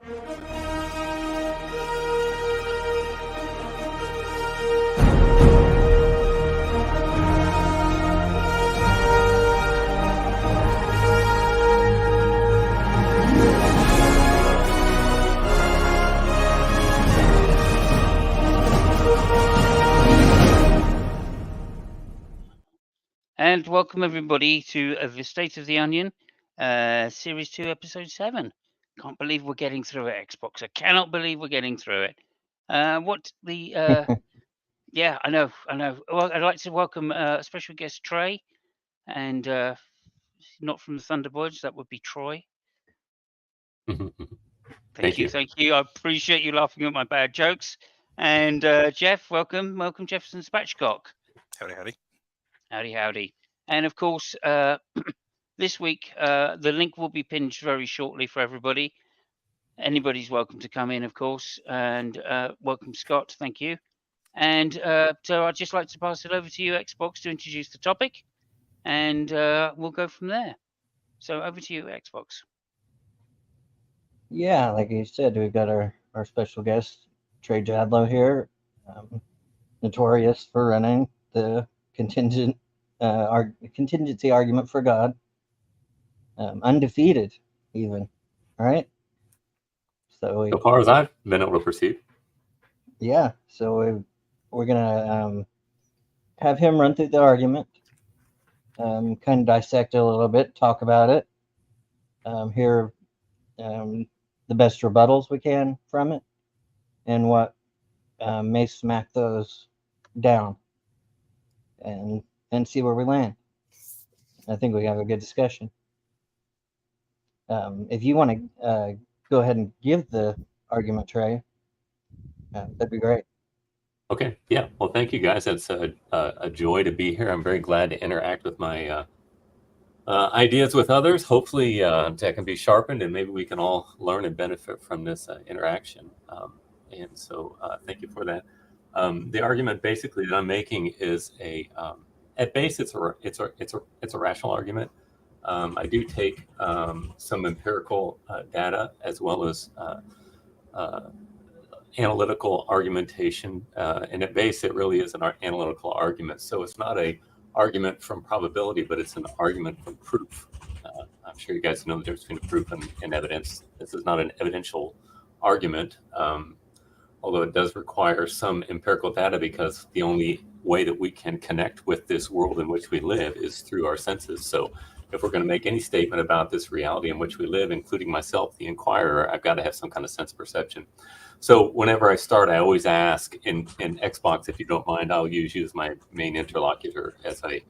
And welcome everybody to The State of the Onion, Series 2, Episode 7. Can't believe we're getting through it, Xbox. I cannot believe we're getting through it. Yeah, I know. Well, I'd like to welcome special guest Trey, and not from the Thunderbirds, that would be Troy. Thank you. I appreciate you laughing at my bad jokes. And Jeff, welcome. Welcome, Jefferson Spatchcock. Howdy. And of course, this week, the link will be pinned very shortly for everybody. Anybody's welcome to come in, of course. And welcome, Scott. Thank you. And so I'd just like to pass it over to you, Xbox, to introduce the topic. And we'll go from there. So over to you, Xbox. Yeah, like you said, we've got our special guest, Trey Jadlow here, notorious for running the contingency argument for God, undefeated even, right? So far as I've been able to perceive. Yeah, so we're gonna have him run through the argument, kind of dissect it a little bit, talk about it, hear the best rebuttals we can from it, and what may smack those down, and see where we land. I think we have a good discussion. If you want to go ahead and give the argument, Trey, that'd be great. Okay, yeah. Well, thank you guys. It's a joy to be here. I'm very glad to interact with my ideas with others. Hopefully that can be sharpened and maybe we can all learn and benefit from this interaction. And so thank you for that. The argument basically that I'm making is at base, it's a rational argument. I do take some empirical data as well as analytical argumentation, and at base it really is an analytical argument. So it's not a argument from probability, but it's an argument from proof. I'm sure you guys know the difference between proof and evidence. This is not an evidential argument, although it does require some empirical data, because the only way that we can connect with this world in which we live is through our senses. So if we're going to make any statement about this reality in which we live, including myself, the inquirer, I've got to have some kind of sense perception. So whenever I start, I always ask in Xbox, if you don't mind, I'll use you as my main interlocutor as I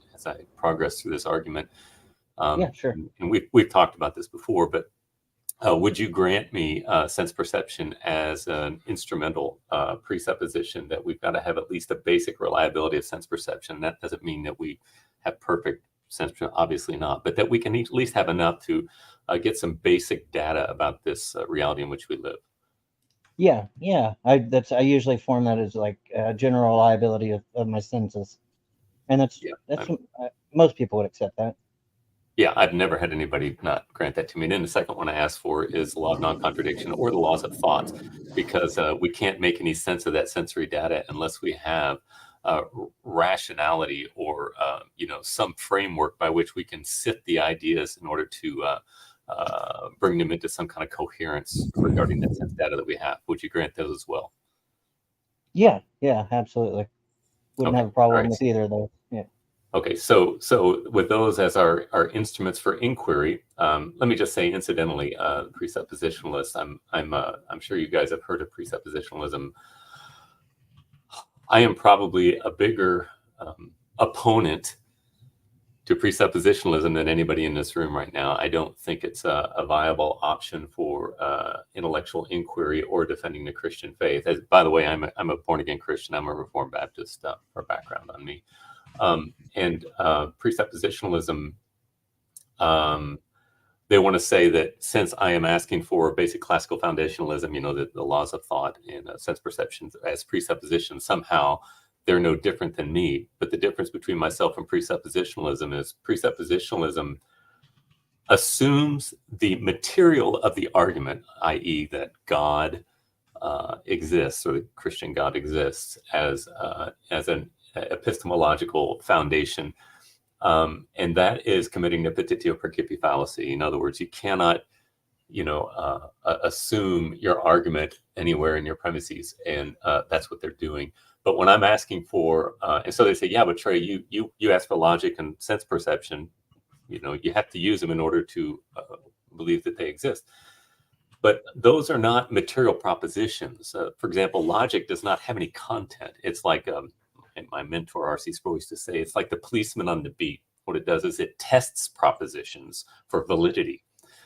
progress through this argument. Yeah, sure. And we've talked about this before, but would you grant me sense perception as an instrumental presupposition that we've got to have at least a basic reliability of sense perception? That doesn't mean that we have perfect sense perception, obviously not, but that we can at least have enough to get some basic data about this reality in which we live. Yeah. I usually form that as like general reliability of my senses, and that's most people would accept that. Yeah, I've never had anybody not grant that to me. And then the second one I asked for is the law of non-contradiction, or the laws of thought, because we can't make any sense of that sensory data unless we have rationality or some framework by which we can sift the ideas in order to bring them into some kind of coherence regarding that sense data that we have. Would you grant those as well? Yeah, absolutely. Wouldn't have a problem with either of those. Yeah. Okay, so with those as our instruments for inquiry, let me just say incidentally, presuppositionalist. I'm sure you guys have heard of presuppositionalism. I am probably a bigger opponent to presuppositionalism than anybody in this room right now. I don't think it's a viable option for intellectual inquiry or defending the Christian faith. By the way, I'm a born-again Christian. I'm a Reformed Baptist for background on me. And presuppositionalism, they want to say that since I am asking for basic classical foundationalism, the laws of thought and sense perceptions as presuppositions, somehow they're no different than me. But the difference between myself and presuppositionalism is presuppositionalism assumes the material of the argument, i.e. that God exists, or the Christian God exists, as an epistemological foundation. And that is committing the petitio principii fallacy. In other words, you cannot, assume your argument anywhere in your premises, and that's what they're doing. But when I'm asking for, and so they say, yeah, but Trey, you ask for logic and sense perception. You have to use them in order to believe that they exist. But those are not material propositions. For example, logic does not have any content. It's like, and my mentor, R.C. Sproul, used to say, it's like the policeman on the beat. What it does is it tests propositions for validity.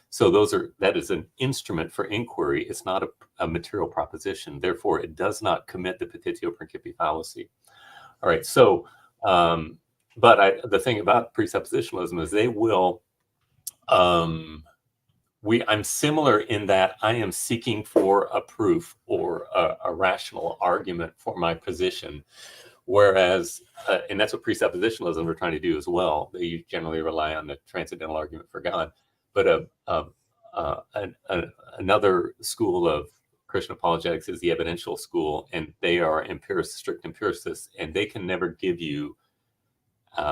So that is an instrument for inquiry. It's not a material proposition. Therefore, it does not commit the petitio principii fallacy. All right. So, the thing about presuppositionalism is they will, I'm similar in that I am seeking for a proof or a rational argument for my position. Whereas, and that's what presuppositionalism are trying to do as well. They generally rely on the transcendental argument for God. But another school of Christian apologetics is the evidential school, and they are strict empiricists, and they can never give you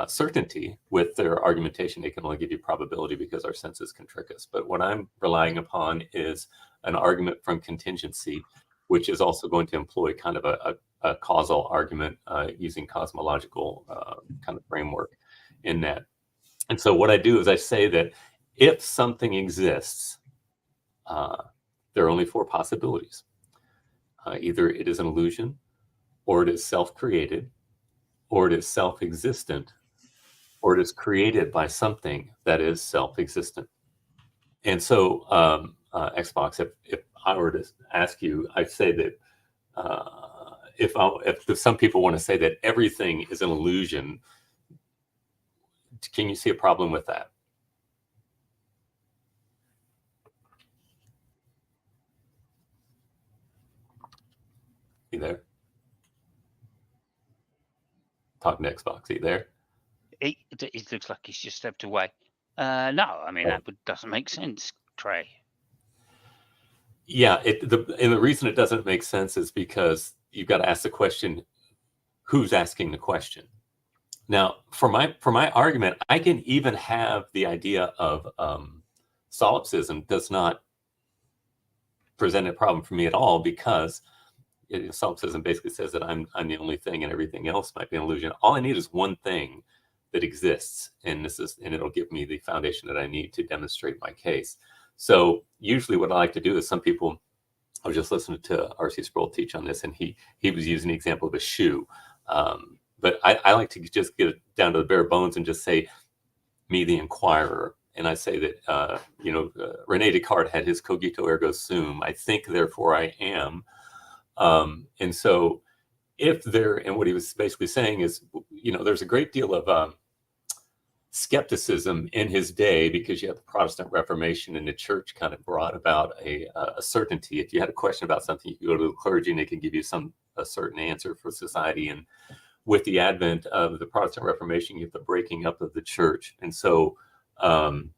certainty with their argumentation. They can only give you probability because our senses can trick us. But what I'm relying upon is an argument from contingency, which is also going to employ kind of a causal argument using cosmological kind of framework in that. And so what I do is I say that if something exists, there are only four possibilities. Either it is an illusion, or it is self-created, or it is self-existent, or it is created by something that is self-existent. And so, Xbox, if I were to ask you, I'd say that if some people want to say that everything is an illusion, can you see a problem with that? You there? Talking to Xbox, are you there? It looks like he's just stepped away. No, I mean, that doesn't make sense, Trey. Yeah, and the reason it doesn't make sense is because you've got to ask the question, who's asking the question? Now, for my argument, I can even have the idea of solipsism does not present a problem for me at all, because solipsism basically says that I'm the only thing and everything else might be an illusion. All I need is one thing that exists, and it'll give me the foundation that I need to demonstrate my case. So usually what I like to do is, I was just listening to R.C. Sproul teach on this, and he was using the example of a shoe. But I like to just get it down to the bare bones and just say, me, the inquirer. And I say that, Rene Descartes had his cogito ergo sum. I think, therefore I am. And so and what he was basically saying is, there's a great deal of skepticism in his day, because you have the Protestant Reformation, and the church kind of brought about a certainty. If you had a question about something, you could go to the clergy and they could give you a certain answer for society. And with the advent of the Protestant Reformation, you have the breaking up of the church. And so and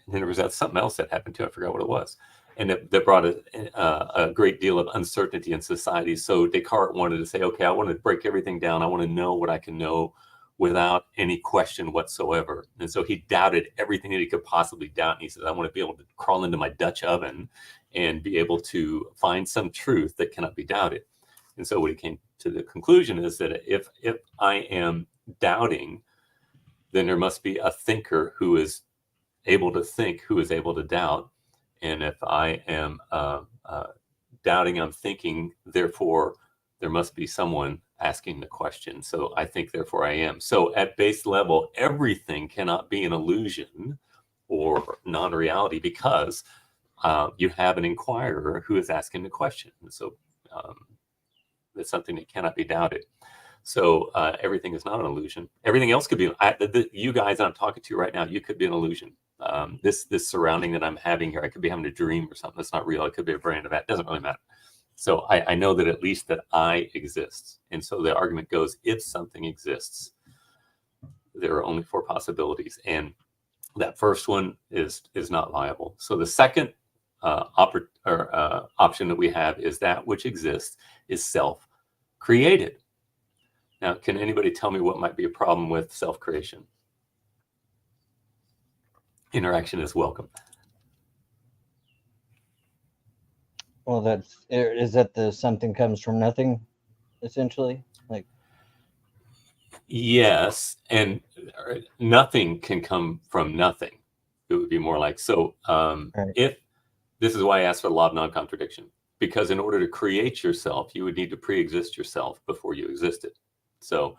then there was something else that happened too. I forgot what it was. And that brought a great deal of uncertainty in society. So Descartes wanted to say, okay, I want to break everything down. I want to know what I can know without any question whatsoever. And so he doubted everything that he could possibly doubt. And he said, I want to be able to crawl into my Dutch oven and be able to find some truth that cannot be doubted. And so what he came to the conclusion is that if I am doubting, then there must be a thinker who is able to think, who is able to doubt. And if I am doubting, I'm thinking, therefore there must be someone asking the question. So I think, therefore I am. So at base level, everything cannot be an illusion or non-reality, because you have an inquirer who is asking the question. And so that's something that cannot be doubted. So everything is not an illusion. Everything else could be. You guys I'm talking to right now, you could be an illusion. This surrounding that I'm having here, I could be having a dream or something that's not real. It could be a brand of that. It doesn't really matter. So I know that at least that I exist. And so the argument goes, if something exists, there are only 4 possibilities, and that first one is not viable. So the second option that we have is that which exists is self-created. Now, can anybody tell me what might be a problem with self-creation? Interaction is welcome. Well, is that the something comes from nothing, essentially? Like, yes, and nothing can come from nothing. It would be more like, so right. if this is why I asked for the law of non-contradiction, because in order to create yourself, you would need to pre-exist yourself before you existed. So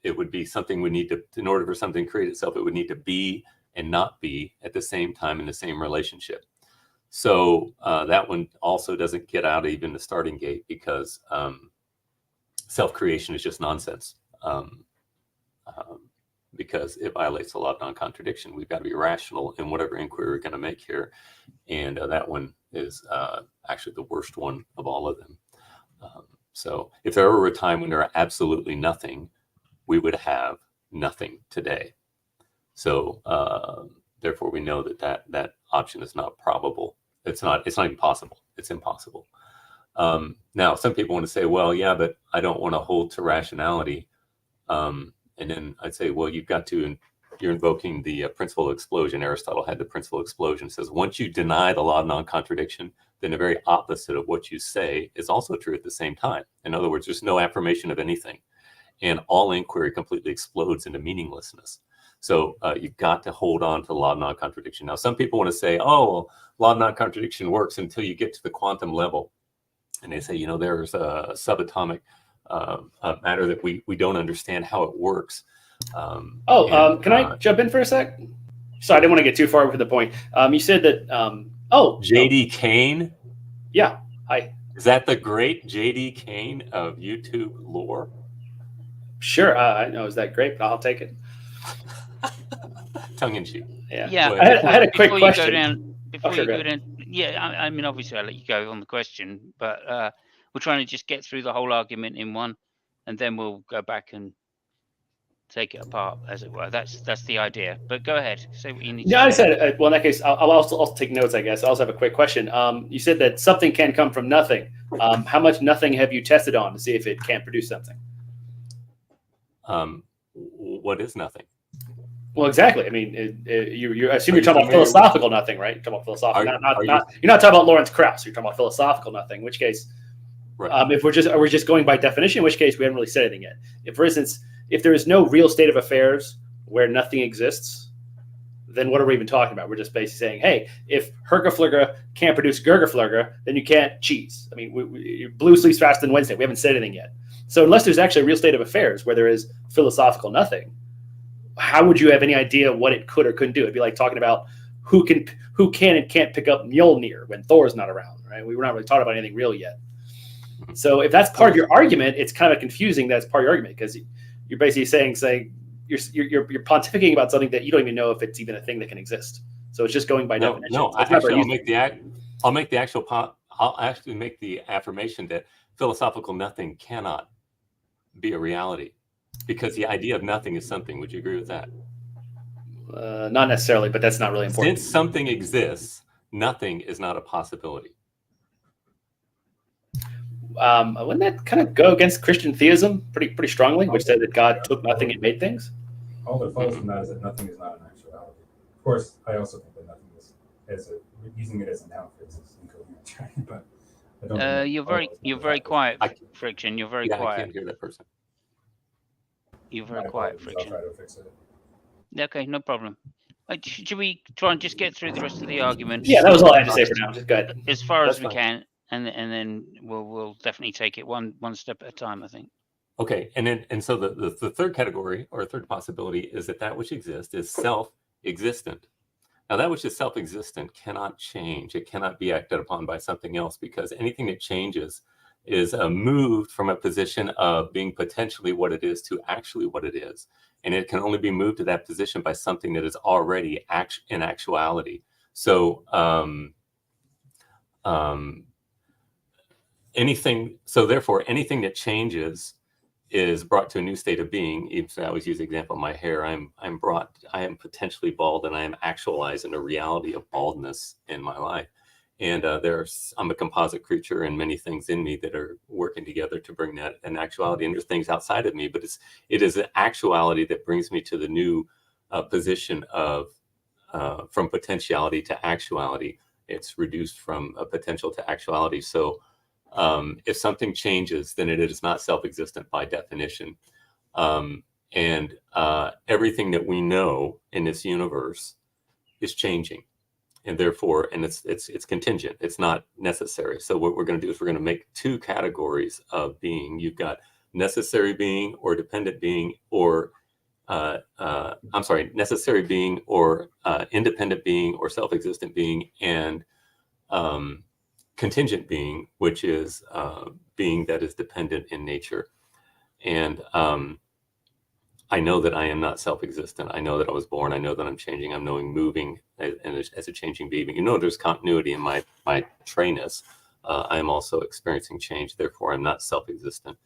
it would be something we need to, in order for something to create itself, it would need to be and not be at the same time in the same relationship. So that one also doesn't get out even the starting gate, because self-creation is just nonsense, because it violates the law of non-contradiction. We've got to be rational in whatever inquiry we're going to make here. And that one is actually the worst one of all of them. So if there were a time when there are absolutely nothing, we would have nothing today. So therefore, we know that option is not probable. It's not even possible. It's impossible. Now, some people want to say, well, yeah, but I don't want to hold to rationality. And then I'd say, well, you've got to, you're invoking the principle of explosion. Aristotle had the principle of explosion. It says, once you deny the law of non-contradiction, then the very opposite of what you say is also true at the same time. In other words, there's no affirmation of anything. And all inquiry completely explodes into meaninglessness. So you've got to hold on to the law of non-contradiction. Now, some people want to say, oh, well, law of non-contradiction works until you get to the quantum level. And they say, you know, there's a subatomic matter that we don't understand how it works. Can I jump in for a sec? Sorry, I didn't want to get too far over the point. You said that, J.D. Kane? Yeah, hi. Is that the great J.D. Kane of YouTube lore? Sure, I know. Is that great? But I'll take it. Tongue in cheek. Yeah. I had a quick question. Before you go down, I mean, obviously, I'll let you go on the question, but we're trying to just get through the whole argument in one, and then we'll go back and take it apart, as it were. That's the idea. But go ahead. Say what you need to say. I said, well, in that case, I'll also take notes, I guess. I also have a quick question. You said that something can come from nothing. How much nothing have you tested on to see if it can't produce something? What is nothing? Well, exactly. I mean, I assume you're talking about philosophical nothing, right? You're talking about philosophical. You're not talking about Lawrence Krauss. You're talking about philosophical nothing. In which case, right. If we're just going by definition, in which case we haven't really said anything yet. If, for instance, if there is no real state of affairs where nothing exists, then what are we even talking about? We're just basically saying, hey, if Hergeflugger can't produce Gurgeflugger, then you can't cheese. I mean, blue sleeps faster than Wednesday. We haven't said anything yet. So unless there's actually a real state of affairs where there is philosophical nothing, how would you have any idea what it could or couldn't do? It'd be like talking about who can and can't pick up Mjolnir when Thor's not around, right? We were not really talking about anything real yet. So if that's part of your argument, it's kind of confusing. That's part of your argument, because you're basically saying you're pontificating about something that you don't even know if it's even a thing that can exist. So it's just going by definition. No, I'll actually make the affirmation that philosophical nothing cannot be a reality, because the idea of nothing is something. Would you agree with that? Not necessarily, but that's not really important. Since something exists, nothing is not a possibility. Wouldn't that kind of go against Christian theism pretty strongly, which said that God took nothing and made things? All that follows from that is that nothing is not an actuality. Of course, I also think that nothing is using it as a noun phrase is incoherent, right? But I don't you're very quiet, Friction. You're very quiet. I can't hear that person. You're very quiet, Friction. I'll try to fix it. Okay, no problem. Should we try and just get through the rest of the argument? Yeah, that was all I had to say for now. Just go ahead. As far as we can, and then we'll definitely take it one step at a time, I think. Okay, and so the third category, or third possibility, is that which exists is self-existent. Now, that which is self-existent cannot change. It cannot be acted upon by something else, because anything that changes is moved from a position of being potentially what it is to actually what it is. And it can only be moved to that position by something that is already in actuality. So therefore, anything that changes is brought to a new state of being. Even I always use the example of my hair. I am potentially bald, and I am actualized in a reality of baldness in my life. And I'm a composite creature, and many things in me that are working together to bring that an actuality. And there's things outside of me, but it is an actuality that brings me to the new position of from potentiality to actuality. It's reduced from a potential to actuality. So if something changes, then it is not self-existent by definition. And everything that we know in this universe is changing. And therefore, and it's contingent. It's not necessary. So what we're going to do is we're going to make two categories of being. You've got necessary being or dependent being, or necessary being or independent being or self-existent being, and contingent being, which is being that is dependent in nature. And I know that I am not self-existent. I know that I was born. I know that I'm changing. I'm knowing moving as a changing being. You know, there's continuity in my trayness. I am also experiencing change. Therefore, I'm not self-existent.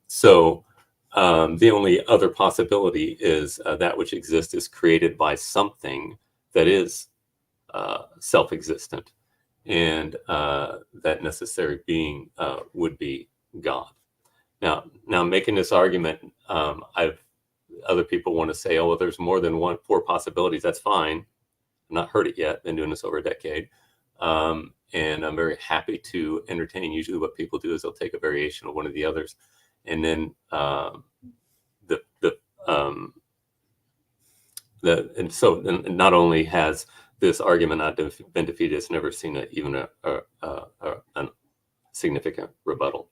So the only other possibility is that which exists is created by something that is self-existent. And that necessary being would be God. Now making this argument, other people want to say, oh, well, there's more than four possibilities. That's fine. I've not heard it yet. Been doing this over a decade. And I'm very happy to entertain. Usually what people do is they'll take a variation of one of the others. And then so not only has this argument not been defeated, it's never seen even a significant rebuttal.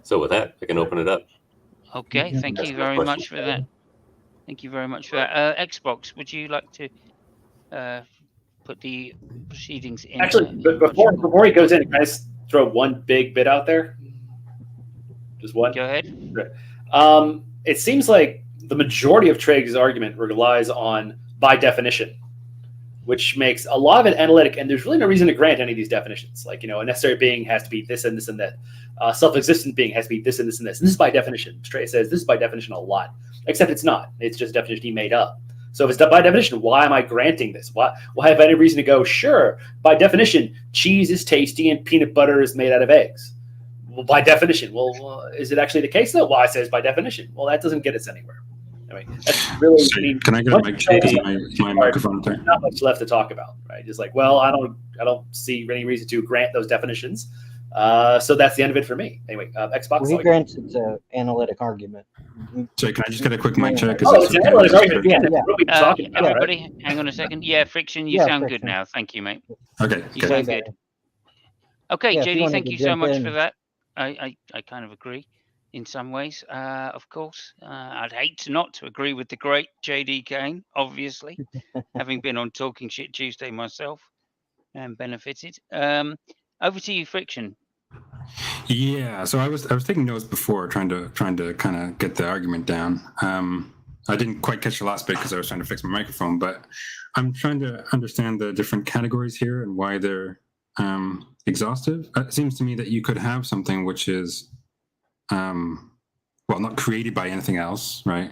So with that, I can open it up. Okay, thank you very much for that. Thank you very much for that. Xbox, would you like to put the proceedings in? Actually, before he goes in, can I just throw one big bit out there? Just one? Go ahead. It seems like the majority of Traeger's argument relies on by definition, which makes a lot of it analytic, and there's really no reason to grant any of these definitions. Like, a necessary being has to be this and this and that. Self-existent being has to be this and this and this. And this is by definition. Trey says this is by definition a lot, except it's not. It's just a definition he made up. So if it's by definition, why am I granting this? Why have I any reason to go, sure, by definition, cheese is tasty and peanut butter is made out of eggs? Well, by definition. Well, is it actually the case, though? Well, it says by definition. Well, that doesn't get us anywhere. I mean, that's really. Can I get a mic check? My microphone there? Not much left to talk about, right? Just like, well, I don't see any reason to grant those definitions. So that's the end of it for me. Anyway, Xbox. Well, he grants it's an analytic argument. So can I just get a quick mic check? Oh, it's an analytic argument. Yeah. What are we talking about, everybody, right? hang on a second. Yeah, Friction, you sound good now. Thank you, mate. Okay. You sound good. Okay, Yeah, JD, thank you so much for that. I kind of agree in some ways, of course. I'd hate not to agree with the great JD Kane, obviously, having been on Talking Shit Tuesday myself and benefited. Over to you, Friction. Yeah, so I was taking notes before, trying to kind of get the argument down. I didn't quite catch the last bit because I was trying to fix my microphone, but I'm trying to understand the different categories here and why they're exhaustive. It seems to me that you could have something which is not created by anything else, right?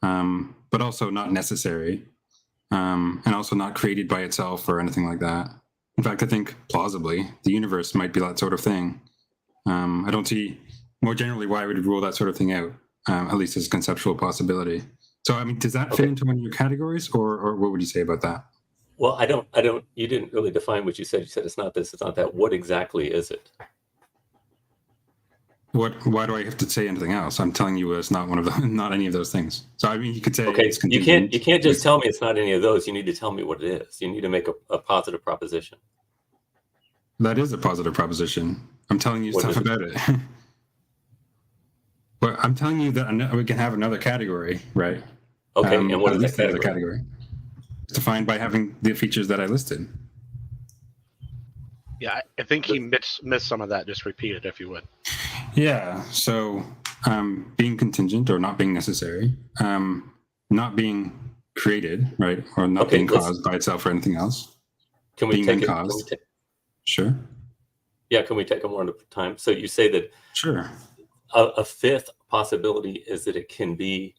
But also not necessary, and also not created by itself or anything like that. In fact, I think plausibly the universe might be that sort of thing. I don't see more generally why I would rule that sort of thing out, at least as a conceptual possibility. So, I mean, does that fit into one of your categories, or what would you say about that? Well, I don't, you didn't really define what you said. You said it's not this, it's not that. What exactly is it? Why do I have to say anything else? I'm telling you it's not one of them, not any of those things. So I mean, you could say it's contingent. You can't just tell me it's not any of those. You need to tell me what it is. You need to make a positive proposition. That is a positive proposition. I'm telling you stuff about it. But I'm telling you that we can have another category, right? Okay, and what is that category? It's defined by having the features that I listed. Yeah, I think he missed some of that. Just repeat it if you would. Yeah, so being contingent or not being necessary, not being created, right, or not being caused by itself or anything else. Can we take it? Sure. Yeah, can we take them one at a time? So you say that sure. A fifth possibility is that it can be,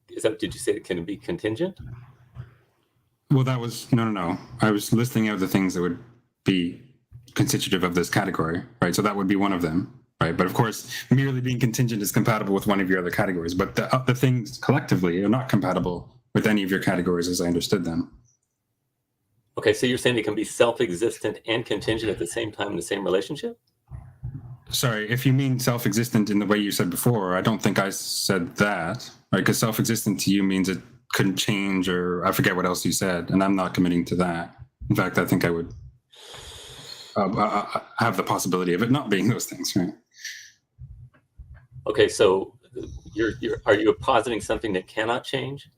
did you say it can be contingent? Well, that was, no. I was listing out the things that would be constitutive of this category, right? So that would be one of them, right? But of course, merely being contingent is compatible with one of your other categories, but the things collectively are not compatible with any of your categories as I understood them. Okay, so you're saying it can be self-existent and contingent at the same time in the same relationship? Sorry, if you mean self-existent in the way you said before, I don't think I said that, right? Because self-existent to you means it couldn't change, or I forget what else you said, and I'm not committing to that. In fact, I think I would have the possibility of it not being those things, right? Okay, so are you positing something that cannot change?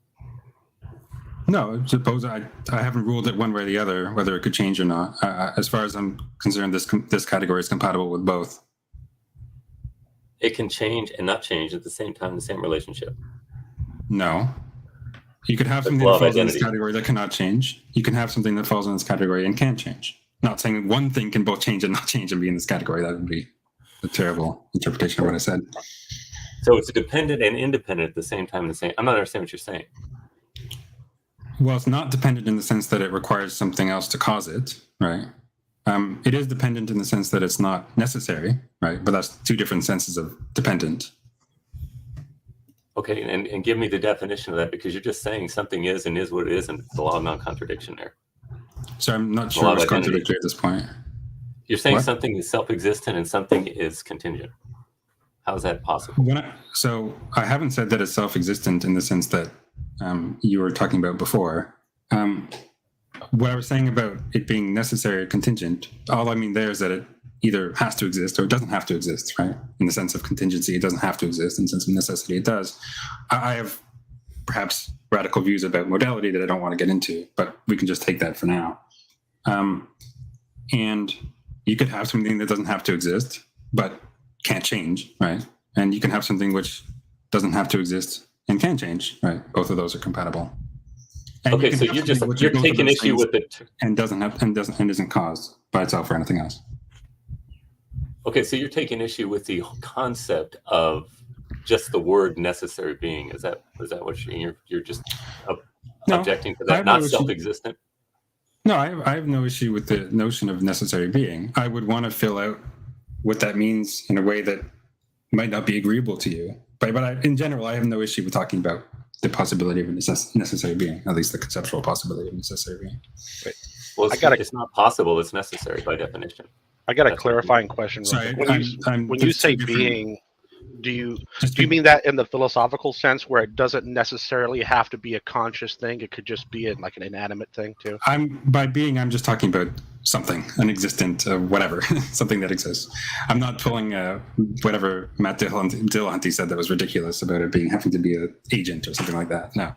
No, suppose I haven't ruled it one way or the other, whether it could change or not. As far as I'm concerned, this category is compatible with both. It can change and not change at the same time in the same relationship. No. You could have something that falls in this category that cannot change. You can have something that falls in this category and can change. Not saying that one thing can both change and not change and be in this category. That would be a terrible interpretation of what I said. So it's dependent and independent at the same time. I'm not understanding what you're saying. Well, it's not dependent in the sense that it requires something else to cause it, right? It is dependent in the sense that it's not necessary, right? But that's two different senses of dependent. Okay, and give me the definition of that, because you're just saying something is and is what it is, and it's a law of non-contradiction there. So I'm not sure it's contradictory at this point. You're saying something is self-existent and something is contingent. How is that possible? So I haven't said that it's self-existent in the sense that you were talking about before. What I was saying about it being necessary or contingent, all I mean there is that it either has to exist or it doesn't have to exist, right? In the sense of contingency, it doesn't have to exist. In the sense of necessity, it does. I have perhaps radical views about modality that I don't want to get into, but we can just take that for now. And you could have something that doesn't have to exist, but can't change, right? And you can have something which doesn't have to exist and can change, right? Both of those are compatible. And okay, so you're taking issue with it and isn't caused by itself or anything else. Okay, so you're taking issue with the concept of just the word necessary being. Is that what you're just objecting to that, not self-existent? No, I have no issue with the notion of necessary being. I would want to fill out what that means in a way that might not be agreeable to you. But in general, I have no issue with talking about the possibility of a necessary being, at least the conceptual possibility of necessary being. Right. Well, it's not possible, it's necessary by definition. I got a clarifying question. Sorry, when you say being, do you mean that in the philosophical sense where it doesn't necessarily have to be a conscious thing? It could just be like an inanimate thing too? By being, I'm just talking about something, an existent, whatever, something that exists. I'm not pulling whatever Matt Dillahunty said that was ridiculous about it having to be an agent or something like that. No,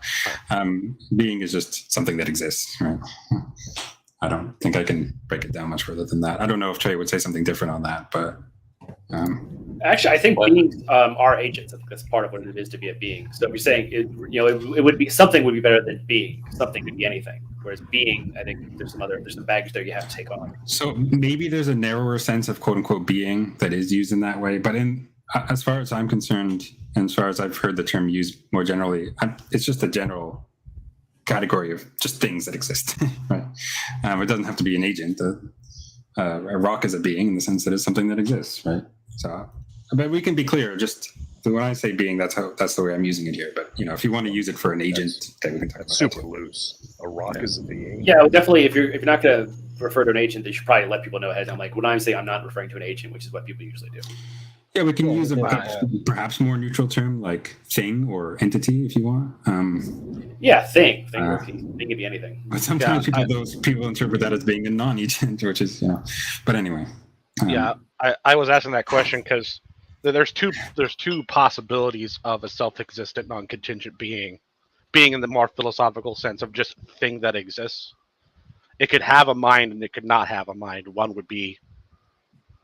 being is just something that exists, right? I don't think I can break it down much further than that. I don't know if Trey would say something different on that, but actually, I think beings are agents. I think that's part of what it is to be a being. So if you're saying it would be something would be better than being. Something could be anything. Whereas being, I think there's some baggage there you have to take on. So maybe there's a narrower sense of quote unquote being that is used in that way. But as far as I'm concerned, and as far as I've heard the term used more generally, it's just a general category of just things that exist, right? It doesn't have to be an agent. A rock is a being in the sense that it's something that exists, right? So, but we can be clear. Just when I say being, that's the way I'm using it here. But if you want to use it for an agent, okay, we can talk about super loose. A rock is a being. Yeah, well, definitely. If you're not going to refer to an agent, you should probably let people know ahead. I'm like, when I'm saying I'm not referring to an agent, which is what people usually do. Yeah, we can use a perhaps more neutral term like thing or entity if you want. Yeah, thing can be anything. But sometimes people interpret that as being a non-agent, which is But anyway. Yeah, I was asking that question because there's two possibilities of a self-existent non-contingent being in the more philosophical sense of just thing that exists. It could have a mind and it could not have a mind. One would be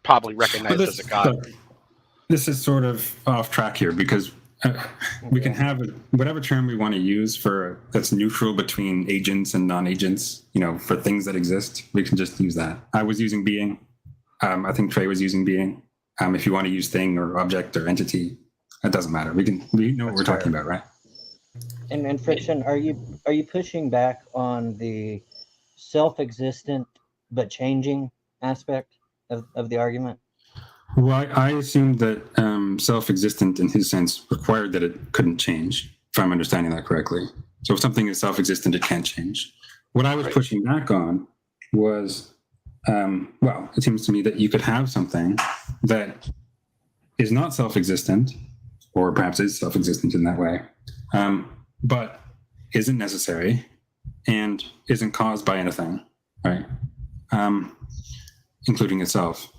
probably recognized as a god. This is sort of off track here because we can have whatever term we want to use that's neutral between agents and non-agents, for things that exist. We can just use that. I was using being. I think Trey was using being. If you want to use thing or object or entity, That doesn't matter. We know what we're talking about, right? And Friction, are you pushing back on the self-existent but changing aspect of the argument? Well, I assumed that self-existent in his sense required that it couldn't change, if I'm understanding that correctly. So if something is self-existent, it can't change. What I was pushing back on was, well, it seems to me that you could have something that is not self-existent, or perhaps is self-existent in that way, but isn't necessary and isn't caused by anything, right? Including itself.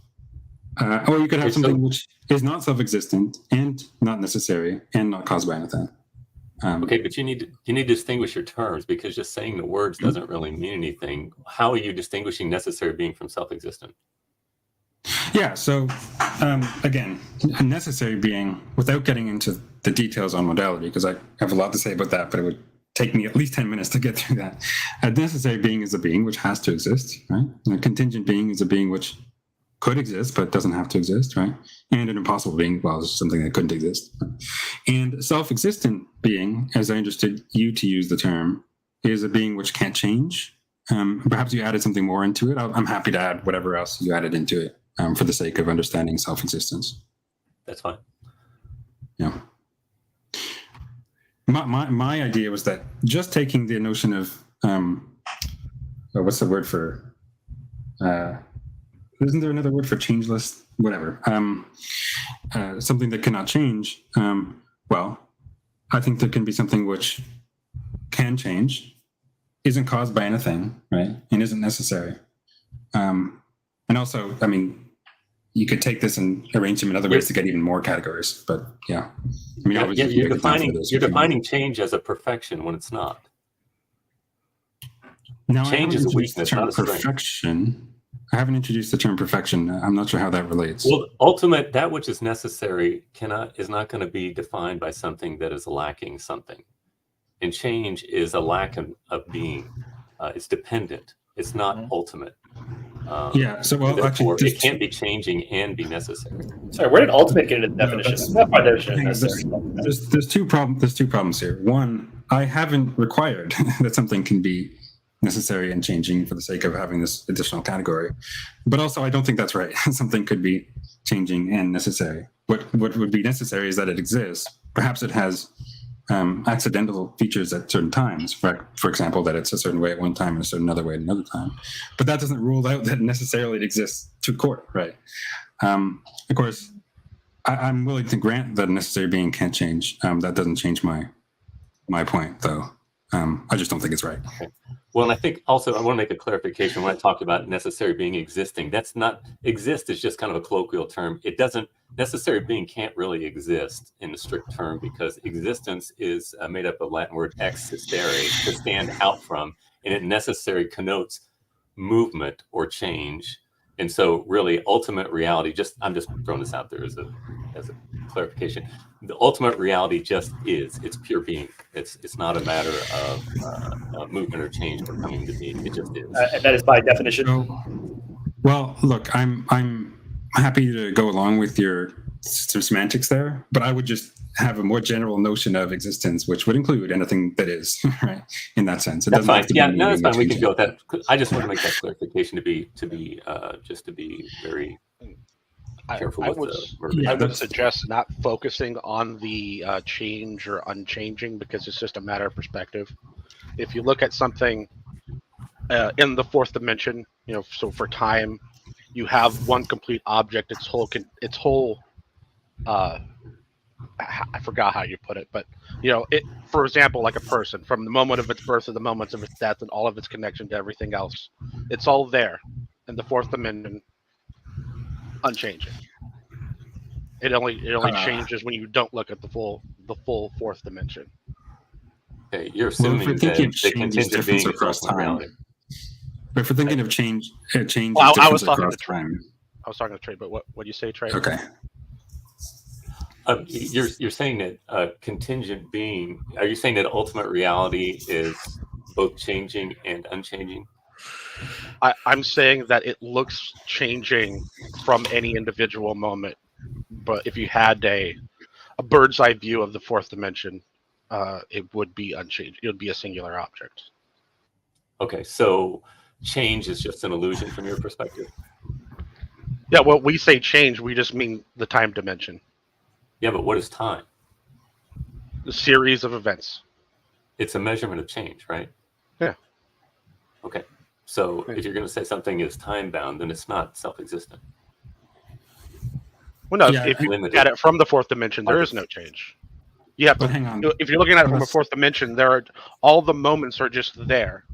Or you could have something which is not self-existent and not necessary and not caused by anything. Okay, but you need to distinguish your terms, because just saying the words doesn't really mean anything. How are you distinguishing necessary being from self-existent? Yeah, so again, a necessary being, without getting into the details on modality, because I have a lot to say about that, but it would take me at least 10 minutes to get through that. A necessary being is a being which has to exist, right? And a contingent being is a being which could exist but doesn't have to exist, right? And an impossible being, well, is something that couldn't exist. And self-existent being, as I understood you to use the term, is a being which can't change. Perhaps you added something more into it. I'm happy to add whatever else you added into it for the sake of understanding self-existence. That's fine. Yeah. My idea was that just taking the notion of what's the word for isn't there another word for changeless? Whatever. Something that cannot change. Well, I think there can be something which can change, isn't caused by anything, right, and isn't necessary. And also, I mean, you could take this and arrange them in other ways to get even more categories. But yeah, I mean, obviously you're defining change as a perfection when it's not. Now, change is a weakness, not a strength. Perfection. I haven't introduced the term perfection. I'm not sure how that relates. Well, that which is necessary is not going to be defined by something that is lacking something. And change is a lack of being. It's dependent. It's not ultimate. Yeah. So, well, actually, it can't be changing and be necessary. Sorry, where did ultimate get into the definition? Not by definition necessary. There's two problems here. One, I haven't required that something can be necessary and changing for the sake of having this additional category, but also I don't think that's right. Something could be changing and necessary. What would be necessary is that it exists. Perhaps it has accidental features at certain times. For example, that it's a certain way at one time and a certain other way at another time. But that doesn't rule out that necessarily it exists to court, right? Of course, I'm willing to grant that a necessary being can't change. That doesn't change my point, though. I just don't think it's right. Okay. Well, and I think also I want to make a clarification when I talked about necessary being existing. That's not exist is just kind of a colloquial term. It doesn't necessary being can't really exist in the strict term, because existence is made up of Latin word existere, to stand out from, and it necessary connotes movement or change. And so really ultimate reality, I'm just throwing this out there as a clarification. The ultimate reality just is. It's pure being. It's not a matter of movement or change or coming to being. It just is. That is by definition. Well, look, I'm happy to go along with your semantics there, but I would just have a more general notion of existence, which would include anything that is, right? In that sense, that's fine. Yeah, no, that's fine. We can go with that. I just want to make that clarification to be very careful I with I would suggest not focusing on the change or unchanging, because it's just a matter of perspective. If you look at something in the fourth dimension, so for time, you have one complete object, its whole I forgot how you put it, but for example, like a person, from the moment of its birth to the moment of its death and all of its connection to everything else, it's all there in the fourth dimension, unchanging. It only changes when you don't look at the full fourth dimension. Okay, you're assuming that the contingent being across time. But if we're thinking of change, well, I was talking to Trey. But what do you say, Trey? Okay. You're saying that contingent being. Are you saying that ultimate reality is both changing and unchanging? I'm saying that it looks changing from any individual moment, but if you had a a bird's eye view of the fourth dimension, it would be unchanged. It would be a singular object. Okay, so change is just an illusion from your perspective. Yeah, well, we say change, we just mean the time dimension. Yeah, but what is time? The series of events. It's a measurement of change, right? Yeah. Okay, so if you're going to say something is time-bound, then it's not self-existent. Well, no, Yeah, if you limited. look at it from the fourth dimension, there is no change. You have But to, hang on. if you're looking at it from the fourth dimension, all the moments are just there.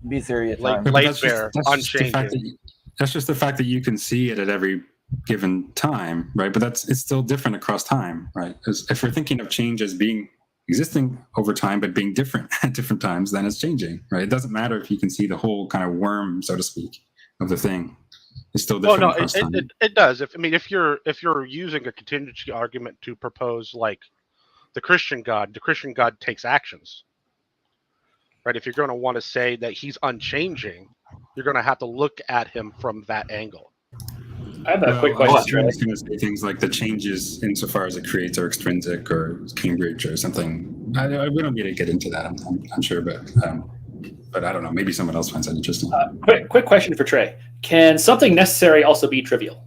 B theory of Like time. But light that's just- bear, that's just the fact unchanging. that's just the fact that you can see it at every given time, right? But it's still different across time, right? Because if we're thinking of change as being existing over time but being different at different times, then it's changing, right? It doesn't matter if you can see the whole kind of worm, so to speak, of the thing. It's still Well, different no, across time. it does. If you're using a contingency argument to propose like the Christian God takes actions, right? If you're going to want to say that he's unchanging, you're going to have to look at him from that angle. I have a quick I was question. just going to say things like the changes insofar as it creates are extrinsic or Cambridge or something. We don't need to get into that. I'm sure, but I don't know. Maybe someone else finds that interesting. Quick question for Trey. Can something necessary also be trivial?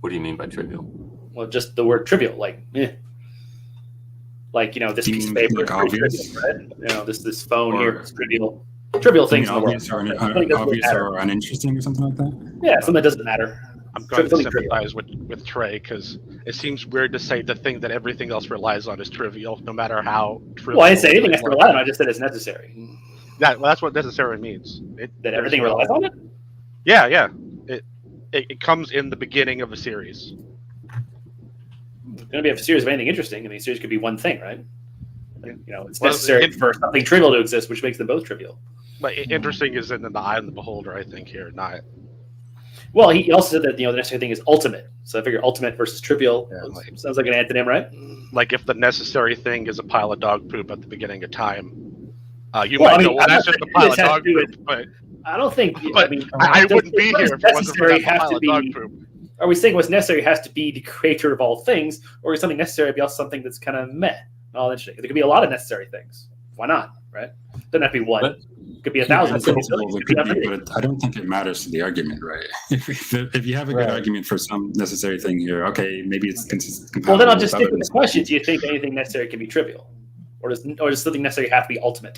What do you mean by trivial? Well, just the word trivial, like this You piece of mean paper like is pretty obvious? trivial, right? This phone Or- here is trivial. Trivial things in the world. Obvious or Something doesn't obvious matter. or uninteresting or something like that? Yeah, something that doesn't matter. I'm going to Something trivial. sympathize with Trey because it seems weird to say the thing that everything else relies on is trivial, no matter how trivial. Well, I didn't say anything it has to was. rely on. I just said it's necessary. That's what necessary means. That everything relies on it. Yeah. It comes in the beginning of a series. It's going to be a series of anything interesting. I mean, a series could be one thing, right? It's Well, necessary for something trivial to exist, which makes them both trivial. But interesting is in the eye of the beholder, I think, here, not. Well, he also said that the necessary thing is ultimate. So I figure ultimate versus trivial sounds like an antonym, right? Like if the necessary thing is a pile of dog poop at the beginning of time, you Well, might I mean, go, well, I'm that's not just a saying pile this of has dog to do with- poop. But I don't think. But I wouldn't be here if it wasn't for that pile of dog poop. Are we saying what's necessary has to be the creator of all things, or is something necessary be also something that's kind of meh? All interesting. There could be a lot of necessary things. Why not? Right? Doesn't have to be one. But- It could be 1,000. In It could be principle, billions, it it could be could be, unlimited. but I don't think it matters to the argument, right? If you have a good Right. argument for some necessary thing here, okay, maybe it's consistent. Well, then I'll just stick with the question: do you think anything necessary can be trivial, or does something necessary have to be ultimate?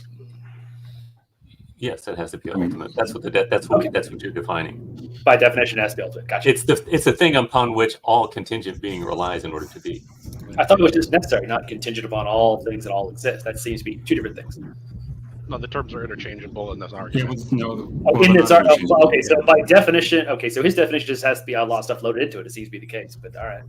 Yes, it has to be I mean- ultimate. That's what you're defining. By definition, it has to be ultimate. Gotcha. It's the thing upon which all contingent being relies in order to be. I thought it was just necessary, not contingent upon all things that all exist. That seems to be two different things. No, the terms are interchangeable in this Yeah, argument. Okay, so by definition, so his definition just has to be a lot of stuff loaded into it. It seems to be the case, but all right.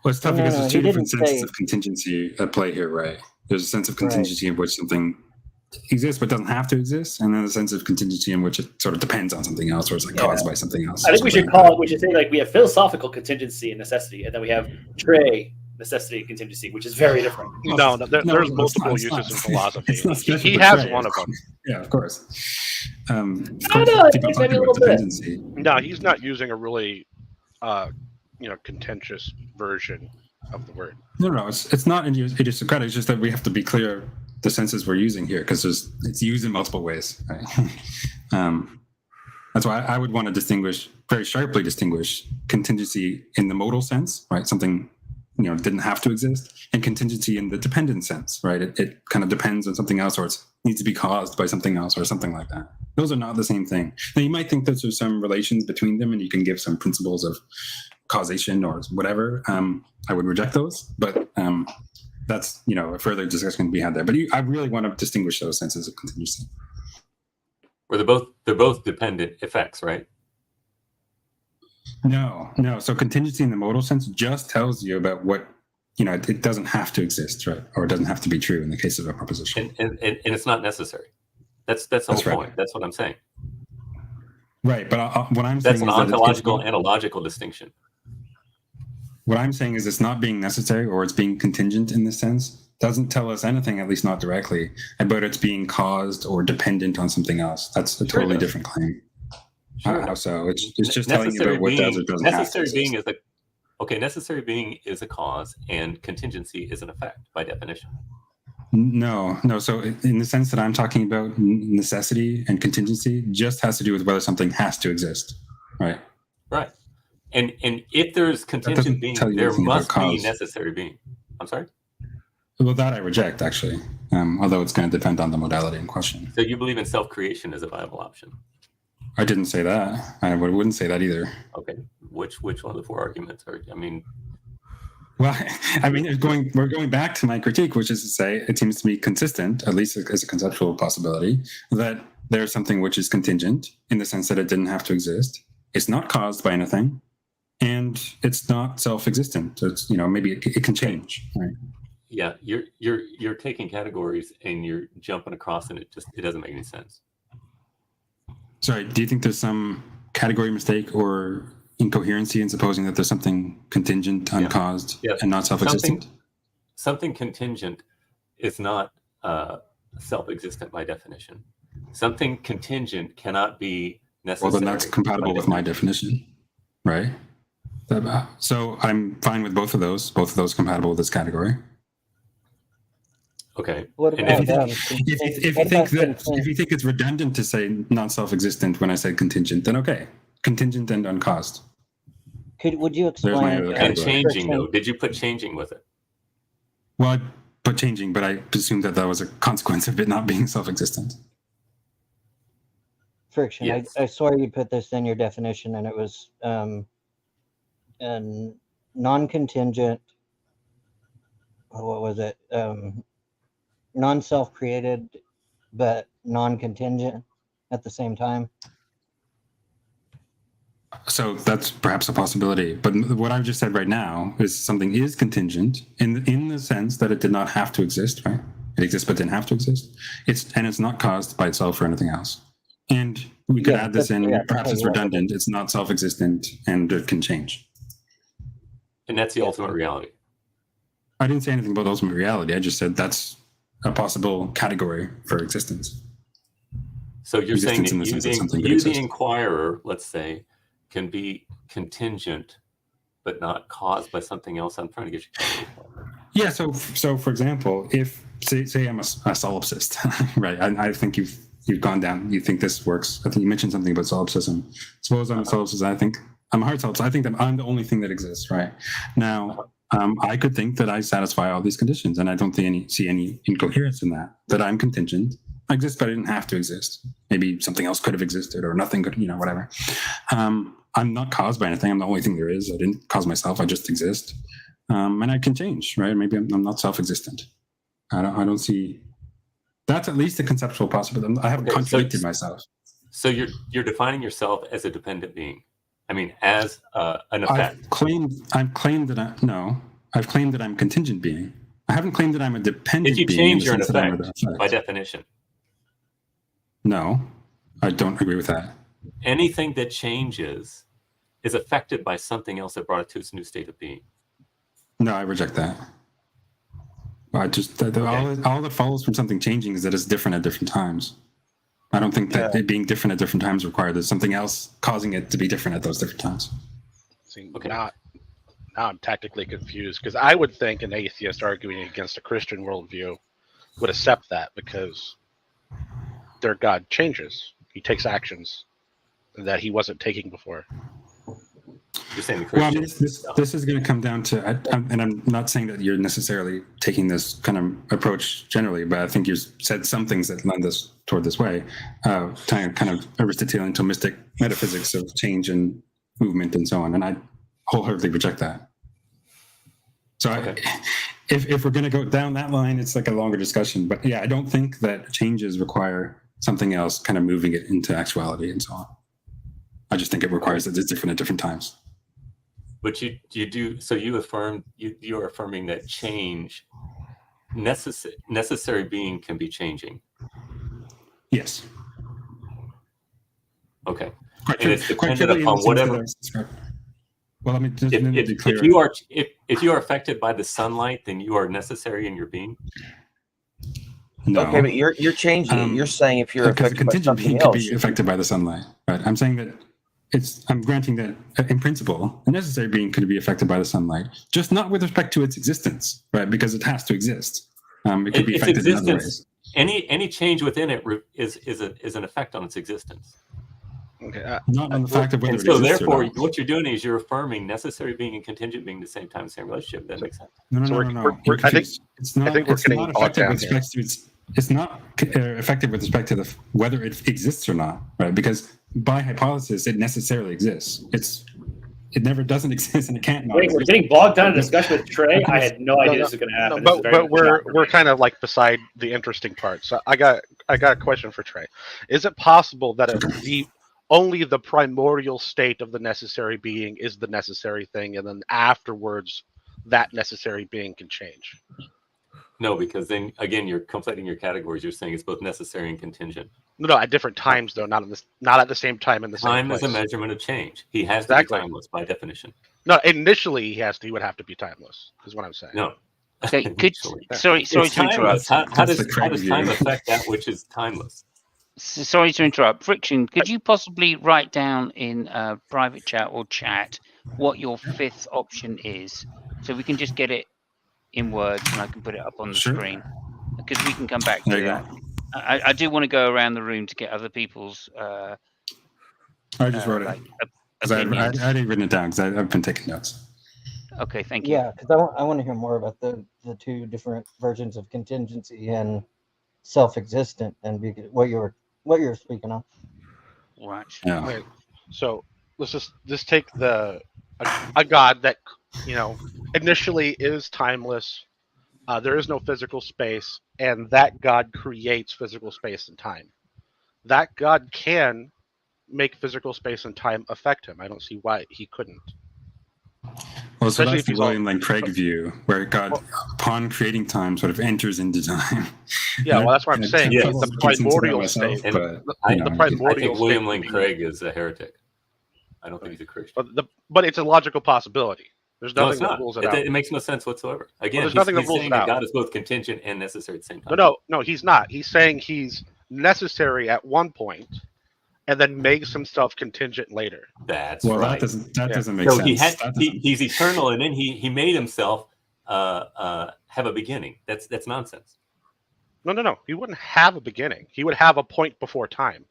Well, it's tough No, because no, there's he two different didn't senses say- of contingency at play here, right? There's a sense of contingency in which something exists but doesn't have to exist, and then a sense of contingency in which it sort of depends on something else or is like caused by something else. I think we should say like we have philosophical contingency and necessity, and then we have Trey necessity and contingency, which is very different. No, there's it's multiple not- uses it's in not- philosophy. it's not special He for has Trey, one of them. Yeah, of course. I don't know, People it's talk maybe a about little bit. dependency. No, he's not using a really, contentious version of the word. No, it's not idiosyncratic. It's just that we have to be clear the senses we're using here because it's used in multiple ways. Right? That's why I would want to very sharply distinguish contingency in the modal sense, right? Something didn't have to exist, and contingency in the dependent sense, right? It kind of depends on something else, or it needs to be caused by something else, or something like that. Those are not the same thing. Now you might think that there's some relations between them, and you can give some principles of causation or whatever. I would reject those, but that's a further discussion to be had there. But I really want to distinguish those senses of contingency. Or they're both dependent effects, right? No. So contingency in the modal sense just tells you about what it doesn't have to exist, right? Or it doesn't have to be true in the case of a proposition. And it's not necessary. That's the whole right. point. That's what I'm saying. Right, but what I'm That's saying an is that ontological, analogical distinction. what I'm saying is it's not being necessary or it's being contingent in this sense doesn't tell us anything, at least not directly, about it's being caused or dependent on something else. That's a totally different claim. How so? It's just telling you about what does or doesn't have to exist. Necessary being is a cause, and contingency is an effect by definition. No. So in the sense that I'm talking about, necessity and contingency just has to do with whether something has to exist, right? Right. And if there's contingent being, there must be necessary being. I'm sorry? Well, that I reject, actually, although it's going to depend on the modality in question. So you believe in self-creation as a viable option? I didn't say that. I wouldn't say that either. Okay. Which one of the four arguments are? Well, we're going back to my critique, which is to say it seems to be consistent, at least as a conceptual possibility, that there's something which is contingent in the sense that it didn't have to exist. It's not caused by anything, and it's not self-existent. So it's, maybe it can change. Right? Yeah, you're taking categories and you're jumping across, and it doesn't make any sense. Sorry, do you think there's some category mistake or incoherency in supposing that there's something contingent, uncaused, and not self-existent? Something contingent is not self-existent by definition. Something contingent cannot be necessary. Well, then that's compatible with my definition, right? So I'm fine with both of those compatible with this category. Okay. If you think it's redundant to say not self-existent when I said contingent, then okay, contingent and uncaused. Would you explain? And changing though, did you put changing with it? Well, I put changing, but I presumed that was a consequence of it not being self-existent. Friction. Yes. I swear you put this in your definition, and it was non-contingent. What was it? Non-self-created, but non-contingent at the same time. So that's perhaps a possibility. But what I've just said right now is something is contingent in the sense that it did not have to exist, right? It exists but didn't have to exist. It's not caused by itself or anything else. And we could add this in, perhaps it's redundant, it's not self-existent, and it can change. And that's the ultimate reality. I didn't say anything about ultimate reality. I just said that's a possible category for existence. So you're saying that you, the inquirer, let's say, can be contingent, but not caused by something else. I'm trying to get you. Yeah. So for example, if say I'm a solipsist, right? I think you've gone down. You think this works. I think you mentioned something about solipsism. Suppose I'm a solipsist. I think I'm a hard solipsist. I think that I'm the only thing that exists, right? Now, I could think that I satisfy all these conditions, and I don't see any incoherence in that. That I'm contingent. I exist, but I didn't have to exist. Maybe something else could have existed, or nothing could, whatever. I'm not caused by anything. I'm the only thing there is. I didn't cause myself. I just exist, and I can change, right? Maybe I'm not self-existent. I don't see. That's at least a conceptual possibility. I haven't contradicted myself. So you're defining yourself as a dependent being. I mean, as an effect. I've claimed that I'm contingent being. I haven't claimed that I'm a dependent being. Did you change your effect by definition? No, I don't agree with that. Anything that changes is affected by something else that brought it to its new state of being. No, I reject that. All that follows from something changing is that it's different at different times. I don't think that it being different at different times requires there's something else causing it to be different at those different times. See, now I'm tactically confused, because I would think an atheist arguing against a Christian worldview would accept that because their God changes. He takes actions that he wasn't taking before. You're saying the Christian. Well, this is going to come down to, and I'm not saying that you're necessarily taking this kind of approach generally, but I think you said some things that lend us toward this way, kind of Aristotelian Thomistic metaphysics of change and movement and so on, and I wholeheartedly reject that. So if we're going to go down that line, it's like a longer discussion, but yeah, I don't think that changes require something else kind of moving it into actuality and so on. I just think it requires that it's different at different times. But you do, so you are affirming that change, necessary being can be changing. Yes. Okay. And it's dependent upon whatever. Well, I mean, if you are affected by the sunlight, then you are necessary in your being. No. Okay, but you're changing it. You're saying if you're because affected by contingent something being else, could be affected by the sunlight. Right. I'm saying that I'm granting that in principle, a necessary being could be affected by the sunlight, just not with respect to its existence, right? Because it has to exist. It could be affected in other ways. Any change within it is an effect on its existence. Okay. Not on the fact of whether and it so exists therefore, or not. what you're doing is you're affirming necessary being and contingent being the same time, same relationship. That makes sense. No. I think it's not. I think we're It's getting not bogged effective down with here. respect to its. It's not effective with respect to whether it exists or not, right? Because by hypothesis, it necessarily exists. It never doesn't exist, and it can't not Wait, exist. we're getting bogged down in a discussion with Trey. I had no idea this was going to happen. No, but we're kind of like beside the interesting part. So I got a question for Trey. Is it possible that only the primordial state of the necessary being is the necessary thing, and then afterwards that necessary being can change? No, because then again, you're conflating your categories. You're saying it's both necessary and contingent. No, at different times though, not at the same time in the same place. Time is a measurement of change. He has to be timeless by definition. No, initially he would have to be timeless. Is what I'm saying. No. Okay, sorry to interrupt. How does time affect that which is timeless? Sorry to interrupt. Friction, could you possibly write down in private chat or chat what your fifth option is, so we can just get it in words and I can put it up on the screen, because we can come back to that. I do want to go around the room to get other people's. I just wrote it. I hadn't written it down because I've been taking notes. Okay, thank you. Yeah, because I want to hear more about the two different versions of contingency and self-existent, and what you were speaking of. Right. Yeah. Okay, so let's just take a god that initially is timeless. There is no physical space, and that god creates physical space and time. That god can make physical space and time affect him. I don't see why he couldn't. Well, so that's the William Lane Craig view, where God, upon creating time, sort of enters into time. Yeah, well, that's what I'm saying. Yeah, the primordial state. I think William Lane Craig is a heretic. I don't think he's a Christian. But it's a logical possibility. There's nothing that rules it out. It makes no sense whatsoever. Again, there's nothing that he's rules saying it out. that God is both contingent and necessary at the same time. No, he's not. He's saying he's necessary at one point, and then makes himself contingent later. That's right. That doesn't make sense. He's eternal, and then he made himself have a beginning. That's nonsense. No. He wouldn't have a beginning. He would have a point before time.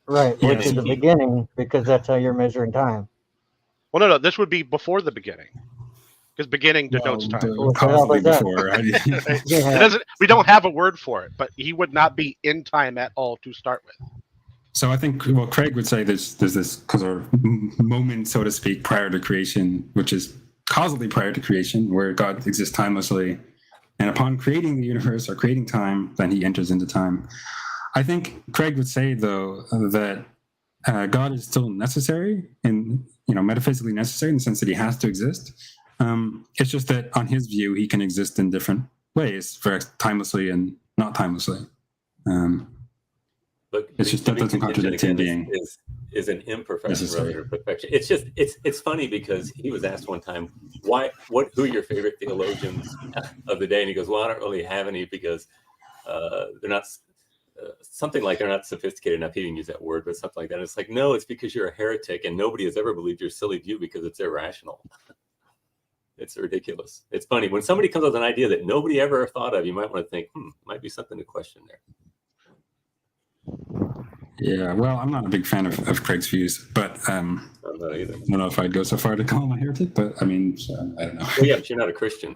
Right, which is the beginning, because that's how you're measuring time. Well, no. This would be before the beginning, because beginning denotes time. Causally before. We don't have a word for it, but he would not be in time at all to start with. So I think Craig would say there's this sort of moment, so to speak, prior to creation, which is causally prior to creation, where God exists timelessly, and upon creating the universe or creating time, then he enters into time. I think Craig would say, though, that God is still necessary and metaphysically necessary in the sense that he has to exist. It's just that on his view, he can exist in different ways, for timelessly and not timelessly. But it's just that doesn't contradict him being is an imperfection rather than perfection. It's funny because he was asked one time, who are your favorite theologians of the day? And he goes, well, I don't really have any because they're not something like they're not sophisticated enough. He didn't use that word, but something like that. And it's like, no, it's because you're a heretic and nobody has ever believed your silly view because it's irrational. It's ridiculous. It's funny when somebody comes up with an idea that nobody ever thought of. You might want to think, might be something to question there. Yeah, well, I'm not a big fan of Craig's views, but I'm not either. I don't know if I'd go so far to call him a heretic, but I mean, I don't know. Well, yeah, but you're not a Christian.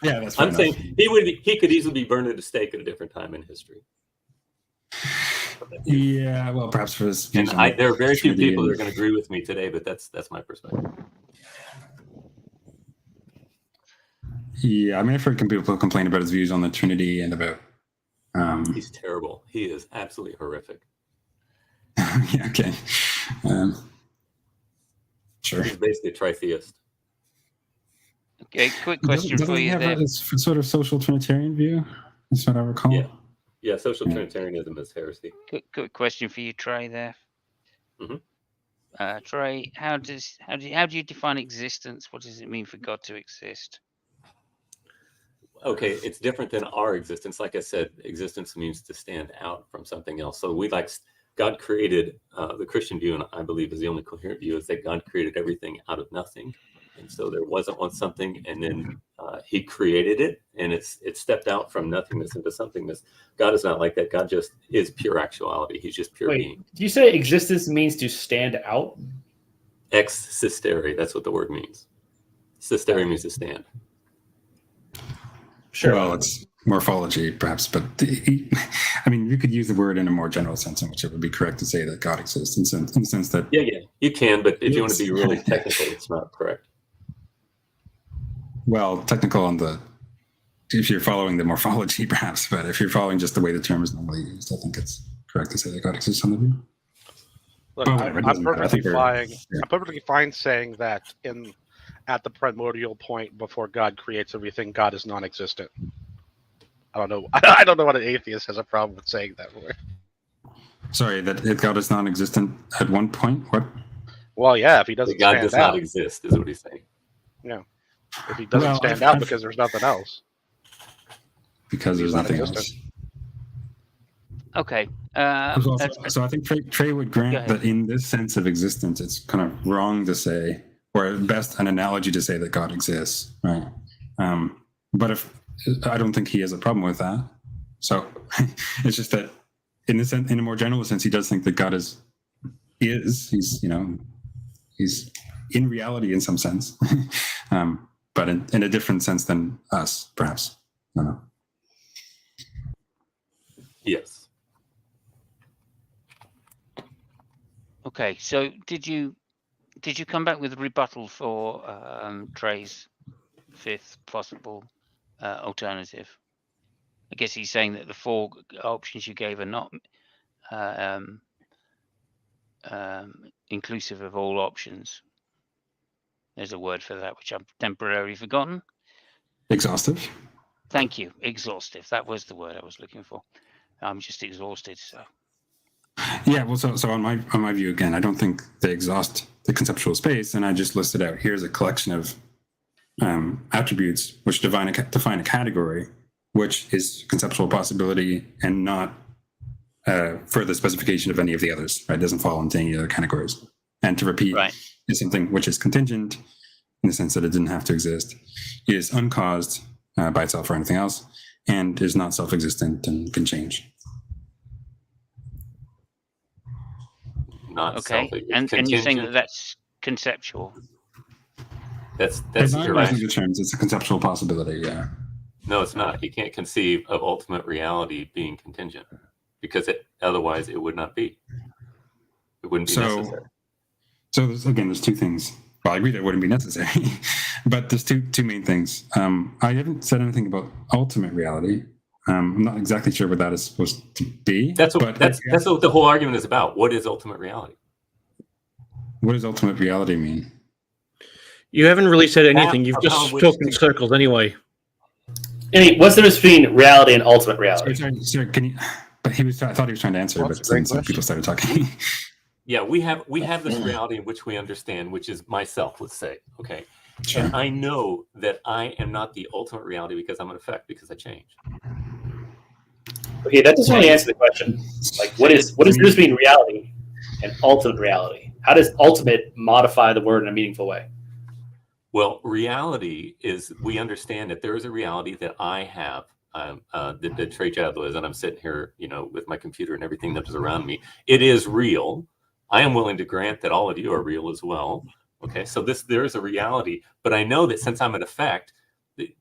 Yeah, that's. I'm saying he could easily be burned at a stake at a different time in history. Yeah, well, perhaps for his. And there are very few people that are going to agree with me today, but that's my perspective. Yeah, I mean, I've heard people complain about his views on the Trinity and about. He's terrible. He is absolutely horrific. Yeah, okay. Sure. He's basically a tritheist. Okay, quick question for you there. Doesn't he have a sort of social Trinitarian view? That's what I recall. Yeah, social Trinitarianism is heresy. Quick question for you, Trey. There. Mm-hmm. Trey, how do you define existence? What does it mean for God to exist? okay, it's different than our existence. Like I said, existence means to stand out from something else. So God created, the Christian view, and I believe is the only coherent view, is that God created everything out of nothing. And so there wasn't once something, and then he created it, and it stepped out from nothingness into somethingness. God is not like that. God just is pure actuality. He's just pure being. Do you say existence means to stand out? Ex sistere, that's what the word means. Sistere means to stand. Sure. Well, it's morphology, perhaps, but I mean, you could use the word in a more general sense in which it would be correct to say that God exists in the sense that... Yeah, you can, but if you want to be really technical, it's not correct. Well, technical if you're following the morphology, perhaps, but if you're following just the way the term is normally used, I think it's correct to say that God exists on the view. Look, I'm perfectly fine saying that at the primordial point before God creates everything, God is non-existent. I don't know. I don't know what an atheist has a problem with saying that word. Sorry, that God is non-existent at one point? What? Well, yeah, if he doesn't God stand does out. not exist, is what he's saying. Yeah. If he doesn't stand out because there's nothing else. Because there's nothing else. Okay. So I think Trey would grant that in this sense of existence, it's kind of wrong to say, or at best an analogy to say that God exists, right? But I don't think he has a problem with that. So it's just that in a more general sense, he does think that God is he's in reality in some sense, but in a different sense than us, perhaps. I don't know. Yes. Okay. So did you come back with a rebuttal for Trey's fifth possible alternative? I guess he's saying that the four options you gave are not inclusive of all options. There's a word for that, which I've temporarily forgotten. Exhaustive. Thank you. Exhaustive. That was the word I was looking for. I'm just exhausted. So. Yeah. Well, so on my view, again, I don't think they exhaust the conceptual space, and I just listed out here's a collection of attributes which define a category, which is conceptual possibility and not further specification of any of the others. Right? It doesn't fall into any other categories. And to repeat, is something which is contingent in the sense that it didn't have to exist, is uncaused by itself or anything else, and is not self-existent and can change. Not okay, and you're saying that that's conceptual. That's right. The terms. It's a conceptual possibility. Yeah. No, it's not. You can't conceive of ultimate reality being contingent because otherwise it would not be. It wouldn't be necessary. So there's two things. Well, I agree that it wouldn't be necessary, but there's two main things. I haven't said anything about ultimate reality. I'm not exactly sure what that is supposed to be. That's what the whole argument is about. What is ultimate reality? What does ultimate reality mean? You haven't really said anything. You've just talked in circles anyway. What's the difference between reality and ultimate reality? Sorry, can you? But I thought he was trying to answer, but then some people started talking. Yeah, we have this reality in which we understand, which is myself, let's say. Okay. Sure. And I know that I am not the ultimate reality because I'm an effect, because I change. Okay, that doesn't really answer the question. Like, what is the difference between reality and ultimate reality? How does ultimate modify the word in a meaningful way? Well, reality is we understand that there is a reality that I have. That Trey Jadlow is, and I'm sitting here, with my computer and everything that is around me. It is real. I am willing to grant that all of you are real as well. Okay, so there is a reality, but I know that since I'm an effect,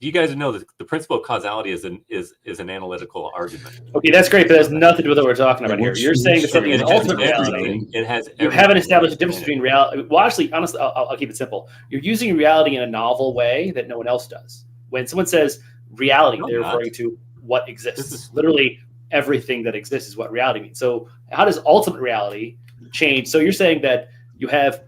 you guys know that the principle of causality is an analytical argument. Okay, that's great, but that's nothing to do with what we're talking about here. You're saying that something is ultimate reality. It has. You haven't established a difference between reality. Well, actually, honestly, I'll keep it simple. You're using reality in a novel way that no one else does. When someone says reality, they're referring to what exists. Literally, everything that exists is what reality means. So, how does ultimate reality change? So, you're saying that you have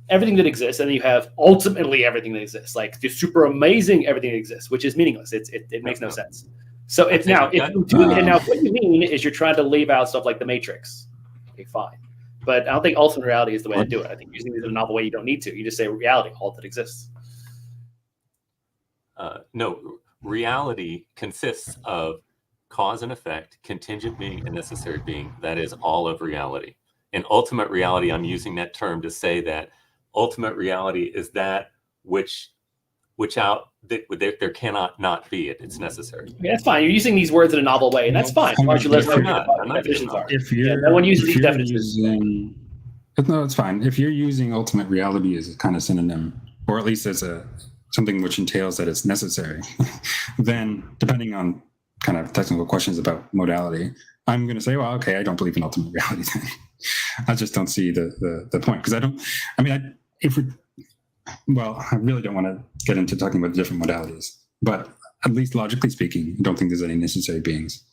everything that exists, and then you have ultimately everything that exists, like the super amazing everything that exists, which is meaningless. It makes no sense. So if what you mean is you're trying to leave out stuff like the Matrix. Okay, fine, but I don't think ultimate reality is the way to do it. I think using these in a novel way, you don't need to. You just say reality, all that exists. No, reality consists of cause and effect, contingent being and necessary being. That is all of reality. And ultimate reality, I'm using that term to say that ultimate reality is that which there cannot not be it. It's necessary. Yeah, that's fine. You're using these words in a novel way, and that's fine. Why don't you let us know what the definitions are? No one uses these definitions. No, it's fine. If you're using ultimate reality as a kind of synonym, or at least as something which entails that it's necessary, then depending on kind of technical questions about modality, I'm going to say, well, okay, I don't believe in ultimate reality then. I just don't see the point, because I really don't want to get into talking about different modalities, but at least logically speaking, I don't think there's any necessary beings.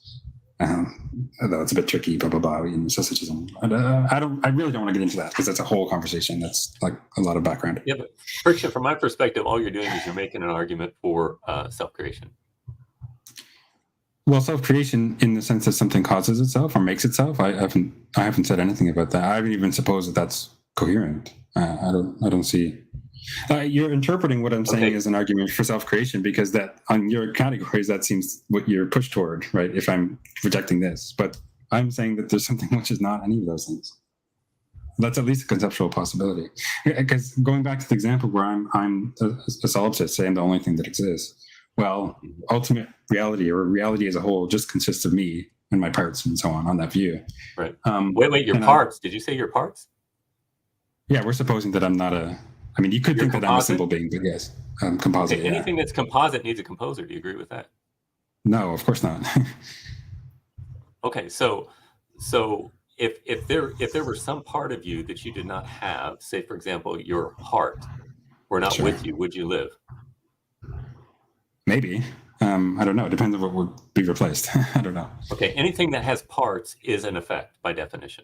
Although it's a bit tricky, blah blah blah, in necessitism. I really don't want to get into that, because that's a whole conversation. That's like a lot of background. Yeah, but Friction, from my perspective, all you're doing is you're making an argument for self-creation. Well, self-creation in the sense that something causes itself or makes itself. I haven't said anything about that. I haven't even supposed that that's coherent. I don't see. You're interpreting what I'm saying as an argument for self-creation, because that on your categories, that seems what you're pushed toward, right? If I'm rejecting this, but I'm saying that there's something which is not any of those things. That's at least a conceptual possibility. Because going back to the example where I'm a solipsist, saying the only thing that exists. Well, ultimate reality, or reality as a whole, just consists of me and my parts and so on that view. Right. Wait, your parts? Did you say your parts? Yeah, we're supposing that I'm not you could think that I'm a simple being, but yes, composite. Okay, anything that's composite needs a composer. Do you agree with that? No, of course not. Okay, so if there were some part of you that you did not have, say for example your heart were not with you, would you live? Maybe. I don't know. It depends on what would be replaced. I don't know. Okay, anything that has parts is an effect by definition.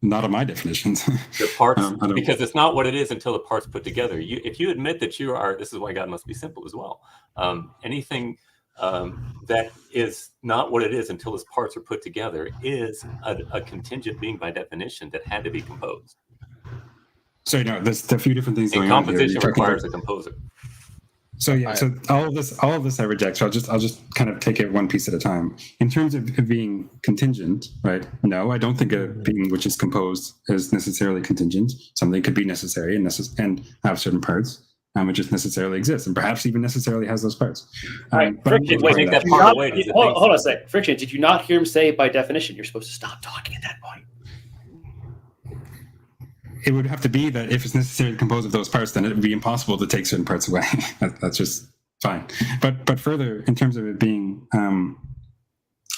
Not on my definitions. The parts, because it's not what it is until the parts put together. If you admit that you are, this is why God must be simple as well. Anything that is not what it is until its parts are put together is a contingent being by definition that had to be composed. So there's a few different things going on here. Composition requires a composer. So so all of this I reject. So I'll just kind of take it one piece at a time. In terms of being contingent, right? No, I don't think a being which is composed is necessarily contingent. Something could be necessary and have certain parts, which just necessarily exists, and perhaps even necessarily has those parts. Friction, hold on a sec. Friction, did you not hear him say by definition you're supposed to stop talking at that point? It would have to be that if it's necessary to compose of those parts, then it would be impossible to take certain parts away. That's just fine. But further, in terms of it being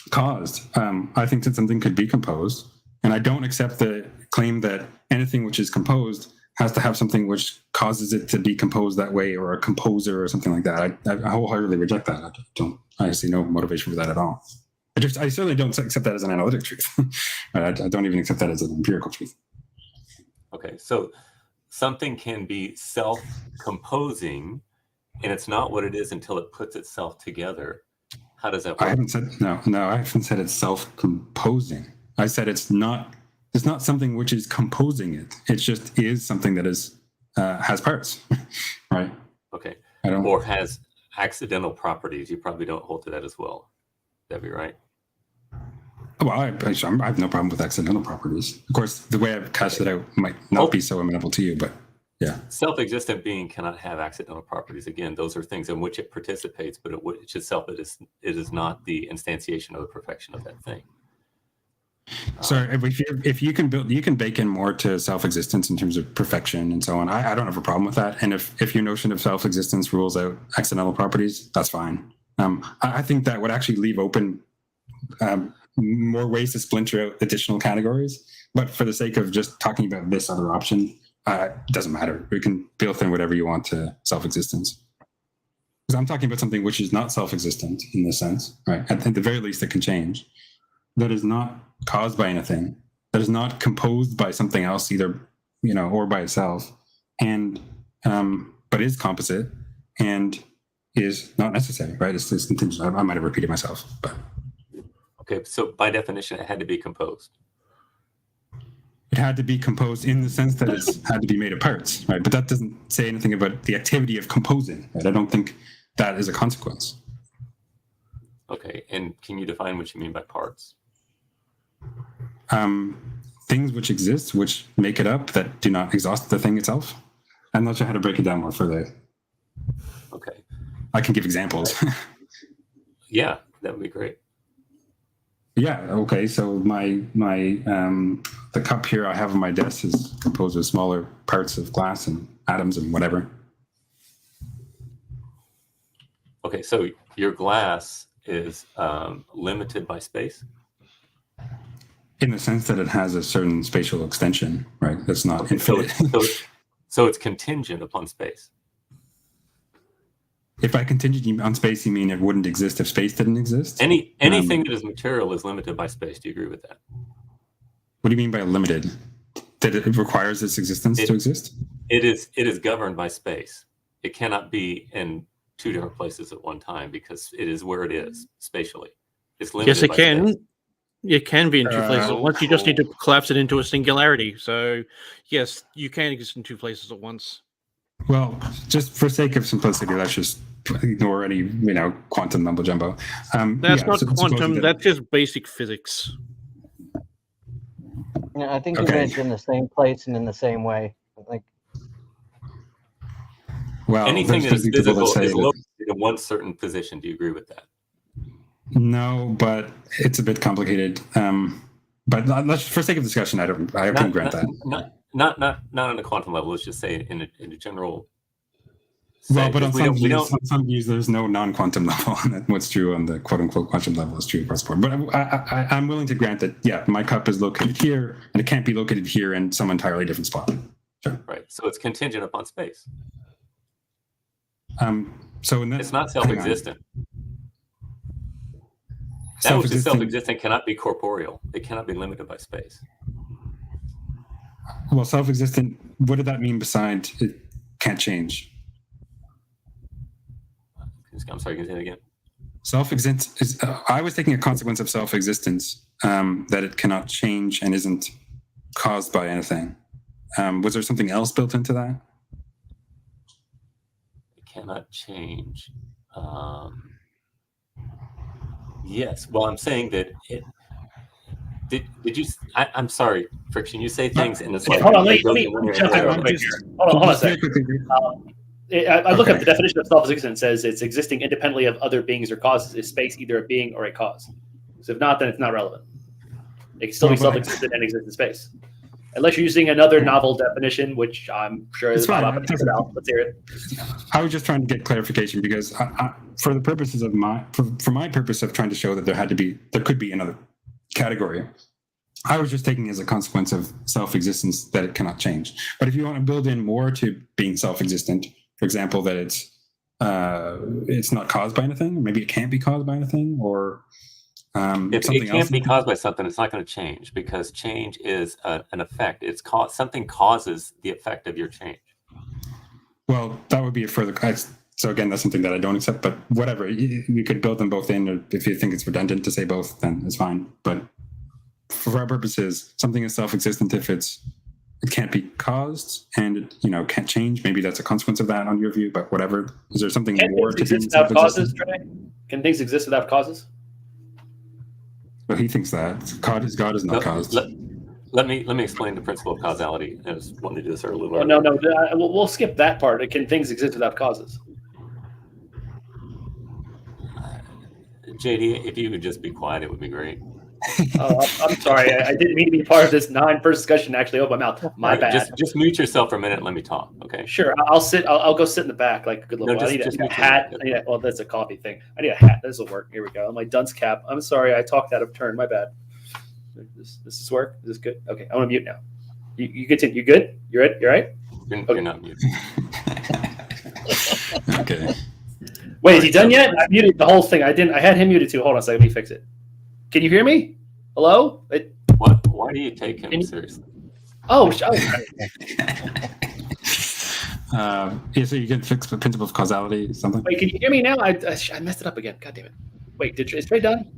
caused, I think that something could be composed, and I don't accept the claim that anything which is composed has to have something which causes it to be composed that way, or a composer or something like that. I wholeheartedly reject that. I see no motivation for that at all. I certainly don't accept that as an analytic truth. I don't even accept that as an empirical truth. Okay, so something can be self-composing, and it's not what it is until it puts itself together. How does that work? I haven't said I haven't said it's self-composing. I said it's not something which is composing it. It just is something that is has parts, right? Okay, or has accidental properties. You probably don't hold to that as well. That'd be right. Well, I have no problem with accidental properties. Of course, the way I've cast it out might not be so amenable to you, but yeah. Self-existent being cannot have accidental properties. Again, those are things in which it participates, but which itself it is not the instantiation or the perfection of that thing. So if you can bake in more to self-existence in terms of perfection and so on. I don't have a problem with that. And if your notion of self-existence rules out accidental properties, that's fine. I think that would actually leave open more ways to splinter out additional categories, but for the sake of just talking about this other option, it doesn't matter. We can build in whatever you want to self-existence. Because I'm talking about something which is not self-existent in this sense, right? At the very least, it can change. That is not caused by anything. That is not composed by something else, either or by itself, and but is composite and is not necessary, right? It's contingent. I might have repeated myself, but. Okay, so by definition, it had to be composed. It had to be composed in the sense that it's had to be made of parts, right? But that doesn't say anything about the activity of composing, right? I don't think that is a consequence. Okay, and can you define what you mean by parts? Things which exist, which make it up, that do not exhaust the thing itself. I'm not sure how to break it down more further. Okay. I can give examples. Yeah, that would be great. Yeah. Okay. So the cup here I have on my desk is composed of smaller parts of glass and atoms and whatever. Okay. So your glass is limited by space? In the sense that it has a certain spatial extension, right? That's not infinite. So it's contingent upon space. If I contingent on space, you mean it wouldn't exist if space didn't exist? Anything that is material is limited by space. Do you agree with that? What do you mean by limited? That it requires its existence to exist? It is governed by space. It cannot be in two different places at one time because it is where it is spatially. It's limited. Yes, it by can. Space. It can be in two places at once. You just need to collapse it into a singularity. So, yes, you can exist in two places at once. Well, just for sake of simplicity, let's just ignore any, quantum mumbo jumbo. That's not quantum. That's just basic physics. Yeah, I think you meant in the same place and in the same way. Like, well, anything that is physical is located in one certain position. Do you agree with that? No, but it's a bit complicated. But let's, for sake of discussion, I can grant that. Not on a quantum level. Let's just say in a general. Well, but on some views, there's no non-quantum level, and what's true on the quote-unquote quantum level is true across the board. But I'm willing to grant that, yeah, my cup is located here, and it can't be located here in some entirely different spot. Sure. Right. So it's contingent upon space. So in that, it's not self-existent. That which is self-existent cannot be corporeal. It cannot be limited by space. Well, self-existent, what did that mean besides it can't change? I'm sorry, can you say that again? Self-existence is, I was taking a consequence of self-existence, that it cannot change and isn't caused by anything. Was there something else built into that? It cannot change. Yes. Well, I'm saying that it. Did you? I'm sorry, Friction. You say things in this. Hold on, let me jump in real quick here. Hold on a second. I look up the definition of self-existence. Says it's existing independently of other beings or causes. Is space either a being or a cause? So if not, then it's not relevant. It can still be self-existent and exist in space, unless you're using another novel definition, which I'm sure is not up. Let's hear it. I was just trying to get clarification because, for the purposes of for my purpose of trying to show that there could be another category, I was just taking as a consequence of self-existence that it cannot change. But if you want to build in more to being self-existent, for example, that it's not caused by anything, maybe it can't be caused by anything, or if it can't be caused by something, it's not going to change because change is an effect. Something causes the effect of your change. Well, that would be a further. So again, that's something that I don't accept. But whatever, you could build them both in, or if you think it's redundant to say both, then it's fine. But for our purposes, something is self-existent if it can't be caused and it can't change. Maybe that's a consequence of that on your view. But whatever, is there something more to exist without causes? Can things exist without causes? Well, he thinks that God is not caused. Let me explain the principle of causality. I just wanted to do this a little earlier. No. We'll skip that part. Can things exist without causes? JD, if you could just be quiet, it would be great. Oh, I'm sorry. I didn't mean to be part of this non-first discussion. Actually, open my mouth. My bad. Just mute yourself for a minute and let me talk. Okay. Sure. I'll go sit in the back like a good little. I need a hat. Well, that's a coffee thing. I need a hat. This will work. Here we go. My dunce cap. I'm sorry. I talked out of turn. My bad. This is work. Is this good? Okay. I'm gonna mute now. You continue. You good? You're right. You're not muted. Okay. Wait, is he done yet? I muted the whole thing. I had him muted too. Hold on a second. Let me fix it. Can you hear me? Hello? What? Why do you take him seriously? Oh, so you can fix the principle of causality, something? Wait, can you hear me now? I messed it up again. God damn it. Wait, is Trey done?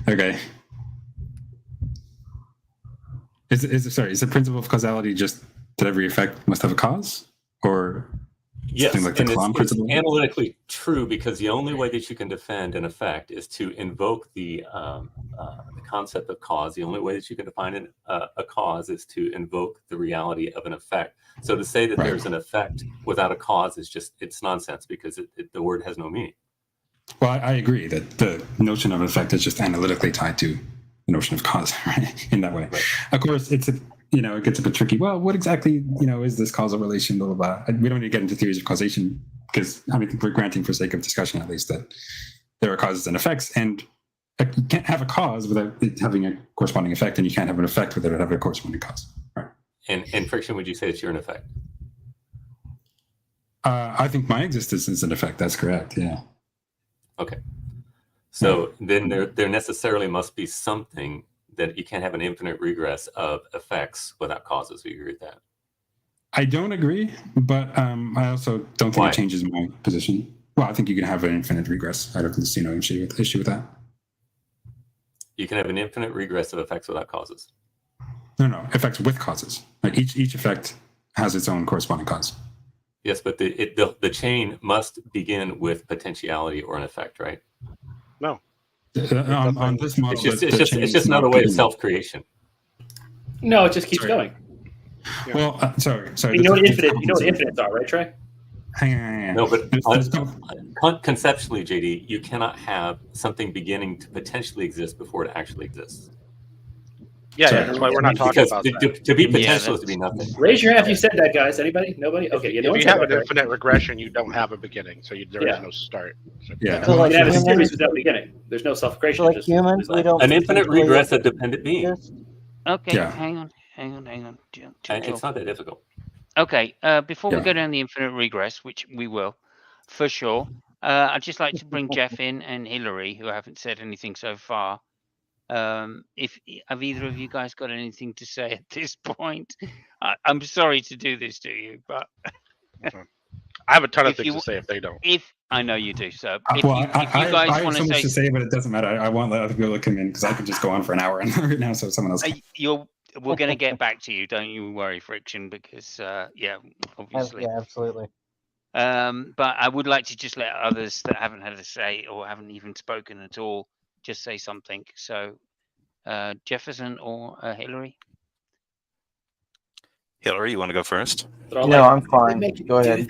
Okay. Is the principle of causality just that every effect must have a cause, or yes, something like the Kalam principle? It's analytically true, because the only way that you can defend an effect is to invoke the concept of cause. The only way that you can define a cause is to invoke the reality of an effect. So to say that there's an effect without a cause is it's nonsense, because the word has no meaning. Well, I agree that the notion of an effect is just analytically tied to the notion of cause, right? In that way. Right. Of course, it gets a bit tricky. Well, what exactly, is this causal relation, blah, blah, blah. We don't need to get into theories of causation, because we're granting, for sake of discussion at least, that there are causes and effects, and you can't have a cause without it having a corresponding effect, and you can't have an effect without it having a corresponding cause. Right. And Friction, would you say that you're an effect? I think my existence is an effect. That's correct. Yeah. Okay. So then there necessarily must be something that you can't have an infinite regress of effects without causes. Do you agree with that? I don't agree, but I also don't think it changes my position. Well, I think you can have an infinite regress. I don't see no issue with that. You can have an infinite regress of effects without causes. No, effects with causes. Like each effect has its own corresponding cause. Yes, but the chain must begin with potentiality or an effect, right? No. On this model, it's just not a way of self-creation. No, it just keeps going. Yeah. Well, sorry. You know what infinites are, right, Trey? Hang on. No, but conceptually, JD, you cannot have something beginning to potentially exist before it actually exists. Yeah, that's why we're not talking about that. To be potential is to be nothing. Raise your hand if you said that, guys. Anybody? Nobody? Okay. If you have an infinite regression, you don't have a beginning, so there is no start. So So you like can have a humans, series without beginning. There's no self-creation. so like humans, we don't An infinite potentially regress of dependent being. exist. Okay, Yeah. hang on. It's not that difficult. Okay, before we go down the infinite regress, which we will, for sure, I'd just like to bring Jeff in and Hillary, who haven't said anything so far. If have either of you guys got anything to say at this point? I'm sorry to do this to you, but I have a ton of things to say if they don't. If I know you do, so if Well, you I guys have want so much to to say, but it doesn't matter. I won't let other people come in because I could just go on for an hour right now. So someone else. we're going to get back to you. Don't you worry, Friction, because obviously, Yeah, absolutely. But I would like to just let others that haven't had a say or haven't even spoken at all just say something. So, Jefferson or Hillary? Hillary, you want to go first? No, I'm fine. Go ahead.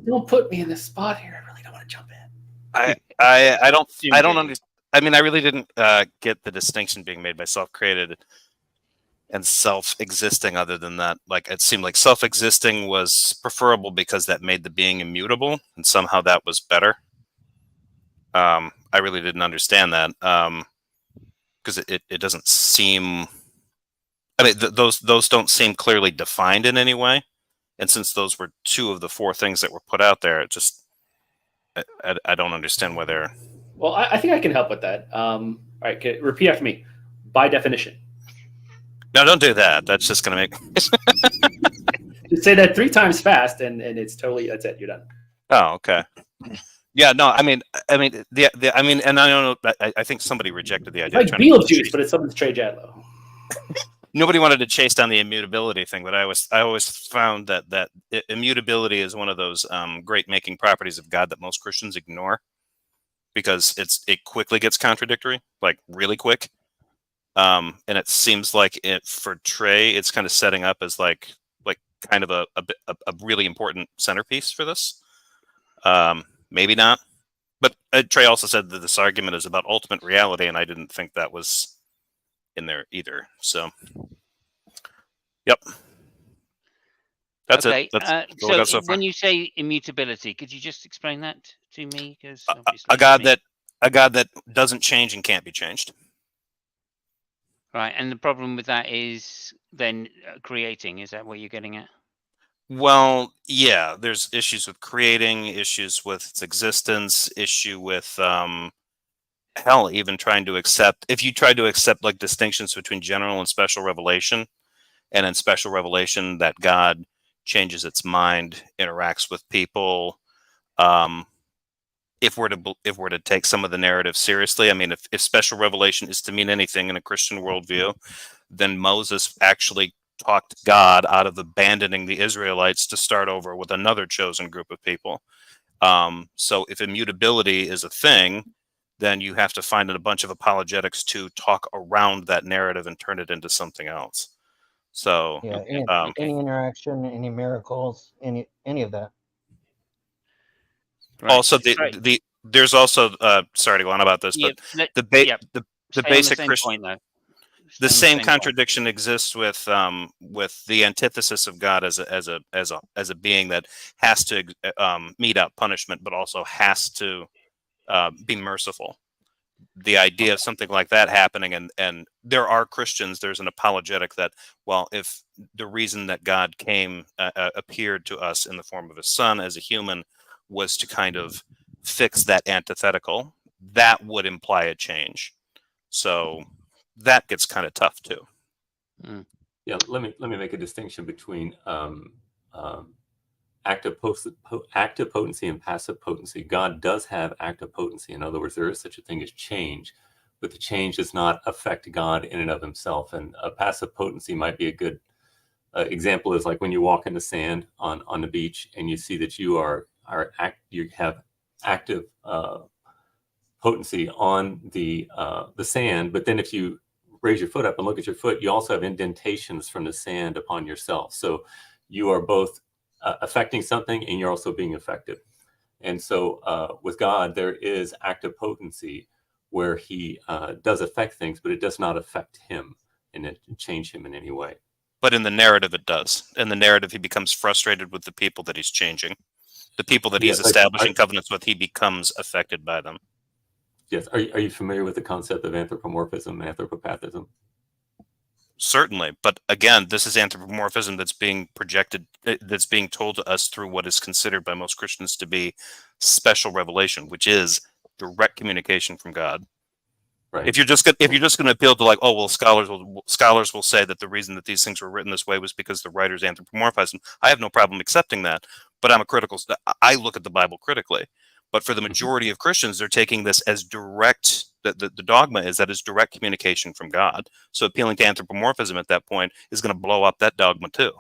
Don't put me in this spot here. I really don't want to jump in. I don't understand. I mean, I really didn't get the distinction being made by self-created and self-existing. Other than that, like it seemed like self-existing was preferable because that made the being immutable, and somehow that was better. I really didn't understand that because it doesn't seem. I mean, those don't seem clearly defined in any way, and since those were two of the four things that were put out there, it just I don't understand why they're. Well, I think I can help with that. All right, repeat after me. By definition. No, don't do that. That's just going to make. Just say that 3 times fast, and it's totally that's it. You're done. Oh, okay. Yeah, no, I mean, and I don't know. I think somebody rejected the idea. Like Beetlejuice, but it's something Trey Jadlow. Nobody wanted to chase down the immutability thing, but I always found that immutability is one of those great making properties of God that most Christians ignore because it quickly gets contradictory, like really quick. And it seems like for Trey, it's kind of setting up as like kind of a really important centerpiece for this. Maybe not, but Trey also said that this argument is about ultimate reality, and I didn't think that was in there either. So, yep, that's okay. it. So when you say immutability, could you just explain that to me? Because a God that doesn't change and can't be changed. Right, and the problem with that is then creating. Is that what you're getting at? Well, yeah. There's issues with creating, issues with its existence, issue with hell, even trying to accept. If you try to accept like distinctions between general and special revelation, and in special revelation that God changes its mind, interacts with people. If we're to take some of the narrative seriously, I mean, if special revelation is to mean anything in a Christian worldview, then Moses actually talked God out of abandoning the Israelites to start over with another chosen group of people. So if immutability is a thing, then you have to find a bunch of apologetics to talk around that narrative and turn it into something else. So Yeah, any interaction, any miracles, any of that. Right. Also, there's also sorry to go on about this, but the basic Christian, the same contradiction exists with the antithesis of God as a being that has to mete out punishment, but also has to be merciful. The idea of something like that happening, and there are Christians, there's an apologetic that, well, if the reason that God came appeared to us in the form of his son as a human was to kind of fix that antithetical, that would imply a change. So that gets kind of tough too. Yeah, let me make a distinction between active potency and passive potency. God does have active potency. In other words, there is such a thing as change, but the change does not affect God in and of himself. And a passive potency might be a good example is like when you walk in the sand on the beach and you see that you have active potency on the sand, but then if you raise your foot up and look at your foot, you also have indentations from the sand upon yourself. So you are both affecting something and you're also being affected. And so with God, there is active potency where he does affect things, but it does not affect him and change him in any way. But in the narrative, it does. In the narrative, he becomes frustrated with the people that he's changing. The people that he's establishing covenants with, he becomes affected by them. Yes. Are you familiar with the concept of anthropomorphism, anthropopathism? Certainly. But again, this is anthropomorphism that's being projected, that's being told to us through what is considered by most Christians to be special revelation, which is direct communication from God. Right. If you're just going to appeal to like, oh, well, scholars will say that the reason that these things were written this way was because the writers anthropomorphized them. I have no problem accepting that, but I look at the Bible critically. But for the majority of Christians, they're taking this as direct, the dogma is that it's direct communication from God. So appealing to anthropomorphism at that point is going to blow up that dogma too.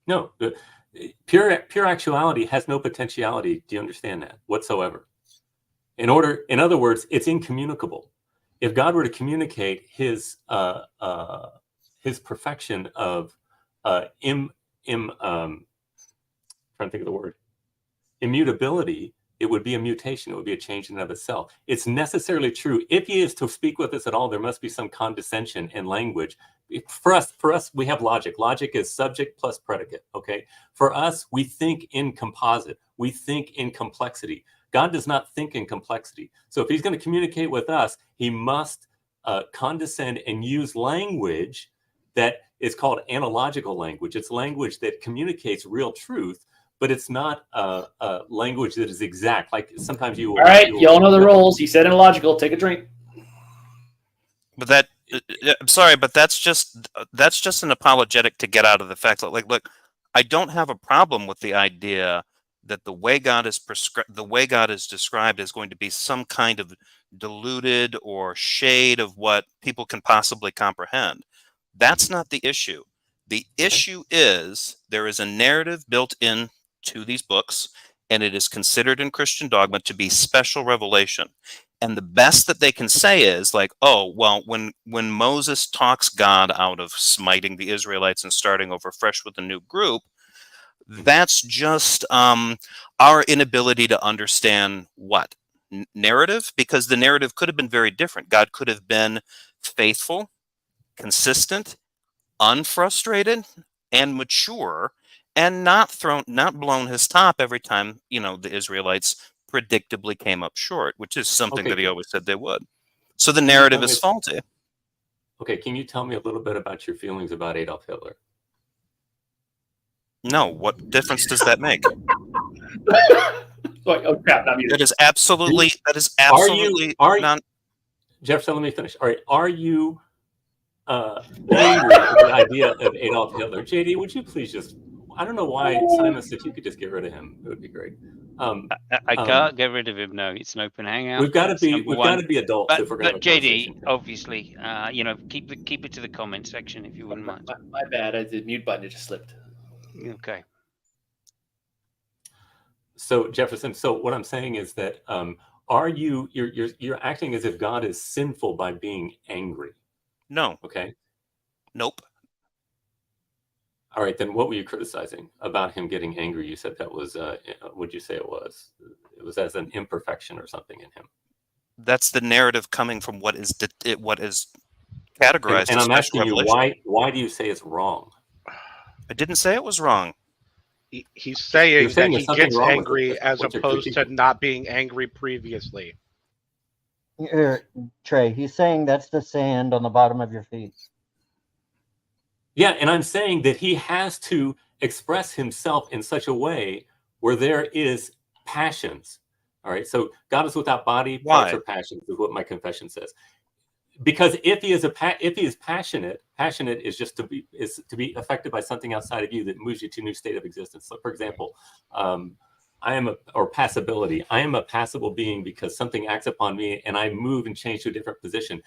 No, pure actuality has no potentiality. Do you understand that whatsoever? In other words, it's incommunicable. If God were to communicate his perfection of trying to think of the word, immutability, it would be a mutation. It would be a change in and of itself. It's necessarily true. If he is to speak with us at all, there must be some condescension in language. For us, we have logic. Logic is subject plus predicate. Okay. For us, we think in composite. We think in complexity. God does not think in complexity. So if he's going to communicate with us, he must condescend and use language that is called analogical language. It's language that communicates real truth, but it's not language that is exact. Like sometimes you will. All right, y'all know the rules. He said analogical. Take a drink. But I'm sorry, but that's just an apologetic to get out of the fact that, like, look, I don't have a problem with the idea that the way God is described is going to be some kind of diluted or shade of what people can possibly comprehend. That's not the issue. The issue is there is a narrative built in to these books, and it is considered in Christian dogma to be special revelation. And the best that they can say is like, oh, well, when Moses talks God out of smiting the Israelites and starting over fresh with a new group, that's just our inability to understand what? Narrative? Because the narrative could have been very different. God could have been faithful, consistent, unfrustrated, and mature, and not blown his top every time, the Israelites predictably came up short, which is something that he always said they would. So the narrative is faulty. Okay, can you tell me a little bit about your feelings about Adolf Hitler? No, what difference does that make? Oh crap! That is absolutely. Jefferson, let me finish. All right, are you angry at the idea of Adolf Hitler? JD, would you please just I don't know why, Simos, if you could just get rid of him, it would be great. I can't get rid of him. No, it's an open hangout. We've got to That's be number one. adults if we're going to have a JD, conversation. obviously, keep it to the comment section if you wouldn't mind. My bad. The mute button it just slipped. Okay. So Jefferson, so what I'm saying is that you're acting as if God is sinful by being angry? No. Okay. Nope. All right, then what were you criticizing about him getting angry? You said that was, what'd you say it was? It was as an imperfection or something in him. That's the narrative coming from what is categorized. And as I'm asking you, revelation. why do you say it's wrong? I didn't say it was wrong. He's saying that he gets angry as what you're opposed to critiquing. not being angry previously. Trey, he's saying that's the sand on the bottom of your feet. Yeah, and I'm saying that he has to express himself in such a way where there is passions. All right, so God is without body, parts or passions is what my confession says. Because if he is passionate is just to be affected by something outside of you that moves you to a new state of existence. So, for example, passibility. I am a passible being because something acts upon me and I move and change to a different position.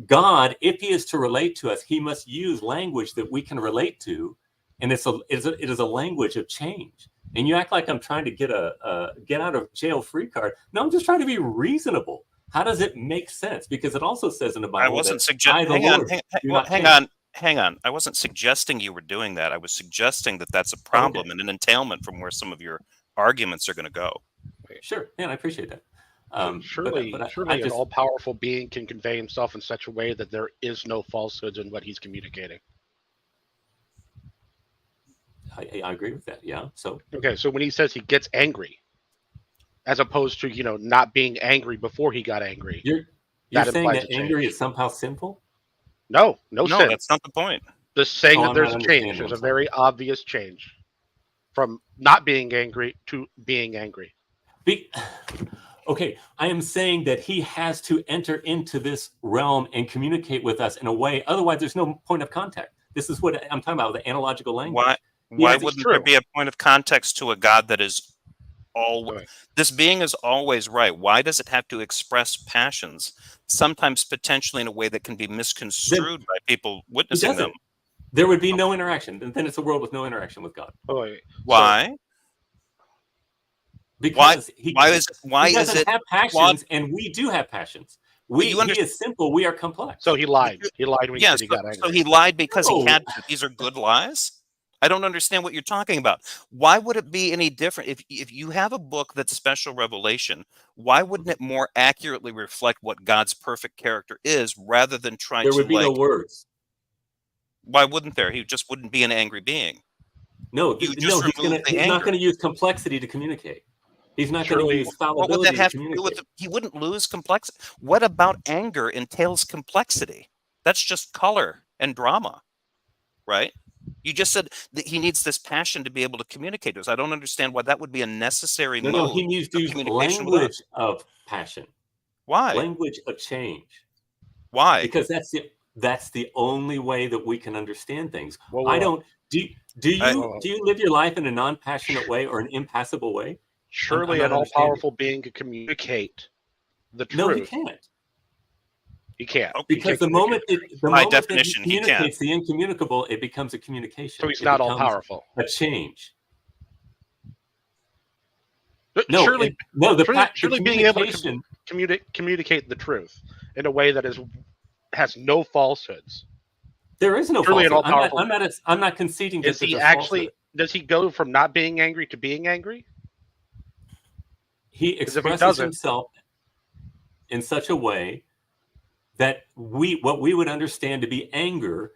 God, if he is to relate to us, he must use language that we can relate to, and it is a language of change. And you act like I'm trying to get a get out of jail free card. No, I'm just trying to be reasonable. How does it make sense? Because it also says in the Bible, I wasn't suggesting. Hang on. I wasn't suggesting you were doing that. I was suggesting that that's a problem and an entailment from where some of your arguments are going to go. Sure, yeah, I appreciate that. Surely an all-powerful being can convey himself in such a way that there is no falsehoods in what he's communicating. I agree with that. Yeah. So okay. So when he says he gets angry, as opposed to not being angry before he got angry, you're saying that angry is somehow sinful? No, no, sin. That's not the point. The saying that there's a change. There's a very obvious change from not being angry to being angry. Okay, I am saying that he has to enter into this realm and communicate with us in a way. Otherwise, there's no point of contact. This is what I'm talking about, the analogical language. Why wouldn't there be a point of context to a God that is always... This being is always right. Why does it have to express passions, sometimes potentially in a way that can be misconstrued by people witnessing them? There would be no interaction. Then it's a world with no interaction with God. Why? Because why is it have passions, and we do have passions. He is simple. We are complex. So he lied. He lied when he said he got angry. So he lied because he had to. These are good lies. I don't understand what you're talking about. Why would it be any different if you have a book that's special revelation? Why wouldn't it more accurately reflect what God's perfect character is, rather than trying to? There would be no words. Why wouldn't there? He just wouldn't be an angry being. No, he's not going to use complexity to communicate. He's not going to use fallibility. What would that have to do with it? He wouldn't lose complexity. What about anger entails complexity? That's just color and drama, right? You just said that he needs this passion to be able to communicate to us. I don't understand why that would be a necessary mode. No, he needs to use language of passion. Why? Language of change. Why? Because that's the only way that we can understand things. Whoa. I don't. Do you live your life in a non-passionate way or an impassible way? Surely an all-powerful being could communicate the truth. No, he can't. He can't. Because the moment he communicates the incommunicable, it becomes a communication. So he's not all-powerful. A change. Surely being able to communicate the truth in a way that has no falsehoods. There is no falsehood. I'm not conceding. Does he go from not being angry to being angry? He expresses himself in such a way that what we would understand to be anger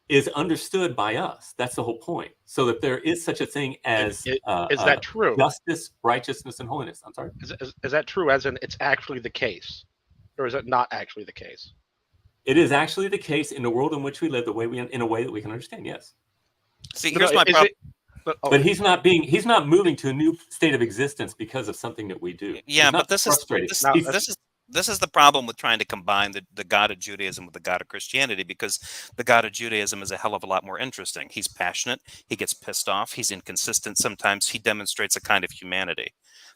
is understood by us. That's the whole point. So that there is such a thing as is that true? Justice, righteousness, and holiness. I'm sorry. Is that true? As in, it's actually the case, or is it not actually the case? It is actually the case in the world in which we live, in a way that we can understand. Yes. See, here's my problem. But he's not moving to a new state of existence because of something that we do. Yeah, but this is this is the problem with trying to combine the God of Judaism with the God of Christianity, because the God of Judaism is a hell of a lot more interesting. He's passionate. He gets pissed off. He's inconsistent. Sometimes he demonstrates a kind of humanity.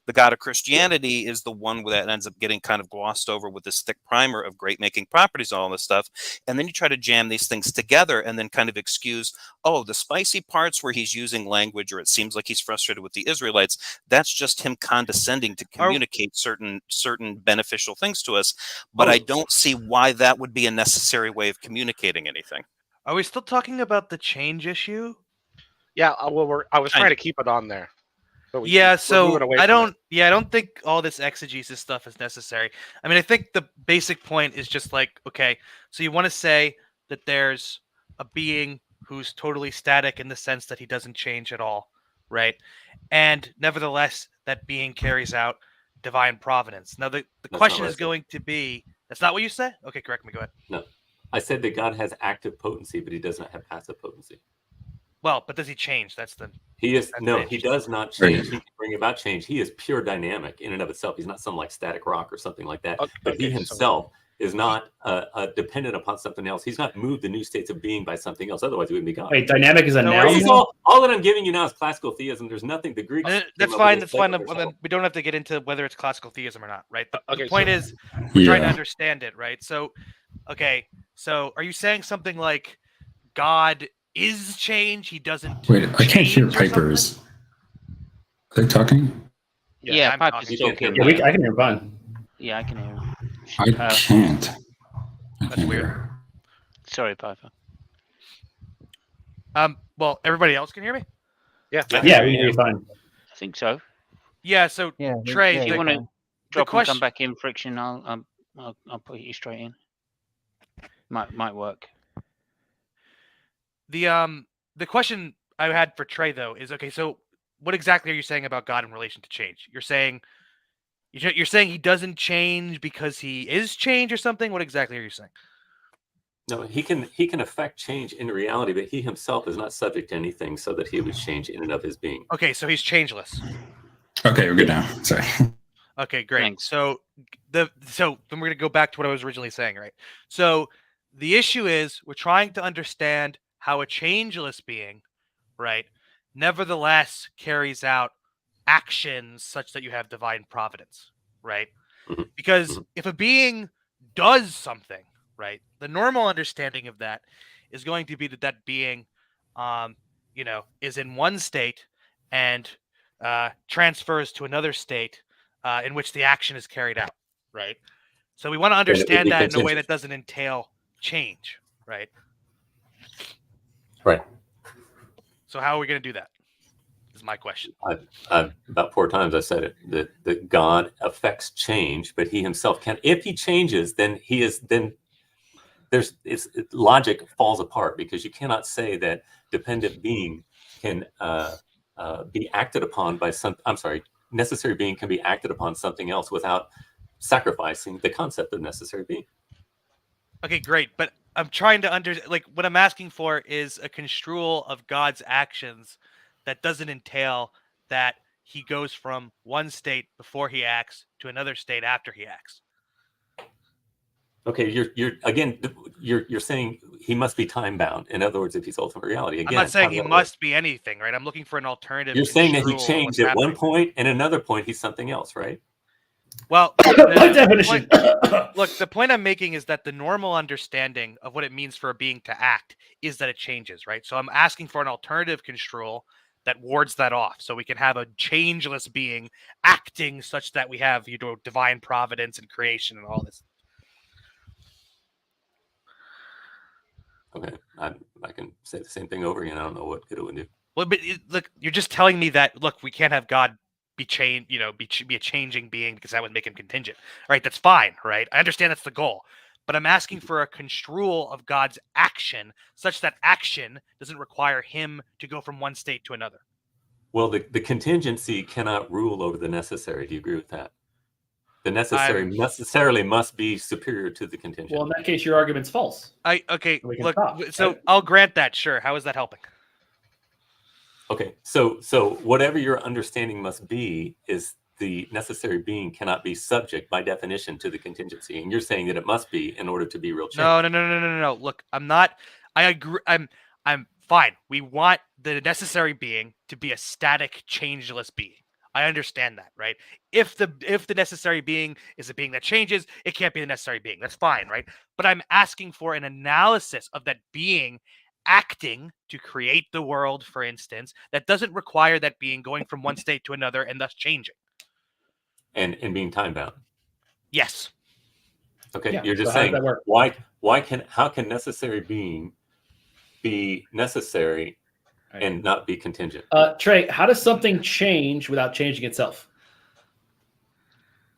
The God of Christianity is the one that ends up getting kind of glossed over with this thick primer of great making properties, all this stuff. And then you try to jam these things together and then kind of excuse, oh, the spicy parts where he's using language or it seems like he's frustrated with the Israelites, that's just him condescending to communicate certain beneficial things to us. But I don't see why that would be a necessary way of communicating anything. Are we still talking about the change issue? Yeah, well, I was trying to keep it on there. But so I don't think all this exegesis stuff is necessary. I mean, I think the basic point is just like, okay, so you want to say that there's a being who's totally static in the sense that he doesn't change at all, right? And nevertheless, that being carries out divine providence. Now, the question is going to be, that's not what you said? Okay, correct me, go ahead. No, I said that God has active potency, but he does not have passive potency. Well, but does he change? That's the... He does not change. He can bring about change. He is pure dynamic in and of itself. He's not some like static rock or something like that. But he himself is not dependent upon something else. He's not moved the new states of being by something else. Otherwise, he wouldn't be God. Wait, dynamic is a noun? All that I'm giving you now is classical theism. There's nothing the Greeks. That's fine. That's fine. We don't have to get into whether it's classical theism or not, right? The point is, we're trying to understand it, right? So, okay. So, are you saying something like God is change? He doesn't. Wait, I can't hear Piper's. Are they talking? Yeah, Piper's talking. Yeah, I can hear fine. Yeah, I can hear him. I can't. That's weird. Sorry, Piper. Well, everybody else can hear me? Yeah, we can hear you fine. I think so. Yeah. So Trey, if you want to drop and come back in, Friction, I'll put you straight in. Might work. The question I had for Trey though is, okay, so what exactly are you saying about God in relation to change? You're saying he doesn't change because he is change or something? What exactly are you saying? No, he can affect change in reality, but he himself is not subject to anything so that he would change in and of his being. Okay, so he's changeless. Okay, we're good now. Sorry. Okay, great. Thanks. So then we're gonna go back to what I was originally saying, right? So the issue is we're trying to understand how a changeless being, right, nevertheless carries out actions such that you have divine providence, right? Mm-hmm. Because if a being does something, right, the normal understanding of that is going to be that being, is in one state and transfers to another state in which the action is carried out, right? So we want to understand that in a way that doesn't entail change, right? Right. So how are we going to do that? Is my question. About 4 times I said it, that God affects change, but he himself can. If he changes, then logic falls apart, because you cannot say that dependent being can be acted upon by necessary being can be acted upon something else without sacrificing the concept of necessary being. Okay, great. But I'm trying to what I'm asking for is a construal of God's actions that doesn't entail that he goes from one state before he acts to another state after he acts. Okay, you're saying he must be time bound. In other words, if he's ultimate reality. Again, I'm not saying he must be anything, right? I'm looking for an alternative. You're saying that he changed at one point, and another point he's something else, right? Well, the point I'm making is that the normal understanding of what it means for a being to act is that it changes, right? So I'm asking for an alternative construal that wards that off, so we can have a changeless being acting such that we have, divine providence and creation and all this. Okay, I can say the same thing over again. I don't know what good it would do. Well, but look, you're just telling me that, look, we can't have God be a changing being because that would make him contingent. All right, that's fine, right? I understand that's the goal. But I'm asking for a construal of God's action such that action doesn't require him to go from one state to another. Well, the contingency cannot rule over the necessary. Do you agree with that? The necessary necessarily must be superior to the contingent. Well, in that case, your argument's false. I'll grant that. Sure. How is that helping? Okay, so whatever your understanding must be is the necessary being cannot be subject by definition to the contingency, and you're saying that it must be in order to be real change. No. Look, I'm not. I agree. I'm fine. We want the necessary being to be a static, changeless being. I understand that, right? If the necessary being is a being that changes, it can't be the necessary being. That's fine, right? But I'm asking for an analysis of that being acting to create the world, for instance, that doesn't require that being going from one state to another and thus changing. And being time bound. Yes. Okay, Yeah, you're just so how does saying that work? how can necessary being be necessary and not be contingent? Trey, how does something change without changing itself?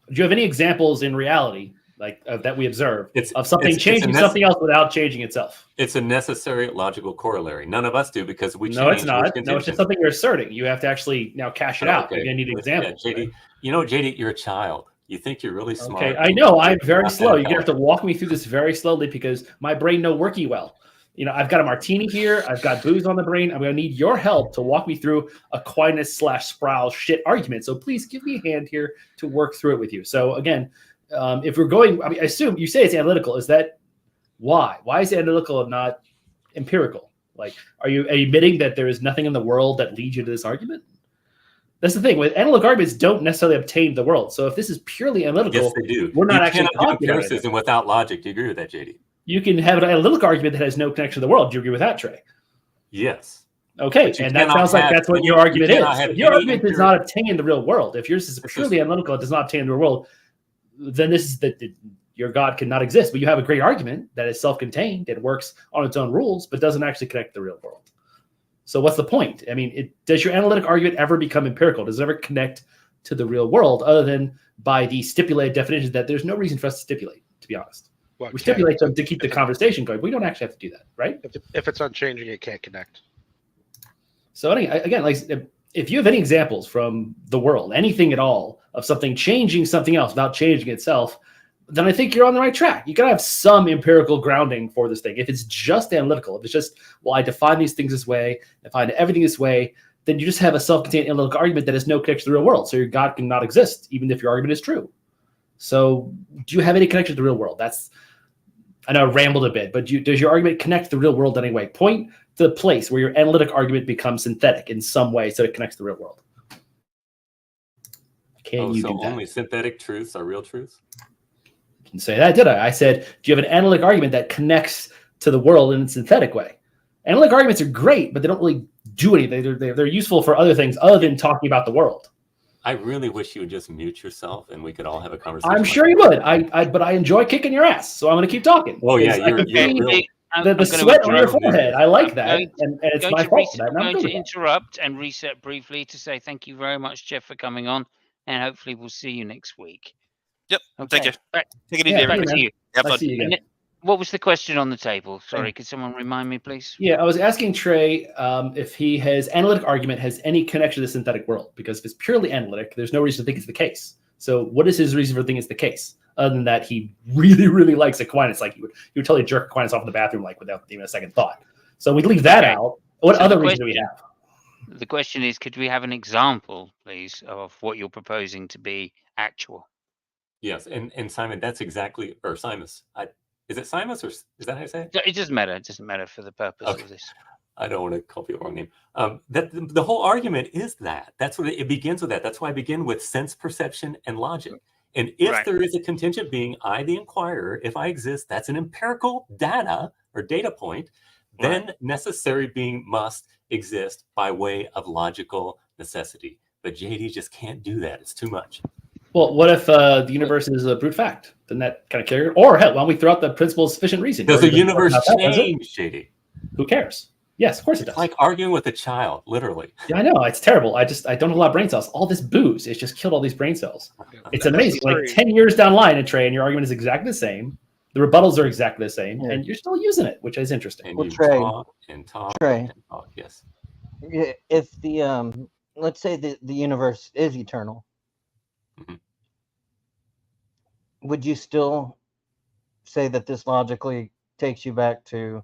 Do you have any examples in reality, like that we observe, of something changing something else without changing itself? It's a necessary logical corollary. None of us do because we change. No, it's not. No, it's just something you're asserting. You have to actually now cash it out. Okay. You're gonna need examples. Yeah, JD, you know, JD, you're a child. You think you're really smart. Okay, I know. I'm very slow. You're gonna have to walk me through this very slowly because my brain no worky well. You know, I've got a martini here. I've got booze on the brain. I'm going to need your help to walk me through Aquinas/Sproul shit argument. So please give me a hand here to work through it with you. So again, if we're going, I mean, I assume you say it's analytical. Is that why? Why is it analytical and not empirical? Like, are you admitting that there is nothing in the world that leads you to this argument? That's the thing. With analytical arguments, don't necessarily obtain the world. So if this is purely analytical, yes, they do. We're not you actually cannot do talking empiricism without logic. Do you agree with that, JD? You can have an analytical argument that has no connection to the world. Do you agree with that, Trey? Yes. Okay, and that sounds like that's what your argument is. Your argument does not obtain the real world. If yours is purely analytical, it does not obtain the real world, then this is your God cannot exist. But you have a great argument that is self-contained, it works on its own rules, but doesn't actually connect to the real world. So what's the point? I mean, does your analytic argument ever become empirical? Does it ever connect to the real world other than by the stipulated definitions that there's no reason for us to stipulate, to be honest? Well, we stipulate them to keep the conversation going. We don't actually have to do that, right? If it's unchanging, it can't connect. So again, like if you have any examples from the world, anything at all, of something changing something else without changing itself, then I think you're on the right track. You got to have some empirical grounding for this thing. If it's just analytical, if it's just, well, I define these things this way, define everything this way, then you just have a self-contained analytical argument that has no connection to the real world. So your God cannot exist, even if your argument is true. So do you have any connection to the real world? I know I rambled a bit, but does your argument connect to the real world in any way? Point to the place where your analytic argument becomes synthetic in some way so it connects to the real world. Can you do that? Only synthetic truths are real truths? I didn't say that, did I? I said, do you have an analytic argument that connects to the world in a synthetic way? Analytic arguments are great, but they don't really do anything. They're useful for other things other than talking about the world. I really wish you would just mute yourself and we could all have a conversation. I'm sure you would. But I enjoy kicking your ass, so I'm going to keep talking. Oh yeah, the sweat on your forehead. I like that, and it's my fault. I'm going to interrupt and reset briefly to say thank you very much, Jeff, for coming on, and hopefully we'll see you next week. Yep. Okay. Thank you. Take it easy. Back to you. Have fun. See you again. What was the question on the table? Sorry, could someone remind me, please? Yeah, I was asking Trey if his analytic argument has any connection to the synthetic world, because if it's purely analytic, there's no reason to think it's the case. So what is his reason for thinking it's the case? Other than that, he really, really likes Aquinas. Like he would totally jerk Aquinas off in the bathroom, like without even a second thought. So we leave that out. What other reason do we have? The question is, could we have an example, please, of what you're proposing to be actual? Yes, and Simon, that's exactly, or Simos. Is it Simos, or is that how you say it? It doesn't matter. It doesn't matter for the purpose of this. I don't want to call people the wrong name. That the whole argument is that. That's what it begins with. That's why I begin with sense perception and logic. And if there is a contingent being, I, the inquirer, if I exist, that's an empirical data or data point, then necessary being must exist by way of logical necessity. But JD just can't do that. It's too much. Well, what if the universe is a brute fact? Then that kind of carry it. Or hell, why don't we throw out the principle of sufficient reason? Does the universe change, JD? Who cares? Yes, of course it does. It's like arguing with a child, literally. Yeah, I know. It's terrible. I don't have a lot of brain cells. All this booze, it's just killed all these brain cells. It's amazing. Like 10 years down the line, and Trey, and your argument is exactly the same. The rebuttals are exactly the same, and you're still using it, which is interesting. And Well, you Trey, talk and talk Trey. and talk. Yes. If the let's say the universe is eternal, would you still say that this logically takes you back to,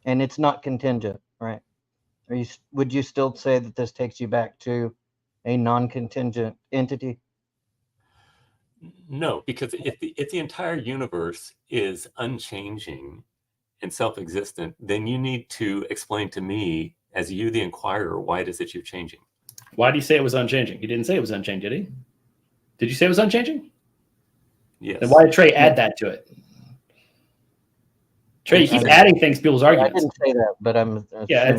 and it's not contingent, right? Would you still say that this takes you back to a non-contingent entity? No, because if the entire universe is unchanging and self-existent, then you need to explain to me, as you, the inquirer, why it is that you're changing. Why do you say it was unchanging? He didn't say it was unchanging, did he? Did you say it was unchanging? Yes. Then why did Trey add that to it? Trey, you keep adding things to people's arguments. I didn't say that, but I'm yeah,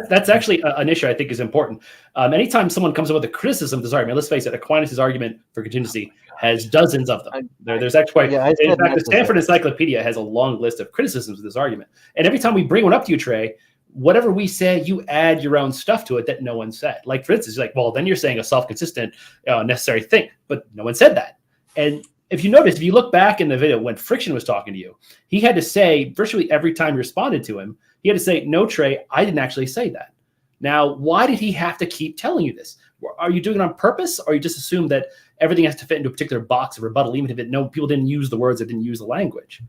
that's actually an issue I think is important. Anytime someone comes up with a criticism of this argument, let's face it, Aquinas' argument for contingency has dozens of them. There's actually, in fact, the Stanford Encyclopedia has a long list of criticisms of this argument. And every time we bring one up to you, Trey, whatever we say, you add your own stuff to it that no one said. Like, for instance, like, well, then you're saying a self-consistent necessary thing, but no one said that. And if you notice, if you look back in the video when Friction was talking to you, he had to say virtually every time you responded to him, he had to say, no, Trey, I didn't actually say that. Now, why did he have to keep telling you this? Are you doing it on purpose, or you just assume that everything has to fit into a particular box of rebuttal, even if people didn't use the words or didn't use the language?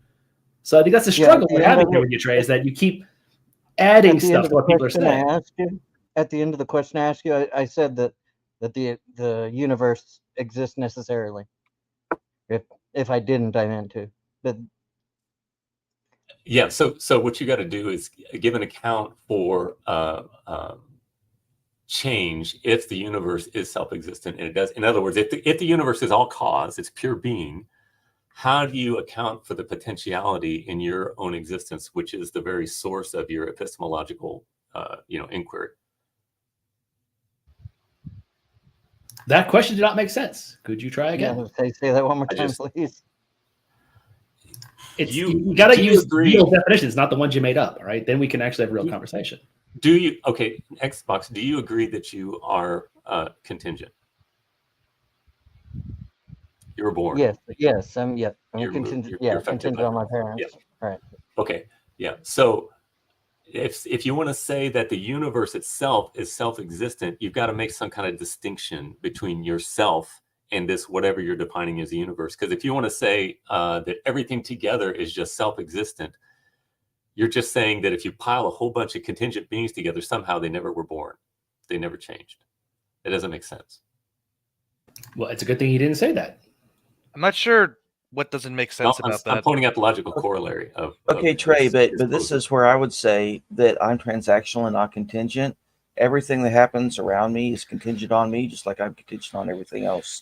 So I think that's the struggle we're having here with you, Trey, is that you keep adding stuff to what people are saying. At the end of the question I asked you, I said that the universe exists necessarily. If I didn't, I meant to. But yeah, so what you got to do is give an account for change if the universe is self-existent, and it does. In other words, if the universe is all cause, it's pure being, how do you account for the potentiality in your own existence, which is the very source of your epistemological inquiry? That question did not make sense. Could you try again? Yeah, say that one more time, please. You got to use real definitions, not the ones you made up. All right, then we can actually have a real conversation. Do you? Okay, Xbox. Do you agree that you are contingent? You were born. Yes. I'm contingent. Contingent on my parents. Yeah. Right. Okay. Yeah. So if you want to say that the universe itself is self-existent, you've got to make some kind of distinction between yourself and this whatever you're defining as the universe. Because if you want to say that everything together is just self-existent, you're just saying that if you pile a whole bunch of contingent beings together, somehow they never were born. They never changed. It doesn't make sense. Well, it's a good thing he didn't say that. I'm not sure what doesn't make sense about that. I'm pointing out the logical corollary of. Okay, Trey, but this is where I would say that I'm transactional and not contingent. Everything that happens around me is contingent on me, just like I'm contingent on everything else.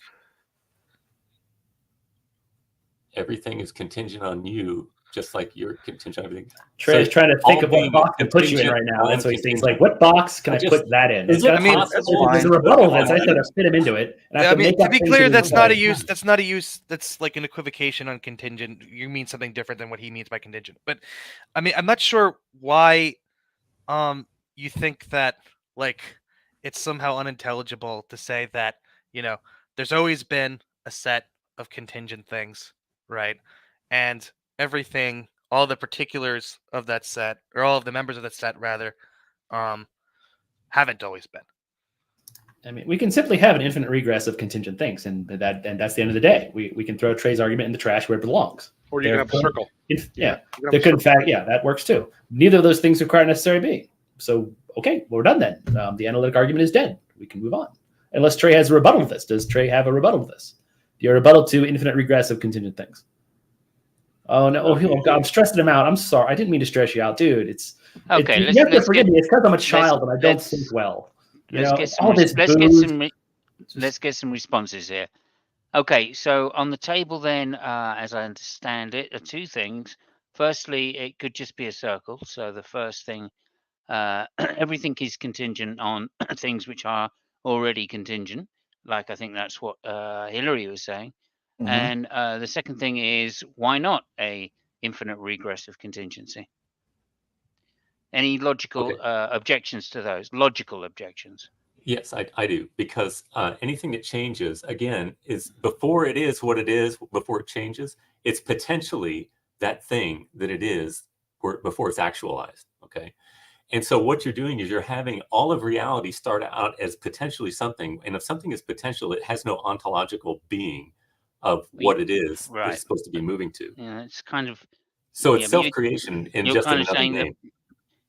Everything is contingent on you, just like you're contingent on everything. Trey's trying to think of what box to put you in right now. That's what he's saying. It's like, what box can I put that in? There's a rebuttal that's I said to fit him into it. And I mean, to be clear, that's not a use. That's not a use. That's like an equivocation on contingent. You mean something different than what he means by contingent. But I mean, I'm not sure why you think that like it's somehow unintelligible to say that, there's always been a set of contingent things, right? And everything, all the particulars of that set, or all of the members of that set rather, haven't always been. I mean, we can simply have an infinite regress of contingent things, and that's the end of the day. We can throw Trey's argument in the trash where it belongs. Or you can have a circle. There could, in fact, that works too. Neither of those things require necessary being. So, okay, we're done then. The analytic argument is dead. We can move on. Unless Trey has a rebuttal to this. Does Trey have a rebuttal to this? Do you have a rebuttal to infinite regress of contingent things? Oh no! Oh God, I'm stressing him out. I'm sorry. I didn't mean to stress you out, dude. Okay. You have to forgive me. It's because I'm a child and I don't think well. Let's get some responses here. Okay, so on the table then, as I understand it, are two things. Firstly, it could just be a circle. So the first thing, everything is contingent on things which are already contingent. Like I think that's what Hillary was saying. Mm-hmm. And the second thing is, why not a infinite regress of contingency? Any logical objections to those? Logical objections? Yes, I do. Because anything that changes, again, is before it is what it is, before it changes, it's potentially that thing that it is before it's actualized, okay? And so what you're doing is you're having all of reality start out as potentially something. And if something is potential, it has no ontological being of what it is that it's supposed to be moving to. Yeah, it's kind of... So it's self-creation in just another name.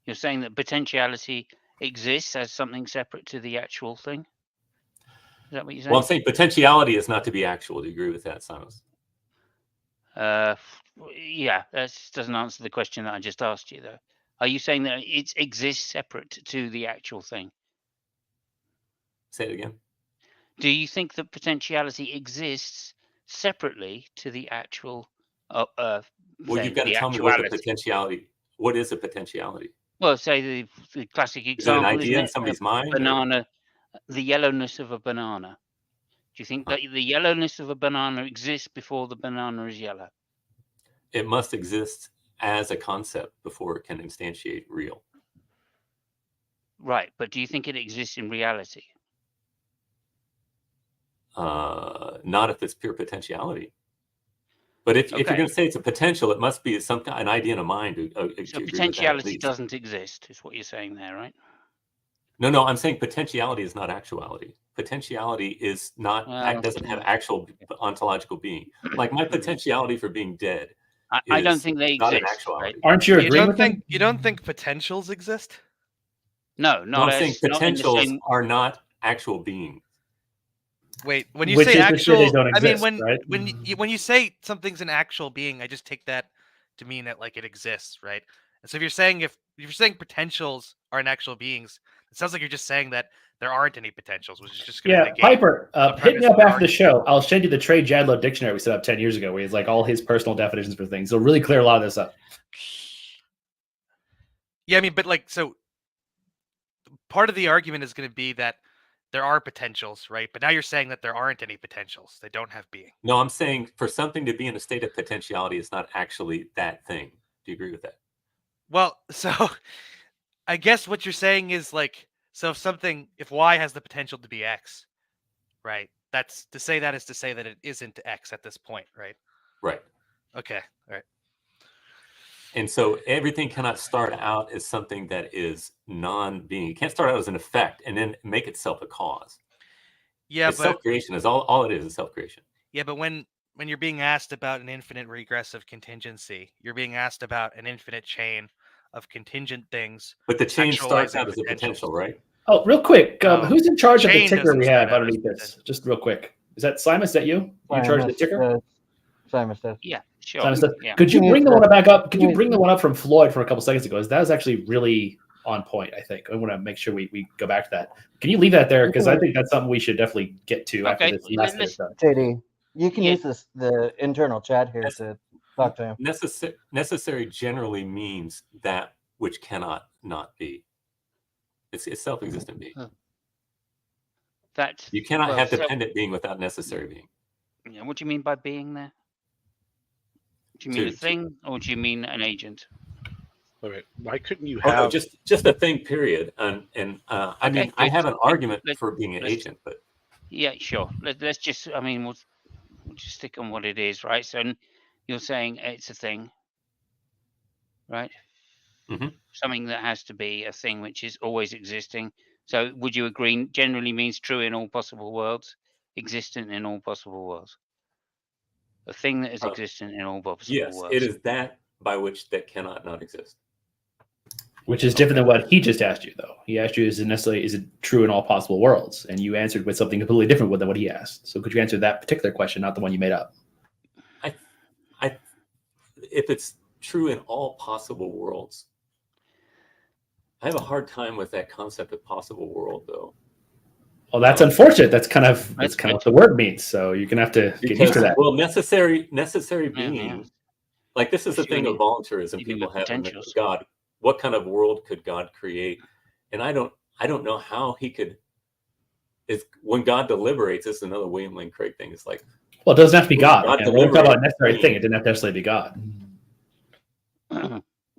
You're saying that potentiality exists as something separate to the actual thing? that what you're saying? Well, I'm saying potentiality is not to be actual. Do you agree with that, Simos? Yeah, that doesn't answer the question that I just asked you, though. Are you saying that it exists separate to the actual thing? Say it again. Do you think that potentiality exists separately to the actual Well, thing, you've got to tell me what the potentiality. What is a potentiality? Well, say the classic Is it an example idea in is somebody's mind? banana, the yellowness of a banana. Do you think that the yellowness of a banana exists before the banana is yellow? It must exist as a concept before it can instantiate real. Right, but do you think it exists in reality? Not if it's pure potentiality. But if you're going to say it's a potential, it must be an idea in a mind. So potentiality doesn't exist, is what you're saying there, right? No, I'm saying potentiality is not actuality. Potentiality is not doesn't have actual ontological being. Like my potentiality for being dead. I don't think they not exist. an actuality. Right? Aren't you agreeing with them? You don't think potentials exist? No, no. I'm saying potentials are not actual being. Wait, when you say actual, they don't exist, I mean right? when you say something's an actual being, I just take that to mean that like it exists, right? And so if you're saying potentials aren't actual beings, it sounds like you're just saying that there aren't any potentials, which is just going to negate. Piper, hit me up after the show. I'll send you the Trey Jadlow dictionary we set up 10 years ago, where he's like all his personal definitions for things. It'll really clear a lot of this up. Yeah, I mean, but like, so part of the argument is going to be that there are potentials, right? But now you're saying that there aren't any potentials. They don't have being. No, I'm saying for something to be in a state of potentiality, it's not actually that thing. Do you agree with that? Well, so I guess what you're saying is like, so if Y has the potential to be X, right? That's to say that is to say that it isn't X at this point, right? Right. Okay. All right. And so everything cannot start out as something that is non-being. It can't start out as an effect and then make itself a cause. Yeah, but self-creation is all it is self-creation. Yeah, but when you're being asked about an infinite regressive contingency, you're being asked about an infinite chain of contingent things. But the chain starts out as a potential, right? Oh, real quick, who's in charge of the ticker we have underneath this? Just real quick. Is that Simos? Is that you? You in charge of the ticker? Simos does. Yeah, sure. Simos does. Yeah. Could you bring the one back up? Could you bring the one up from Floyd from a couple seconds ago? That was actually really on point, I think. I want to make sure we go back to that. Can you leave that there? Because I think that's something we should definitely get to after this last bit of stuff. JD, you can use the internal chat here to talk to him. Necessary generally means that which cannot not be. It's self-existent being. That you cannot have dependent being without necessary being. Yeah, what do you mean by being there? Do you mean a thing, or do you mean an agent? Wait, why couldn't you have just a thing? Period. I mean, I have an argument for being an agent, but yeah, sure. Let's just. I mean, we'll just stick on what it is, right? So you're saying it's a thing, right? Mm-hmm. Something that has to be a thing which is always existing. So would you agree? Generally means true in all possible worlds, existent in all possible worlds. A thing that is existent in all possible worlds. Yes, it is that by which that cannot not exist. Which is different than what he just asked you, though. He asked you, is it true in all possible worlds? And you answered with something completely different than what he asked. So could you answer that particular question, not the one you made up? If it's true in all possible worlds, I have a hard time with that concept of possible world, though. Well, that's unfortunate. That's kind of what the word means. So you're gonna have to get used to that. Well, necessary being, like this is the thing of voluntarism. People have God. What kind of world could God create? And I don't know how he could. When God deliberates, this is another William Lane Craig thing. It's like, well, it doesn't have to be God. When we talk about a necessary thing, it didn't have to necessarily be God.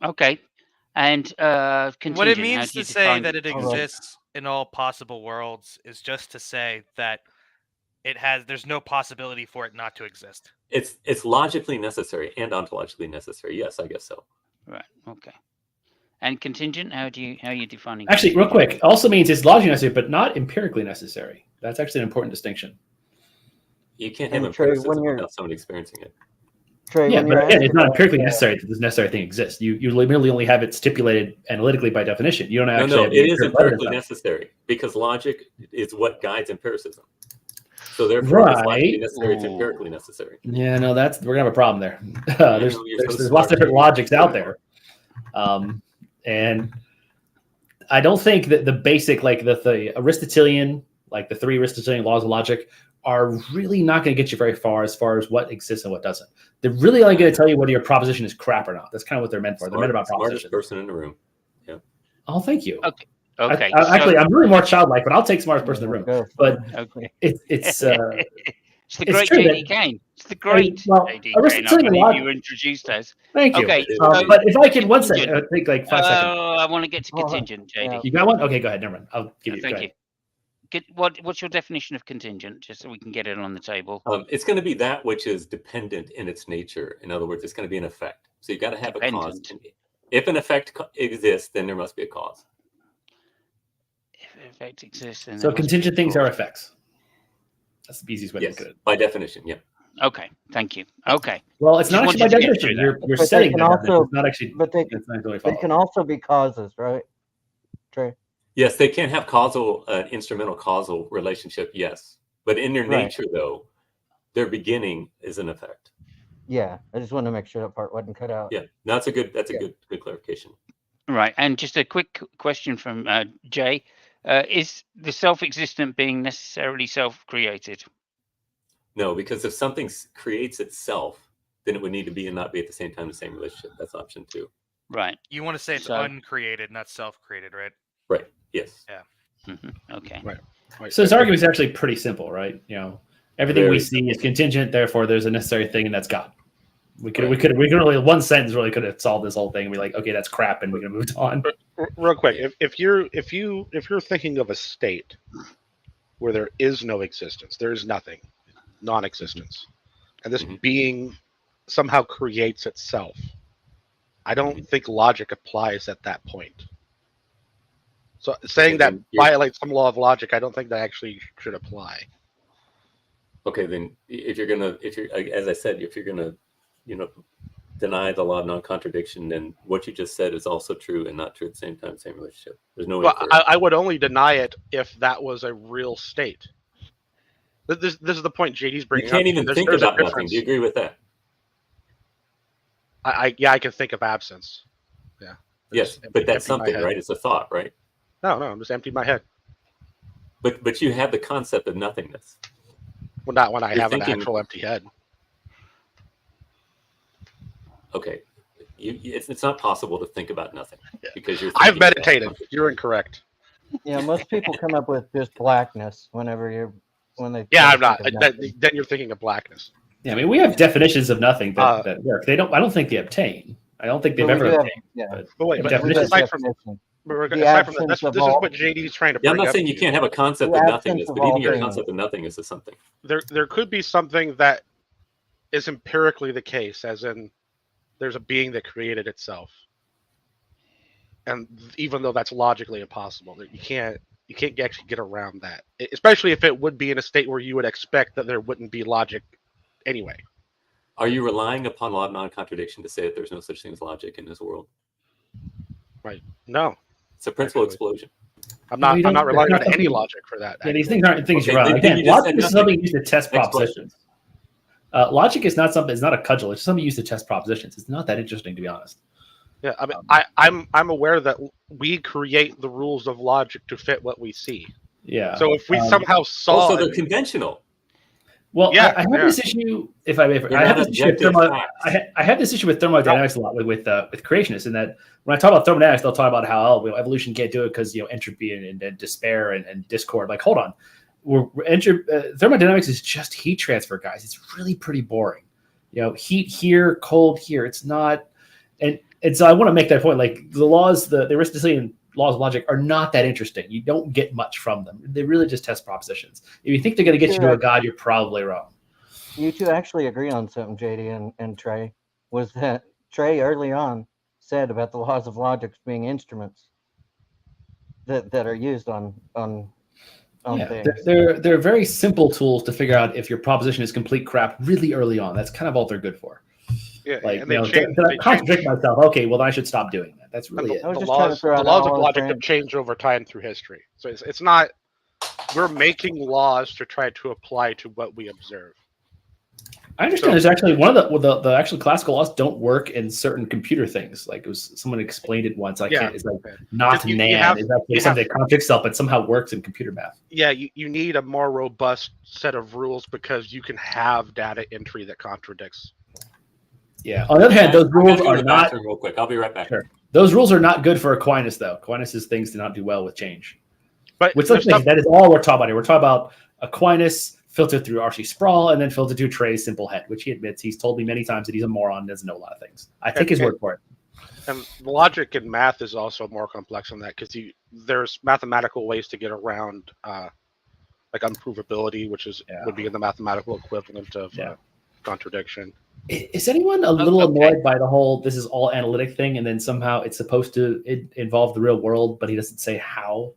Okay. And what it means to say that it exists in all possible worlds is just to say that there's no possibility for it not to exist. It's logically necessary and ontologically necessary. Yes, I guess so. Right. Okay. And contingent, how are you defining? Actually, real quick, also means it's logically necessary, but not empirically necessary. That's actually an important distinction. You can't have empiricism without somebody experiencing it. Trey, yeah, but again, it's not empirically necessary that this necessary thing exists. You literally only have it stipulated analytically by definition. You don't actually. No, it is empirically necessary because logic is what guides empiricism. So therefore, it's logically necessary. It's empirically necessary. Yeah, no, we're gonna have a problem there. There's so lots of different smart. logics out there, and I don't think that the basic, like the Aristotelian, like the 3 Aristotelian laws of logic, are really not going to get you very far as what exists and what doesn't. They're really only going to tell you whether your proposition is crap or not. That's kind of what they're meant for. They're meant about propositions. Smartest person in the room. Yeah. Oh, thank you. Okay. Actually, I'm really more childlike, but I'll take smartest person in the room. But it's it's the great true JD Kane. It's the great JD Aristotelian Kane. You introduced us. Thank you. Okay, but if I can, one second, take like 5 seconds. I want to get to contingent, JD. You got one? Okay, go ahead. Never mind. I'll give you. Thank you. What's your definition of contingent, just so we can get it on the table? It's going to be that which is dependent in its nature. In other words, it's going to be an effect. So you've got to have a cause. If an effect exists, then there must be a cause. If an effect exists, then so contingent things are effects. That's the easiest way to look at it. By definition, yeah. Okay, thank you. Okay. Well, it's not actually by definition. You're setting that. It's not actually. But they can also be causes, right, Trey? Yes, they can have causal, instrumental causal relationship. Yes, but in their nature, though, their beginning is an effect. Yeah, I just wanted to make sure that part wasn't cut out. Yeah, that's a good clarification. Right, and just a quick question from Jay: is the self-existent being necessarily self-created? No, because if something creates itself, then it would need to be and not be at the same time the same relationship. That's option 2. Right. You want to say it's uncreated, not self-created, right? Right. Yes. Yeah. Okay. Right. So this argument is actually pretty simple, right? Everything we see is contingent. Therefore, there's a necessary thing, and that's God. We could really, one sentence really could have solved this whole thing. And be like, okay, that's crap, and we could have moved on. Real quick, if you're thinking of a state where there is no existence, there is nothing, non-existence, and this being somehow creates itself, I don't think logic applies at that point. So saying that violates some law of logic, I don't think that actually should apply. Okay, then if you're as I said, if you're gonna, deny the law of non-contradiction, then what you just said is also true and not true at the same time, same relationship. There's no. Well, I would only deny it if that was a real state. This is the point JD's bringing up. You can't even think about nothing. Do you agree with that? I can think of absence. Yeah. Yes, but that's something, right? It's a thought, right? No, I'm just emptying my head. But you have the concept of nothingness. Well, not when I have an actual empty head. Okay, it's not possible to think about nothing because you're. I've meditated. You're incorrect. Yeah, most people come up with just blackness when they. Yeah, I'm not. Then you're thinking of blackness. Yeah, I mean, we have definitions of nothing that work. I don't think they obtain. I don't think they've ever obtained. Yeah. But wait, aside from that, this is what JD's trying to bring up. I'm not saying you can't have a concept of nothingness, but even your concept of nothingness is something. There could be something that is empirically the case, as in there's a being that created itself, and even though that's logically impossible, you can't actually get around that, especially if it would be in a state where you would expect that there wouldn't be logic anyway. Are you relying upon law of non-contradiction to say that there's no such thing as logic in this world? Right. No. It's a principal explosion. I'm not relying on any logic for that. Yeah, these things aren't things you rely on. Again, logic is something used to test propositions. Logic is not something. It's not a cudgel. It's something used to test propositions. It's not that interesting, to be honest. Yeah, I mean, I'm aware that we create the rules of logic to fit what we see. Yeah. So if we somehow saw, also they're conventional. Well, yeah, I have this issue. If I may, I have this issue with thermodynamics a lot with creationists, in that when I talk about thermodynamics, they'll talk about how evolution can't do it because entropy and despair and discord. Like, hold on, thermodynamics is just heat transfer, guys. It's really pretty boring. Heat here, cold here. It's not, and so I want to make that point. Like the laws, the Aristotelian laws of logic are not that interesting. You don't get much from them. They really just test propositions. If you think they're going to get you to a god, you're probably wrong. You two actually agree on something, JD and Trey. Was that Trey early on said about the laws of logic being instruments that are used on things. They're very simple tools to figure out if your proposition is complete crap really early on. That's kind of all they're good for. Yeah, like, I contradict myself. Okay, well, then I should stop doing that. That's really it. The laws of logic have changed over time through history. So it's not we're making laws to try to apply to what we observe. I understand. There's actually one of the actual classical laws don't work in certain computer things. Like it was someone explained it once. It's like not NAND. It's actually something that contradicts itself, but somehow works in computer math. Yeah, you need a more robust set of rules because you can have data entry that contradicts. Yeah. On the other hand, those rules are not real quick. I'll be right back. Sure. Those rules are not good for Aquinas, though. Aquinas' things do not do well with change. But that is all we're talking about here. We're talking about Aquinas filtered through R.C. Sproul and then filtered through Trey's simple head, which he admits he's told me many times that he's a moron and doesn't know a lot of things. I take his word for it. And logic in math is also more complex than that because there's mathematical ways to get around like unprovability, which would be in the mathematical equivalent of contradiction. Is anyone a little annoyed by the whole this is all analytic thing and then somehow it's supposed to involve the real world, but he doesn't say how?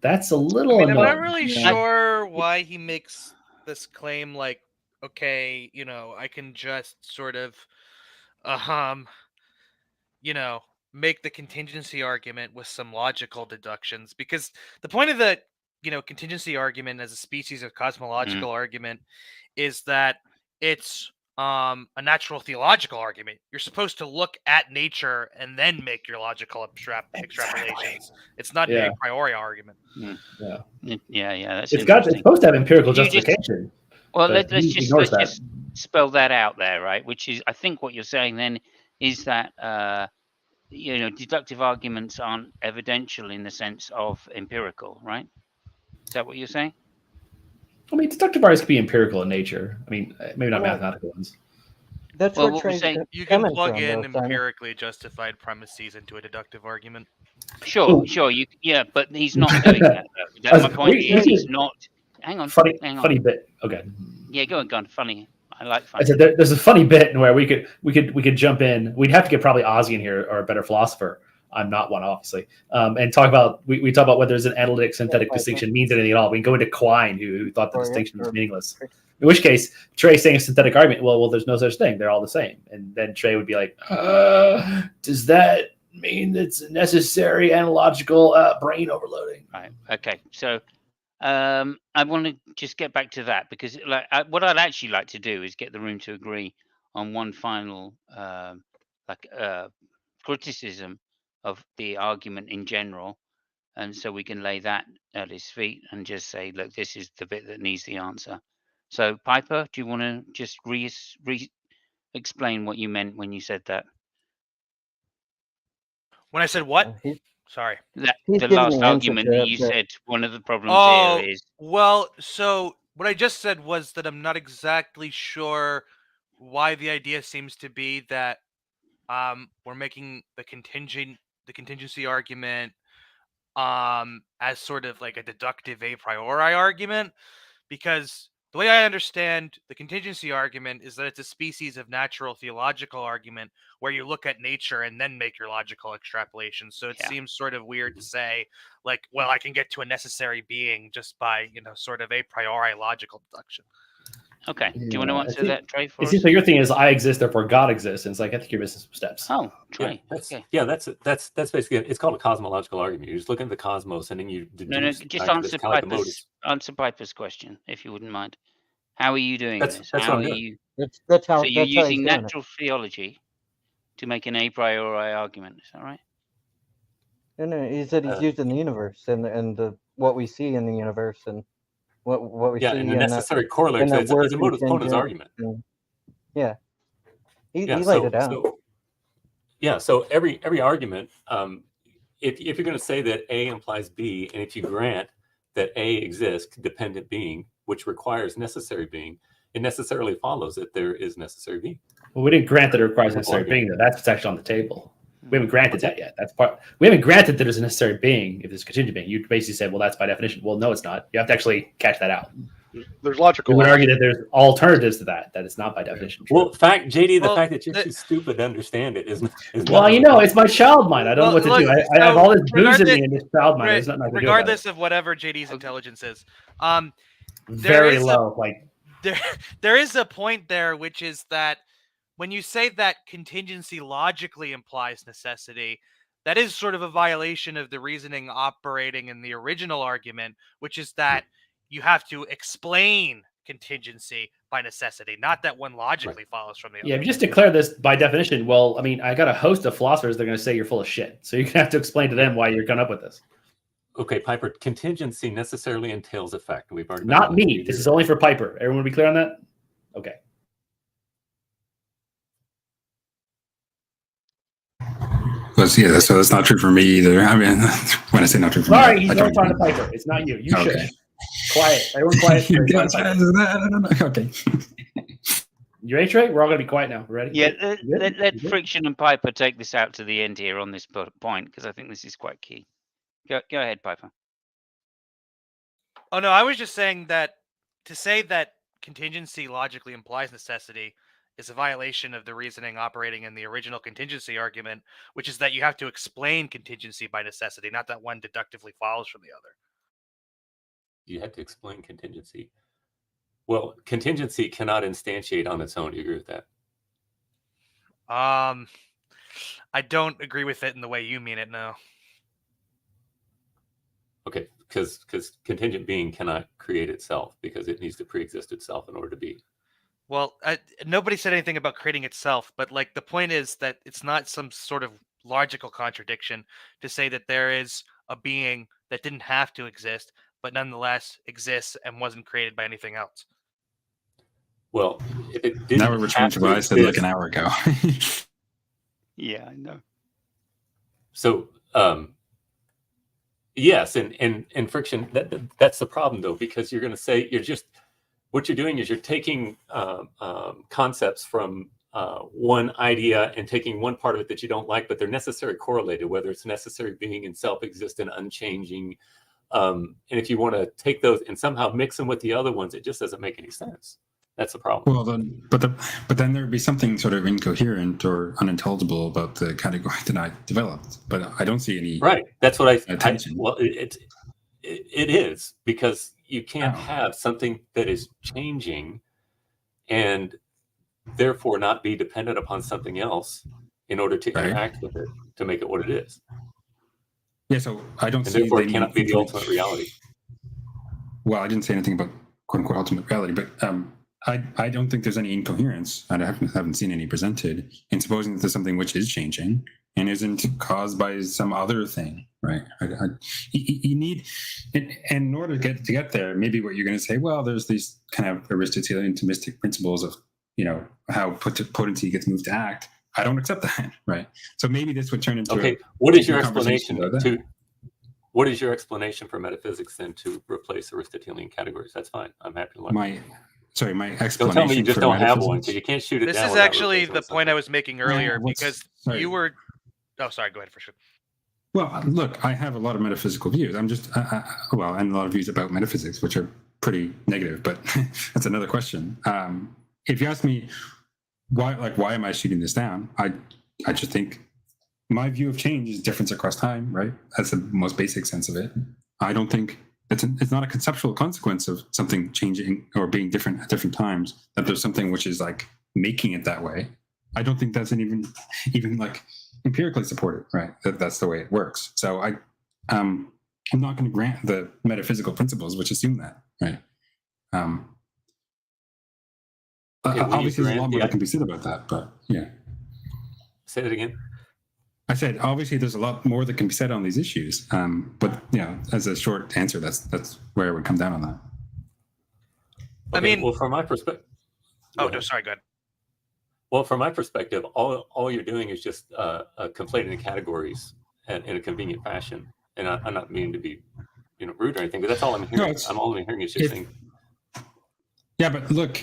That's a little annoying. I'm not really sure why he makes this claim like, okay, I can just sort of make the contingency argument with some logical deductions, because the point of the contingency argument as a species of cosmological argument is that it's a natural theological argument. You're supposed to look at nature and then make your logical extrapolations. It's not an a priori argument. Yeah. That's it's supposed to have empirical justification. Let's just spell that out there, right? Which is, I think, what you're saying then is that deductive arguments aren't evidential in the sense of empirical, right? Is that what you're saying? I mean, deductive arguments can be empirical in nature. I mean, maybe not mathematical ones. That's what Trey's you can plug in empirically justified premises into a deductive argument. Sure. But he's not doing that. My point is, he's not. Hang on. Funny bit. Okay. Yeah, go on. Funny. I like funny. I said there's a funny bit where we could jump in. We'd have to get probably Ozzy in here or a better philosopher. I'm not one, obviously. And talk about we talk about whether there's an analytic synthetic distinction means anything at all. We can go into Quine, who thought the distinction was meaningless. In which case, Trey saying a synthetic argument, well, there's no such thing. They're all the same. And then Trey would be like, does that mean it's a necessary analogical brain overloading? Right. Okay. So I want to just get back to that because what I'd actually like to do is get the room to agree on one final criticism of the argument in general, and so we can lay that at his feet and just say, look, this is the bit that needs the answer. So Piper, do you want to just explain what you meant when you said that? When I said what? Sorry. The last argument that you said, one of the problems here is... Well, so what I just said was that I'm not exactly sure why the idea seems to be that we're making the contingency argument as sort of like a deductive a priori argument, because the way I understand the contingency argument is that it's a species of natural theological argument where you look at nature and then make your logical extrapolations. So it seems sort of weird to say, like, well, I can get to a necessary being just by, sort of a priori logical deduction. Okay. Do you want to answer that, Trey? It seems like your thing is I exist, therefore God exists. And it's like, I think you're missing some steps. Oh, Trey. That's basically it. It's called a cosmological argument. You just look at the cosmos and then you deduce. No, just answer Piper's question, if you wouldn't mind. How are you doing this? That's how what I'm are doing. you? So you're using natural theology to make an a priori argument. Is that right? No, he said he's using the universe and what we see in the universe and what we see and the necessary corollary. It's a modus ponens argument. He laid it out. So every argument, if you're going to say that A implies B, and if you grant that A exists, dependent being, which requires necessary being, it necessarily follows that there is necessary being. Well, we didn't grant that it requires necessary being, though. That's what's actually on the table. We haven't granted that yet. We haven't granted that there's a necessary being if there's a contingent being. You basically said, well, that's by definition. Well, no, it's not. You have to actually catch that out. There's logical. We would argue that there's alternatives to that it's not by definition true. Well, the fact that you're too stupid to understand it is well, it's my child mind. I don't know what to do. I have all this booze in me in this child mind. There's nothing I can do about it. Of whatever JD's intelligence is, very low. There is a point there, which is that when you say that contingency logically implies necessity, that is sort of a violation of the reasoning operating in the original argument, which is that you have to explain contingency by necessity, not that one logically follows from the other. Yeah, if you just declare this by definition, well, I mean, I got a host of philosophers that are going to say you're full of shit. So you're going to have to explain to them why you're coming up with this. Okay, Piper, contingency necessarily entails effect. We've already not me. This is only for Piper. Everyone be clear on that? Okay. So that's not true for me either. I mean, when I say not true for me, sorry, he's only talking to Piper. It's not you. You should. Quiet. Everyone quiet. Okay. You ready, Trey? We're all going to be quiet now. Ready? Yeah, let Friction and Piper take this out to the end here on this point, because I think this is quite key. Go ahead, Piper. Oh, no, I was just saying that to say that contingency logically implies necessity is a violation of the reasoning operating in the original contingency argument, which is that you have to explain contingency by necessity, not that one deductively follows from the other. You have to explain contingency. Well, contingency cannot instantiate on its own. Do you agree with that? I don't agree with it in the way you mean it, no. Okay, because contingent being cannot create itself because it needs to pre-exist itself in order to be. Well, nobody said anything about creating itself, but like the point is that it's not some sort of logical contradiction to say that there is a being that didn't have to exist, but nonetheless exists and wasn't created by anything else. Well, if it didn't now we're returning to what I said like an hour ago. Yeah, I know. So, yes, and Friction, that's the problem though, because you're going to say what you're doing is you're taking concepts from one idea and taking one part of it that you don't like, but they're necessarily correlated, whether it's necessary being and self-existent, unchanging. And if you want to take those and somehow mix them with the other ones, it just doesn't make any sense. That's the problem. Well, but then there'd be something sort of incoherent or unintelligible about the category that I developed. But I don't see any. Right. That's what well, it is, because you can't have something that is changing and therefore not be dependent upon something else in order to interact with it to make it what it is. Yeah. So I don't and see. Therefore, it cannot be the ultimate reality. Well, I didn't say anything about "quote unquote" ultimate reality, but I don't think there's any incoherence. I haven't seen any presented in supposing that there's something which is changing and isn't caused by some other thing, right? You need, in order to get there, maybe what you're going to say, well, there's these kind of Aristotelian Thomistic principles of, how potency gets moved to act. I don't accept that, right? So maybe this would turn into what is your explanation what is your explanation for metaphysics then to replace Aristotelian categories? That's fine. I'm happy to learn. My explanation. Don't tell me you just don't have one, because you can't shoot it down. This is actually the point I was making earlier, because you were. Oh, sorry. Go ahead, for sure. Well, look, I have a lot of metaphysical views. I'm just, and a lot of views about metaphysics, which are pretty negative, but that's another question. If you ask me why am I shooting this down? I just think my view of change is difference across time, right? That's the most basic sense of it. I don't think it's not a conceptual consequence of something changing or being different at different times, that there's something which is like making it that way. I don't think that's even like empirically supported, right? That's the way it works. So I'm not going to grant the metaphysical principles which assume that, right? Obviously, there's a lot more that can be said about that, but yeah. Say that again. I said, obviously, there's a lot more that can be said on these issues, but as a short answer, that's where I would come down on that. Okay, I mean, well, from my perspective. Oh no, sorry, go ahead. Well, from my perspective, all you're doing is just conflating the categories in a convenient fashion, and I'm not meaning to be, rude or anything, but that's all I'm hearing. I'm only hearing is just saying. Yeah, but look,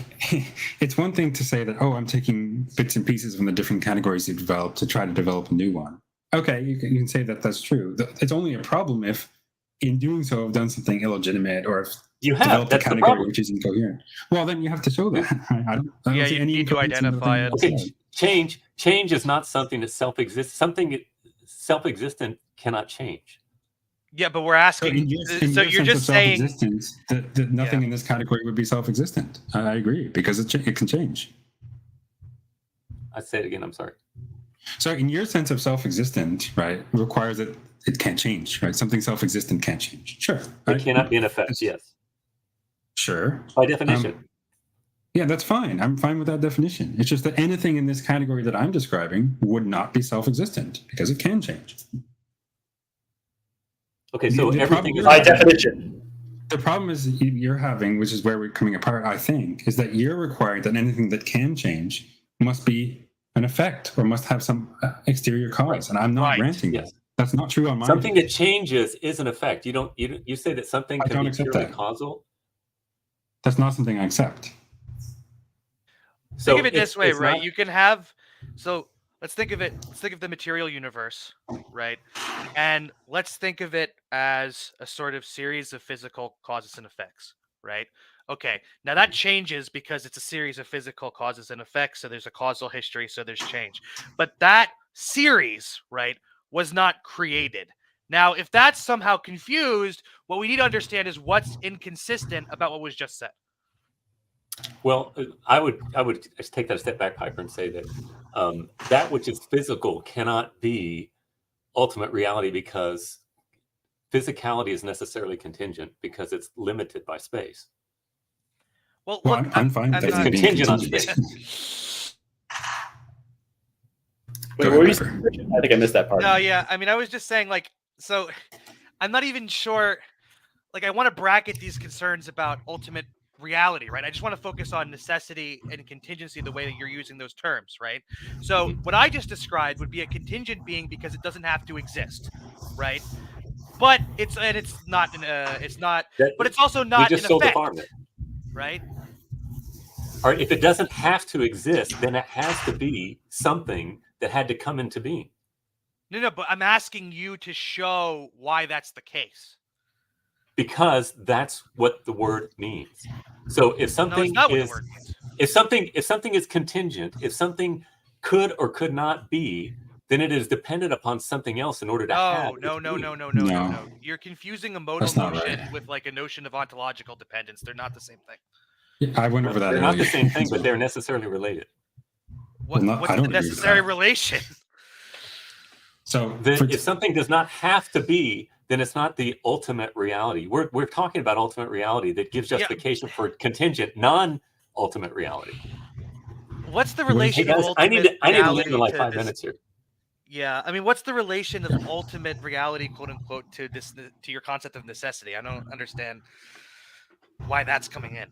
it's one thing to say that, I'm taking bits and pieces from the different categories you've developed to try to develop a new one. Okay, you can say that that's true. It's only a problem if, in doing so, I've done something illegitimate, or if you have developed a category which is incoherent. Well, then you have to show that. I don't see any need to identify it. Okay, change is not something that self-exists. Something self-existent cannot change. Yeah, but we're asking. So you're just saying that nothing in this category would be self-existent. I agree, because it can change. I say it again. I'm sorry. So in your sense of self-existent, right, requires that it can't change, right? Something self-existent can't change. Sure. It cannot be an effect. Yes. Sure. By definition. Yeah, that's fine. I'm fine with that definition. It's just that anything in this category that I'm describing would not be self-existent because it can change. Okay, so everything is by definition. The problem is you're having, which is where we're coming apart, I think, is that you're requiring that anything that can change must be an effect or must have some exterior cause, and I'm not granting that. That's not true on my something that changes is an effect. You say that something can be purely causal. That's not something I accept. So think of it this way, right? You can have, so let's think of it. Let's think of the material universe, right? And let's think of it as a sort of series of physical causes and effects, right? Okay, now that changes because it's a series of physical causes and effects. So there's a causal history, so there's change. But that series, right, was not created. Now, if that's somehow confused, what we need to understand is what's inconsistent about what was just said. Well, I would just take that a step back, Piper, and say that that which is physical cannot be ultimate reality because physicality is necessarily contingent because it's limited by space. Well, look, I'm fine. It's contingent on space. Wait, I think I missed that part. No, yeah. I mean, I was just saying, like, so I'm not even sure. Like, I want to bracket these concerns about ultimate reality, right? I just want to focus on necessity and contingency the way that you're using those terms, right? So what I just described would be a contingent being because it doesn't have to exist, right? But it's not but it's also not we just an sold effect, the farm, right? All right, if it doesn't have to exist, then it has to be something that had to come into being. No, but I'm asking you to show why that's the case. Because that's what the word means. So if something if something is contingent, if something could or could not be, then it is dependent upon something else in order to have. No. You're confusing a modal notion with like a notion of ontological dependence. They're not the same thing. Yeah, I went over that. They're not the same thing, but they're necessarily related. What's the necessary relation? So if something does not have to be, then it's not the ultimate reality. We're talking about ultimate reality that gives justification for contingent, non-ultimate reality. What's the relation? Hey guys, of I need to leave in like to 5 this? minutes here. Yeah, I mean, what's the relation of ultimate reality, quote unquote, to your concept of necessity? I don't understand why that's coming in.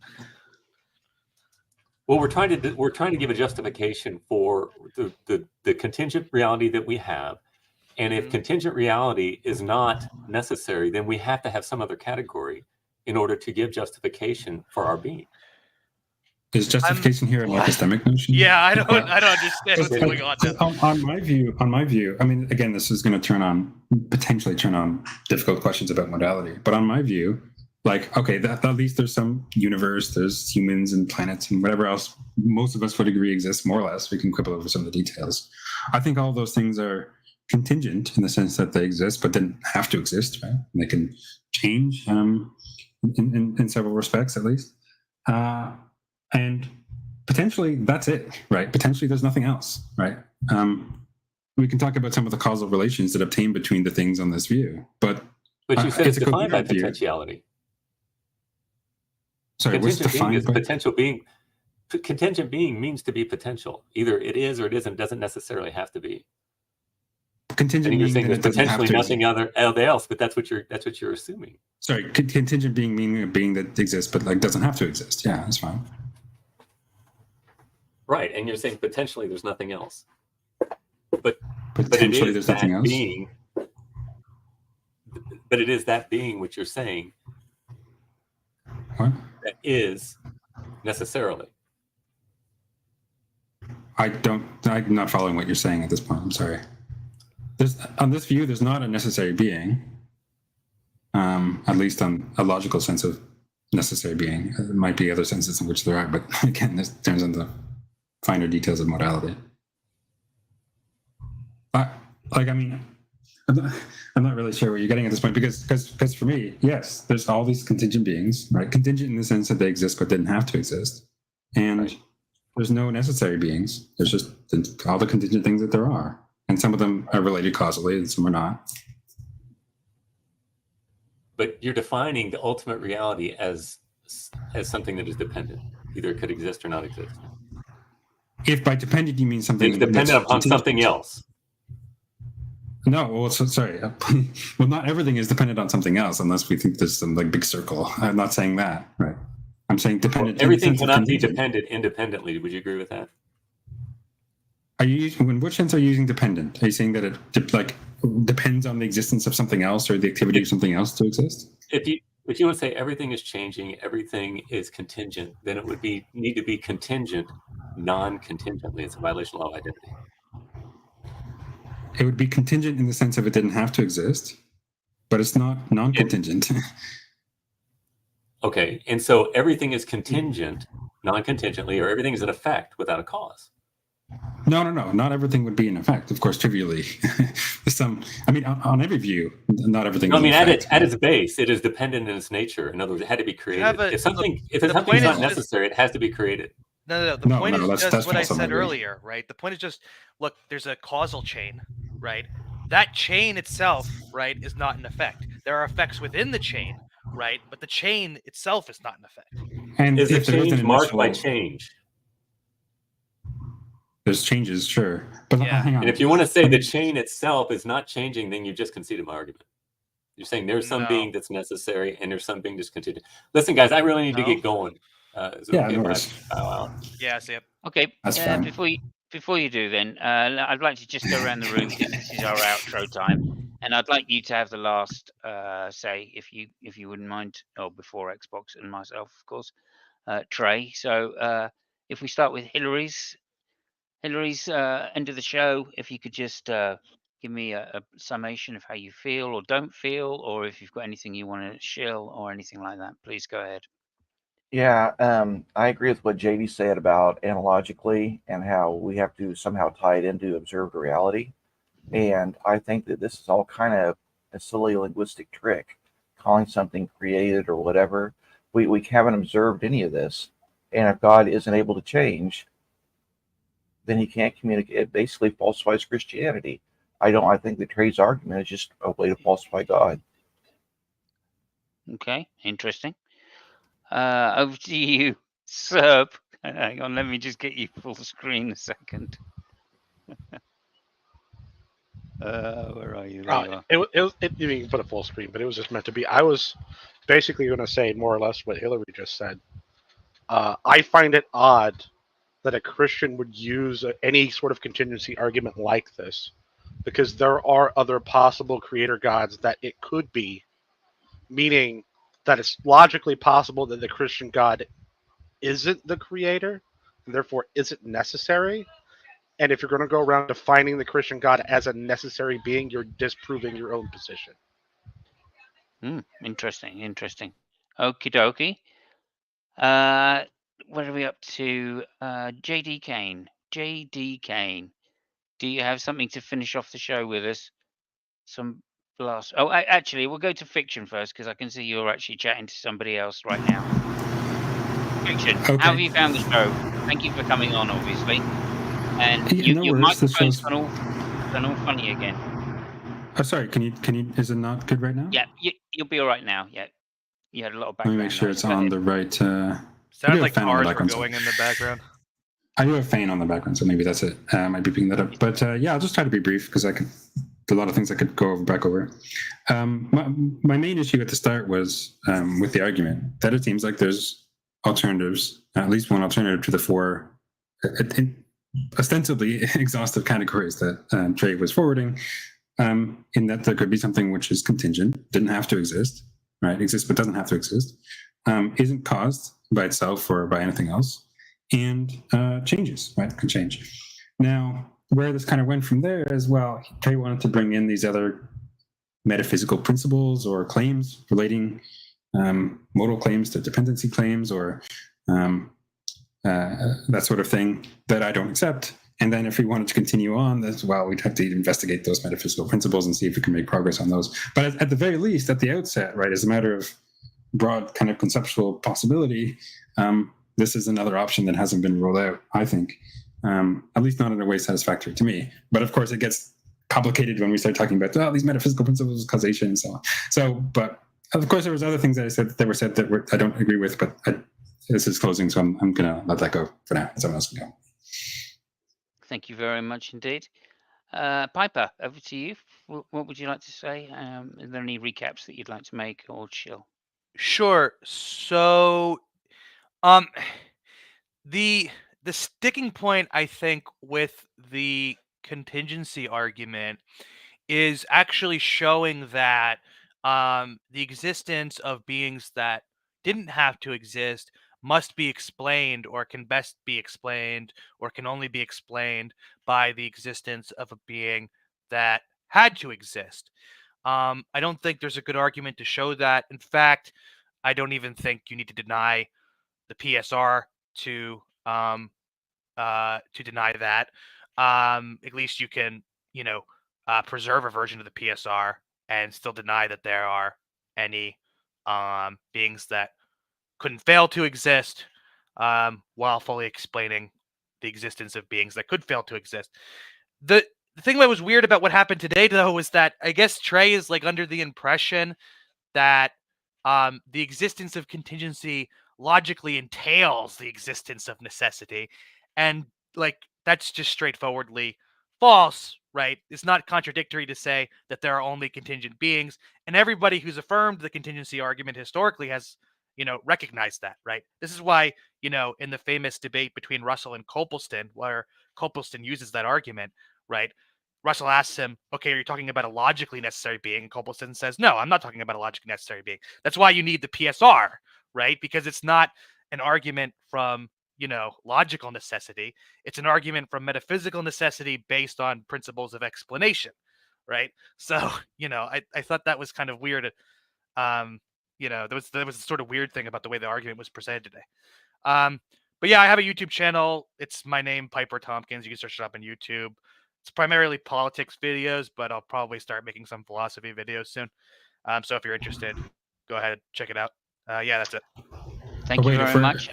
Well, we're trying to give a justification for the contingent reality that we have. And if contingent reality is not necessary, then we have to have some other category in order to give justification for our being. Is justification here an epistemic notion? Yeah, I don't understand what's going on now. On my view, I mean, again, this is going to potentially turn on difficult questions about modality. But on my view, like, okay, that at least there's some universe, there's humans and planets and whatever else most of us would agree exists, more or less. We can quibble over some of the details. I think all those things are contingent in the sense that they exist, but didn't have to exist, right? And they can change in several respects, at least. And potentially that's it, right? Potentially there's nothing else, right? We can talk about some of the causal relations that obtain between the things on this view, but you said it's defined by potentiality. Sorry, what's defined by potential being? Contingent being means to be potential. Either it is or it isn't. Doesn't necessarily have to be. Contingent being saying there's potentially nothing else, but that's what you're assuming. Sorry, contingent being meaning a being that exists, but like doesn't have to exist. Yeah, that's fine. Right, and you're saying potentially there's nothing else. But potentially there's nothing else. But it is that being which you're saying what? That is necessarily. I'm not following what you're saying at this point. I'm sorry. On this view, there's not a necessary being, at least on a logical sense of necessary being. There might be other senses in which there are, but again, this turns into finer details of modality. I'm not really sure what you're getting at this point because for me, yes, there's all these contingent beings, right? Contingent in the sense that they exist but didn't have to exist, and there's no necessary beings. There's just all the contingent things that there are. And some of them are related causally and some are not. But you're defining the ultimate reality as as something that is dependent. Either it could exist or not exist. If by dependent you mean something it's dependent upon something else. No, well, sorry. Well, not everything is dependent on something else, unless we think there's some like big circle. I'm not saying that, right? I'm saying dependent. Well, everything cannot be dependent independently. Would you agree with that? Are you in which sense are you using dependent? Are you saying that it depends on the existence of something else or the activity of something else to exist? If you would say everything is changing, everything is contingent, then it would need to be contingent non-contingently. It's a violation of law of identity. It would be contingent in the sense of it didn't have to exist, but it's not non-contingent. Okay, and so everything is contingent non-contingently, or everything is an effect without a cause. No. Not everything would be an effect, of course, trivially. On every view, not everything. No, I mean, at its base, it is dependent in its nature. In other words, it had to be created. If something's not necessary, it has to be created. No. The point is just what I said earlier, right? The point is just, look, there's a causal chain, right? That chain itself, right, is not an effect. There are effects within the chain, right? But the chain itself is not an effect. And is the change marked by change? There's changes, sure. But hang on. And if you want to say the chain itself is not changing, then you just conceded my argument. You're saying there's some being that's necessary and there's some being that's contingent. Listen, guys, I really need to get going. Yeah, see it. Okay. Before you do, then I'd like to just go around the room because this is our outro time, and I'd like you to have the last say, if you wouldn't mind, or before Xbox and myself, of course, Trey. So if we start with Hillary's end of the show, if you could just give me a summation of how you feel or don't feel, or if you've got anything you want to shill or anything like that, please go ahead. Yeah, I agree with what JD said about analogically and how we have to somehow tie it into observed reality. And I think that this is all kind of a silly linguistic trick, calling something created or whatever. We haven't observed any of this. And if God isn't able to change, then he can't communicate. It basically falsifies Christianity. I think that Trey's argument is just a way to falsify God. Okay, interesting. Over to you, Serb. Hang on, let me just get you full screen a second. Where are you? There you are. You can put a full screen, but it was just meant to be. I was basically going to say more or less what Hillary just said. I find it odd that a Christian would use any sort of contingency argument like this, because there are other possible creator gods that it could be, meaning that it's logically possible that the Christian God isn't the creator, and therefore isn't necessary. And if you're going to go around defining the Christian God as a necessary being, you're disproving your own position. Interesting. Okie dokie. What are we up to? JD Kane. Do you have something to finish off the show with us? Some blast. Oh, actually, we'll go to Fiction first because I can see you're actually chatting to somebody else right now. Fiction, okay. How have you found the show? Thank you for coming on, obviously. And your microphone's gone all funny again. Oh, sorry. Can you? Is it not good right now? Yeah, you'll be all right now. Yeah, you had a lot of background. Let me make sure it's on the right. Sounded like cars were going in the background. I do have a fan on the background, so maybe that's it. I might be picking that up. But yeah, I'll just try to be brief because there's a lot of things I could go back over. My main issue at the start was with the argument that it seems like there's alternatives, at least one alternative to the four ostensibly exhaustive categories that Trey was forwarding, in that there could be something which is contingent, didn't have to exist, right? Exists but doesn't have to exist, isn't caused by itself or by anything else, and changes, right? Can change. Now, where this kind of went from there as well, Trey wanted to bring in these other metaphysical principles or claims relating modal claims to dependency claims or that sort of thing that I don't accept. And then if we wanted to continue on, as well, we'd have to investigate those metaphysical principles and see if we can make progress on those. But at the very least, at the outset, right, as a matter of broad kind of conceptual possibility, this is another option that hasn't been rolled out, I think, at least not in a way satisfactory to me. But of course, it gets complicated when we start talking about these metaphysical principles, causation, and so on. So, but Of course, there was other things that I said that were said that I don't agree with, but this is closing, so I'm gonna let that go for now. Someone else can go. Thank you very much indeed. Piper, over to you. What would you like to say? Are there any recaps that you'd like to make, or chill? Sure. So, the sticking point, I think, with the contingency argument is actually showing that the existence of beings that didn't have to exist must be explained, or can best be explained, or can only be explained by the existence of a being that had to exist. I don't think there's a good argument to show that. In fact, I don't even think you need to deny the PSR to deny that. At least you can, preserve a version of the PSR and still deny that there are any beings that couldn't fail to exist, while fully explaining the existence of beings that could fail to exist. The thing that was weird about what happened today, though, was that I guess Trey is like under the impression that the existence of contingency logically entails the existence of necessity, and like that's just straightforwardly false, right? It's not contradictory to say that there are only contingent beings, and everybody who's affirmed the contingency argument historically has, recognized that, right? This is why, in the famous debate between Russell and Copleston, where Copleston uses that argument, right? Russell asks him, okay, are you talking about a logically necessary being? And Copleston says, no, I'm not talking about a logically necessary being. That's why you need the PSR, right? Because it's not an argument from, logical necessity. It's an argument from metaphysical necessity based on principles of explanation, right? So, I thought that was kind of weird. There was a sort of weird thing about the way the argument was presented today. But yeah, I have a YouTube channel. It's my name, Piper Tompkins. You can search it up on YouTube. It's primarily politics videos, but I'll probably start making some philosophy videos soon. So if you're interested, go ahead, check it out. Yeah, that's it. Thank you very much.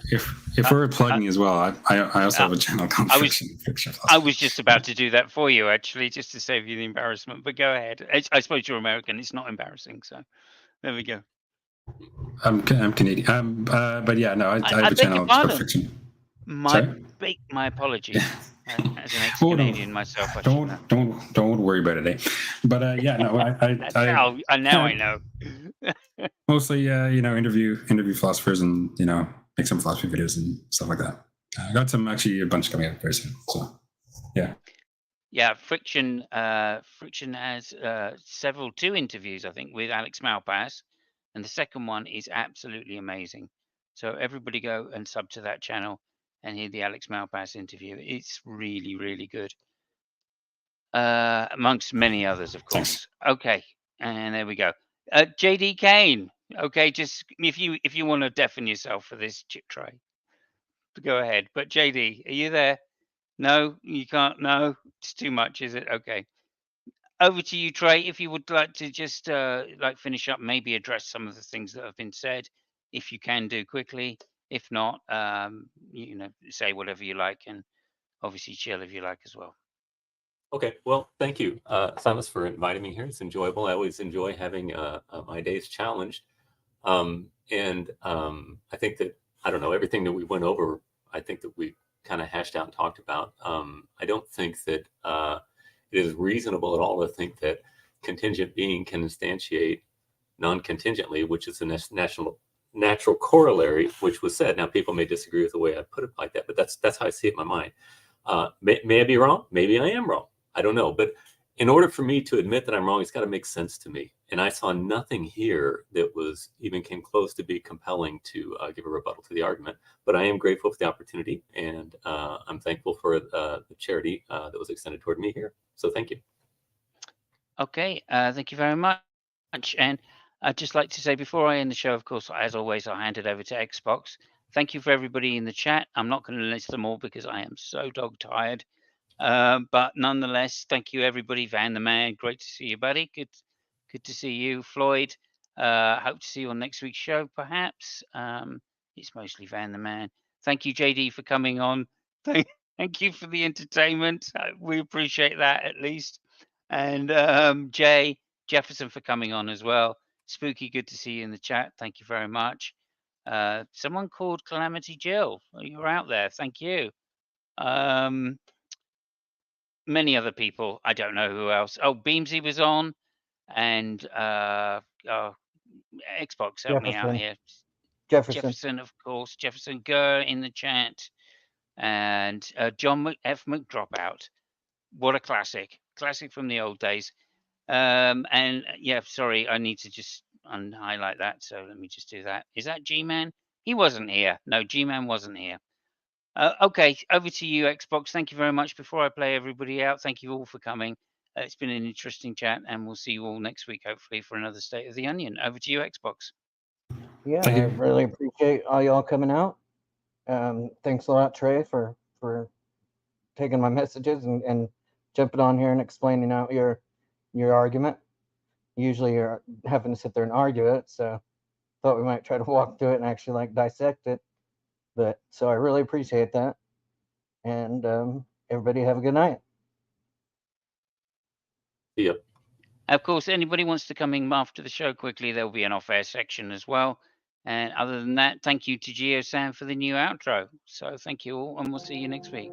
If we're plugging as well, I also have a channel called Fiction Philosophy. I was just about to do that for you, actually, just to save you the embarrassment. But go ahead. I suppose you're American. It's not embarrassing. So there we go. I'm Canadian. But yeah, no, I have a channel called Fiction. My apologies. As an ex-Canadian myself, don't worry about it. Eh? But yeah, no, I know. Mostly, interview philosophers and make some philosophy videos and stuff like that. I got a bunch coming out very soon. So yeah. Yeah, Friction has two interviews, I think, with Alex Malpass, and the second one is absolutely amazing. So everybody go and sub to that channel and hear the Alex Malpass interview. It's really, really good. Amongst many others, of course. Okay, and there we go. JD Kane. Okay, just if you want to deafen yourself for this chip tray, go ahead. But JD, are you there? No, you can't. No, it's too much, is it? Okay. Over to you, Trey. If you would like to just finish up, maybe address some of the things that have been said, if you can do quickly. If not, say whatever you like, and obviously chill if you like as well. Okay, well, thank you, Simos, for inviting me here. It's enjoyable. I always enjoy having my days challenged. And I think that, I don't know, everything that we went over, I think that we kind of hashed out and talked about. I don't think that it is reasonable at all to think that contingent being can instantiate non-contingently, which is a natural corollary, which was said. Now, people may disagree with the way I put it like that, but that's how I see it in my mind. May I be wrong? Maybe I am wrong. I don't know. But in order for me to admit that I'm wrong, it's got to make sense to me. And I saw nothing here that was even came close to be compelling to give a rebuttal to the argument. But I am grateful for the opportunity, and I'm thankful for the charity that was extended toward me here. So thank you. Okay, thank you very much. And I'd just like to say before I end the show, of course, as always, I'll hand it over to Xbox. Thank you for everybody in the chat. I'm not going to list them all because I am so dog tired. But nonetheless, thank you, everybody. Van the Man, great to see you, buddy. Good to see you, Floyd. Hope to see you on next week's show, perhaps. It's mostly Van the Man. Thank you, JD, for coming on. Thank you for the entertainment. We appreciate that, at least. And Jay Jefferson for coming on as well. Spooky, good to see you in the chat. Thank you very much. Someone called Calamity Jill. You're out there. Thank you. Many other people. I don't know who else. Oh, Beamsy was on, and Xbox, help me out here. Jefferson, of course. Jefferson Gurr in the chat, and John F. McDropout. What a classic from the old days. And yeah, sorry, I need to just unhighlight that. So let me just do that. Is that G-Man? He wasn't here. No, G-Man wasn't here. Okay, over to you, Xbox. Thank you very much. Before I play everybody out, thank you all for coming. It's been an interesting chat, and we'll see you all next week, hopefully, for another State of the Onion. Over to you, Xbox. Yeah, I really appreciate all y'all coming out. Thanks a lot, Trey, for taking my messages and jumping on here and explaining out your argument. Usually you're having to sit there and argue it, so thought we might try to walk through it and actually like dissect it. But so I really appreciate that. And everybody have a good night. Yep. Of course, anybody wants to come in after the show quickly, there'll be an off-air section as well. And other than that, thank you to GeoSam for the new outro. So thank you all, and we'll see you next week.